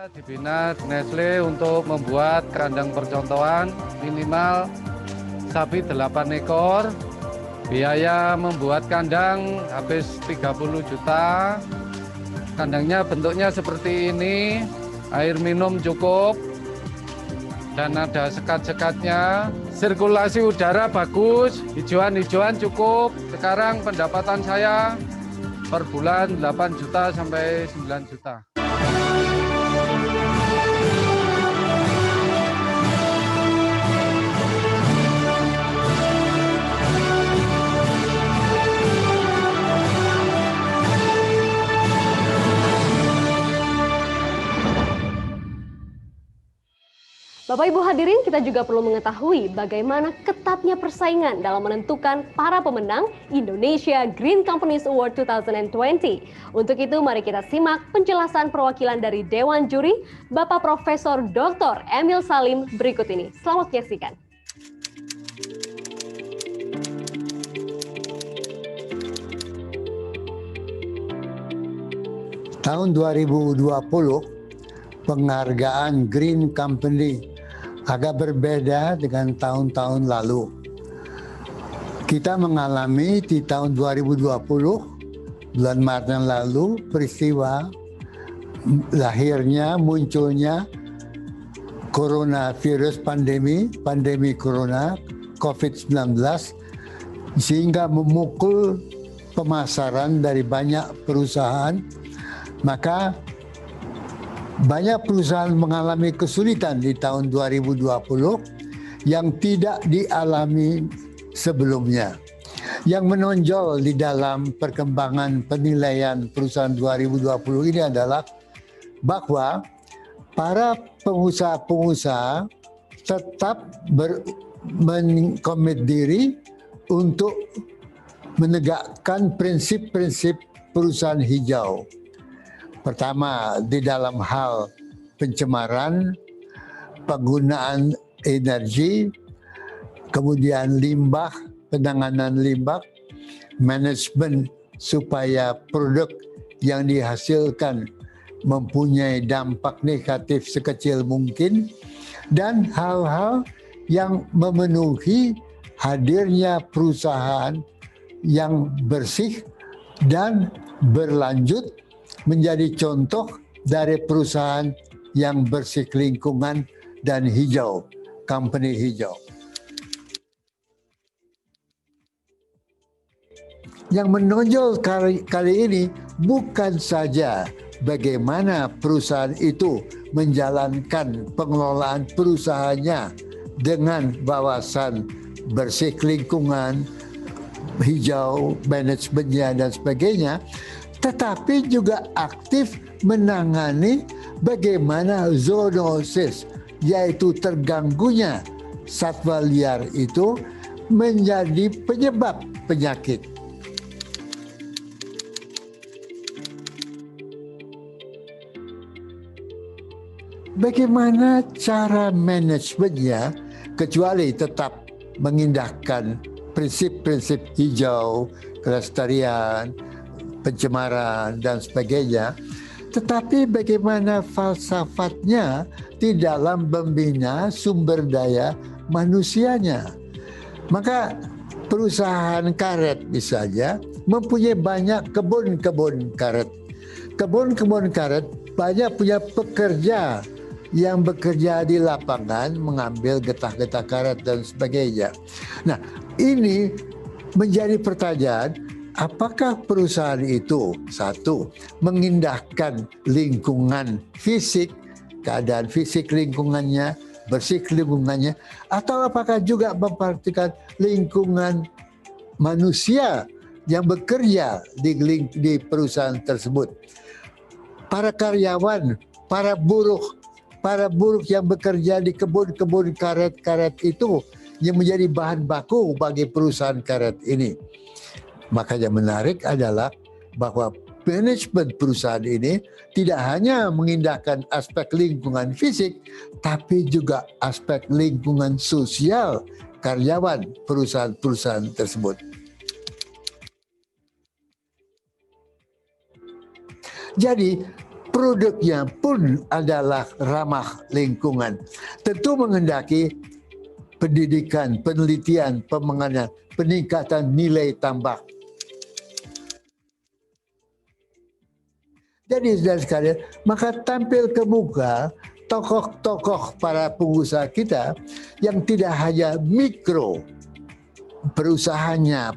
Dibina Nestle untuk membuat kandang percontohan minimal sapi 8 ekor. Biaya membuat kandang habis 30 juta. Kandangnya bentuknya seperti ini, air minum cukup, dan ada sekat-sekatnya. Sirkulasi udara bagus, hijauan-hijauan cukup. Sekarang pendapatan saya per bulan 8 juta sampai 9 juta. Bapak Ibu hadirin, kita juga perlu mengetahui bagaimana ketatnya persaingan dalam menentukan para pemenang Indonesia Green Companies Award 2020. Untuk itu, mari kita simak penjelasan perwakilan dari Dewan Juri, Bapak Profesor Dr. Emil Salim berikut ini. Selamat menyaksikan. Tahun 2020, penghargaan Green Company agak berbeda dengan tahun-tahun lalu. Kita mengalami di tahun 2020, bulan Maret yang lalu, peristiwa lahirnya, munculnya coronavirus pandemi corona, COVID-19, sehingga memukul pemasaran dari banyak perusahaan. Maka banyak perusahaan mengalami kesulitan di tahun 2020 yang tidak dialami sebelumnya. Yang menonjol di dalam perkembangan penilaian perusahaan 2020 ini adalah bahwa para pengusaha-pengusaha tetap mengkomit diri untuk menegakkan prinsip-prinsip perusahaan hijau. Pertama, di dalam hal pencemaran, penggunaan energi, kemudian limbah, penanganan limbah, manajemen supaya produk yang dihasilkan mempunyai dampak negatif sekecil mungkin, dan hal-hal yang memenuhi hadirnya perusahaan yang bersih dan berlanjut menjadi contoh dari perusahaan yang bersih lingkungan dan hijau, company hijau. Yang menonjol kali ini bukan saja bagaimana perusahaan itu menjalankan pengelolaan perusahaannya dengan wawasan bersih lingkungan, hijau, manajemennya dan sebagainya, tetapi juga aktif menangani bagaimana zoonosis, yaitu terganggunya satwa liar itu menjadi penyebab penyakit. Bagaimana cara manajemennya, kecuali tetap mengindahkan prinsip-prinsip hijau, kelestarian, pencemaran, dan sebagainya, tetapi bagaimana falsafatnya di dalam membina sumber daya manusianya. Maka perusahaan karet misalnya mempunyai banyak kebun-kebun karet. Kebun-kebun karet banyak punya pekerja yang bekerja di lapangan, mengambil getah-getah karet dan sebagainya. Nah, ini menjadi pertanyaan, apakah perusahaan itu, satu, mengindahkan lingkungan fisik, keadaan fisik lingkungannya, bersih lingkungannya, atau apakah juga memperhatikan lingkungan manusia yang bekerja di perusahaan tersebut. Para karyawan, para buruh yang bekerja di kebun-kebun karet-karet itu yang menjadi bahan baku bagi perusahaan karet ini. Makanya menarik adalah bahwa manajemen perusahaan ini tidak hanya mengindahkan aspek lingkungan fisik, tapi juga aspek lingkungan sosial karyawan perusahaan-perusahaan tersebut. Jadi produknya pun adalah ramah lingkungan. Tentu menghendaki pendidikan, penelitian, pengembangan, peningkatan nilai tambah. Jadi saudara sekalian, maka tampil ke muka tokoh-tokoh para pengusaha kita yang tidak hanya mikro perusahaannya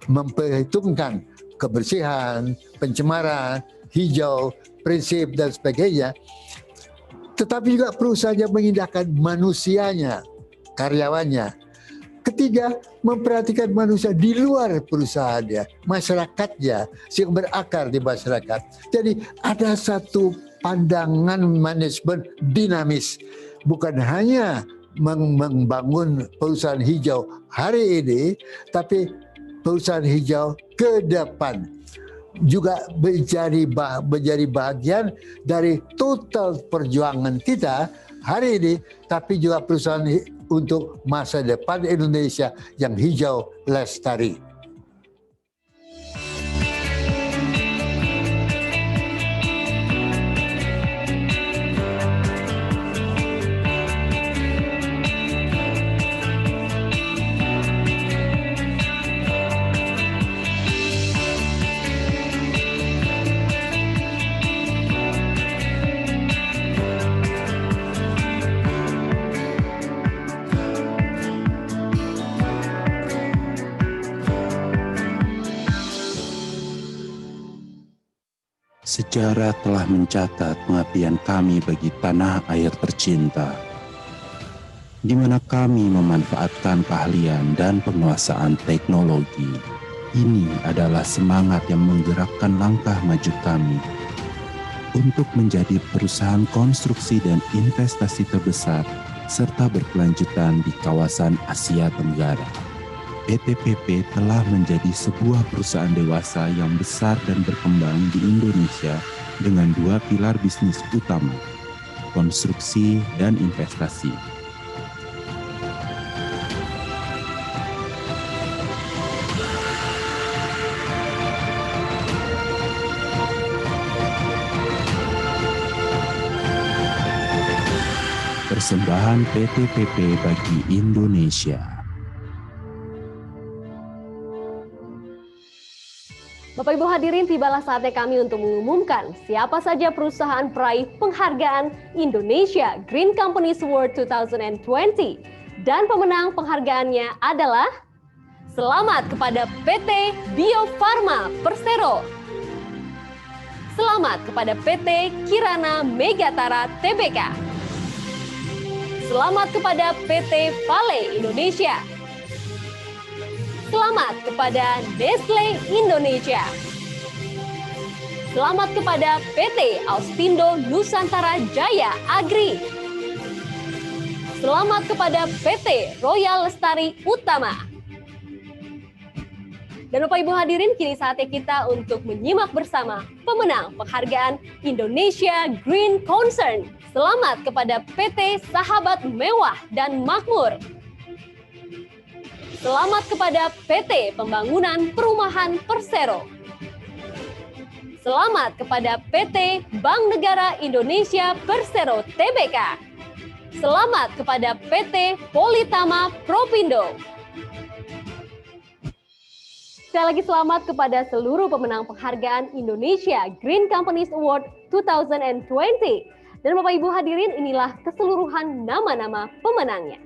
memperhitungkan kebersihan, pencemaran, hijau, prinsip dan sebagainya, tetapi juga perusahaan yang mengindahkan manusianya, karyawannya. Ketiga, memperhatikan manusia di luar perusahaannya, masyarakatnya, yang berakar di masyarakat. Jadi ada satu pandangan manajemen dinamis, bukan hanya membangun perusahaan hijau hari ini, tapi perusahaan hijau ke depan juga menjadi bagian dari total perjuangan kita hari ini, tapi juga perusahaan untuk masa depan Indonesia yang hijau lestari. Sejarah telah mencatat pengabdian kami bagi tanah air tercinta, di mana kami memanfaatkan keahlian dan penguasaan teknologi. Ini adalah semangat yang menggerakkan langkah maju kami. untuk menjadi perusahaan konstruksi dan investasi terbesar serta berkelanjutan di kawasan Asia Tenggara. PT PP telah menjadi sebuah perusahaan dewasa yang besar dan berkembang di Indonesia dengan dua pilar bisnis utama, konstruksi dan investasi. Persembahan PT PP bagi Indonesia. Bapak Ibu hadirin, tibalah saatnya kami untuk mengumumkan siapa saja perusahaan peraih penghargaan Indonesia Green Companies Award 2020 dan pemenang penghargaannya adalah selamat kepada PT Bio Farma Persero. Selamat kepada PT Kirana Megatara Tbk. Selamat kepada PT Vale Indonesia. Selamat kepada Nestle Indonesia. Selamat kepada PT Austindo Nusantara Jaya Agri. Selamat kepada PT Royal Lestari Utama. Dan Bapak Ibu hadirin, kini saatnya kita untuk menyimak bersama pemenang penghargaan Indonesia Green Concern. Selamat kepada PT Sahabat Mewah dan Makmur. Selamat kepada PT Pembangunan Perumahan Persero. Selamat kepada PT Bank Negara Indonesia Persero Tbk. Selamat kepada PT Politama Propindo. Sekali lagi selamat kepada seluruh pemenang penghargaan Indonesia Green Companies Award 2020. Dan Bapak Ibu hadirin, inilah keseluruhan nama-nama pemenangnya.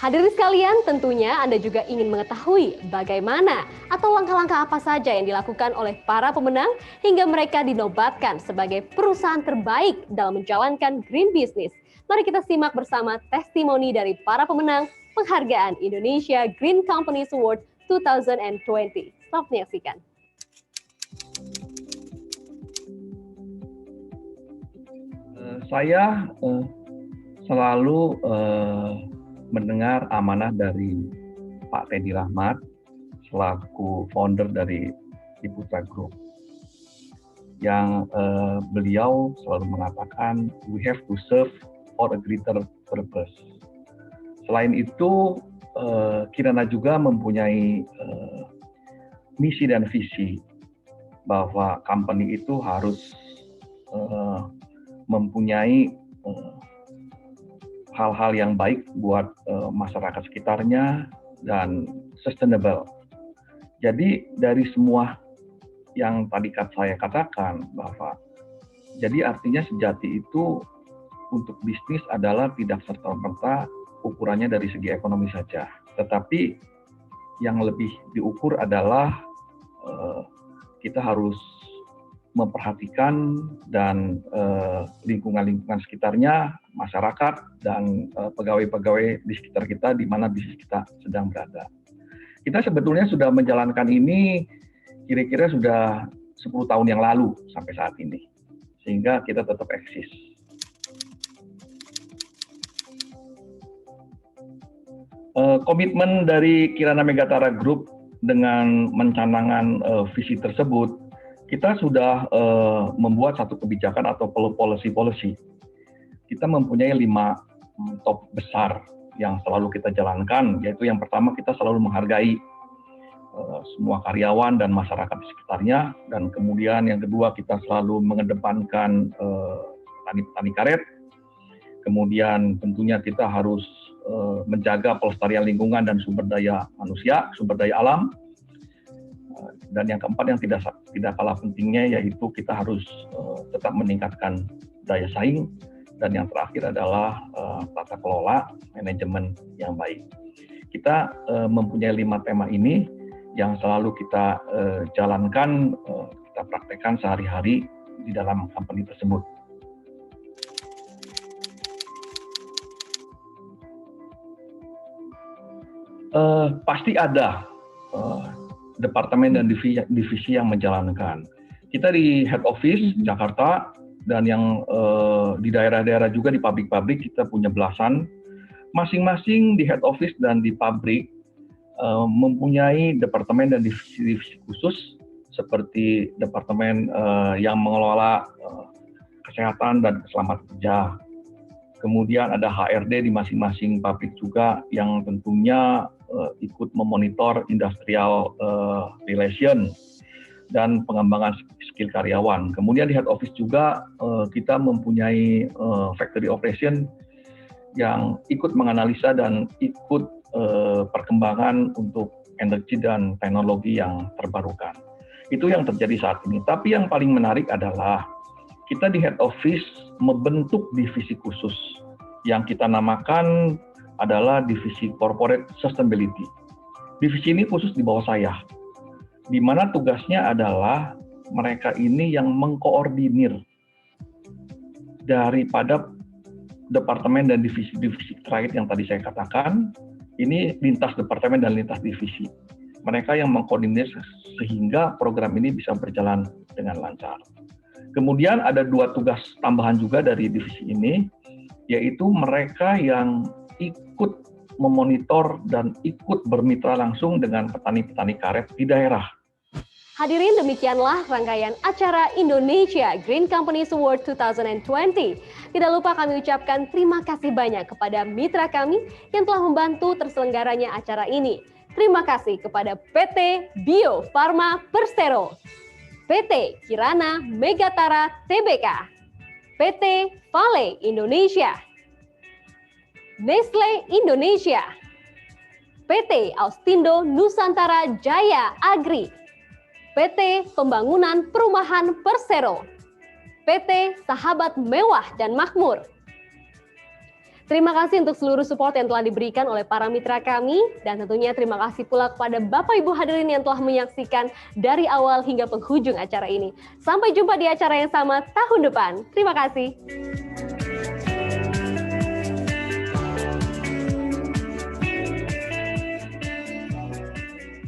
Hadirin sekalian, tentunya Anda juga ingin mengetahui bagaimana atau langkah-langkah apa saja yang dilakukan oleh para pemenang hingga mereka dinobatkan sebagai perusahaan terbaik dalam menjalankan green business. Mari kita simak bersama testimoni dari para pemenang penghargaan Indonesia Green Companies Award 2020. Selamat menyaksikan. Saya selalu mendengar amanah dari Pak Teddy Rahmat selaku founder dari Ciputra Group, yang beliau selalu mengatakan we have to serve for a greater purpose. Selain itu, Kirana juga mempunyai misi dan visi bahwa company itu harus mempunyai hal-hal yang baik buat masyarakat sekitarnya dan sustainable. Jadi dari semua yang tadi saya katakan bahwa jadi artinya sejati itu untuk bisnis adalah tidak serta-merta ukurannya dari segi ekonomi saja, tetapi yang lebih diukur adalah kita harus memperhatikan dan lingkungan-lingkungan sekitarnya, masyarakat, dan pegawai-pegawai di sekitar kita di mana bisnis kita sedang berada. Kita sebetulnya sudah menjalankan ini kira-kira sudah 10 tahun yang lalu sampai saat ini, sehingga kita tetap eksis. Komitmen dari Kirana Megatara Group dengan mencanangkan visi tersebut, kita sudah membuat satu kebijakan atau policy. Kita mempunyai 5 top besar yang selalu kita jalankan, yaitu yang pertama kita selalu menghargai semua karyawan dan masyarakat di sekitarnya, dan kemudian yang kedua kita selalu mengedepankan petani karet. Kemudian tentunya kita harus menjaga pelestarian lingkungan dan sumber daya manusia, sumber daya alam. Dan yang keempat yang tidak kalah pentingnya yaitu kita harus tetap meningkatkan daya saing, dan yang terakhir adalah tata kelola manajemen yang baik. Kita mempunyai 5 tema ini yang selalu kita jalankan, kita praktekkan sehari-hari di dalam company tersebut. Pasti ada departemen dan divisi yang menjalankan. Kita di head office Jakarta, dan yang di daerah-daerah juga di pabrik-pabrik kita punya belasan. Masing-masing di head office dan di pabrik mempunyai departemen dan divisi khusus, seperti departemen yang mengelola kesehatan dan keselamatan kerja. Kemudian ada HRD di masing-masing pabrik juga yang tentunya ikut memonitor industrial relation dan pengembangan skill karyawan. Kemudian di head office juga kita mempunyai factory operation yang ikut menganalisa dan ikut perkembangan untuk energi dan teknologi yang terbarukan. Itu yang terjadi saat ini. Tapi yang paling menarik adalah kita di head office membentuk divisi khusus yang kita namakan adalah divisi corporate sustainability. Divisi ini khusus di bawah saya, di mana tugasnya adalah mereka ini yang mengkoordinir daripada departemen dan divisi-divisi terkait yang tadi saya katakan. Ini lintas departemen dan lintas divisi. Mereka yang mengkoordinir sehingga program ini bisa berjalan dengan lancar. Kemudian ada 2 tugas tambahan juga dari divisi ini, yaitu mereka yang ikut memonitor dan ikut bermitra langsung dengan petani-petani karet di daerah. Hadirin, demikianlah rangkaian acara Indonesia Green Companies Award 2020. Tidak lupa kami ucapkan terima kasih banyak kepada mitra kami yang telah membantu terselenggaranya acara ini. Terima kasih kepada PT Bio Farma Persero, PT Kirana Megatara Tbk, PT Vale Indonesia, Nestle Indonesia, PT Austindo Nusantara Jaya Agri, PT Pembangunan Perumahan Persero, PT Sahabat Mewah dan Makmur. Terima kasih untuk seluruh support yang telah diberikan oleh para mitra kami, dan tentunya terima kasih pula kepada Bapak Ibu hadirin yang telah menyaksikan dari awal hingga penghujung acara ini. Sampai jumpa di acara yang sama tahun depan. Terima kasih.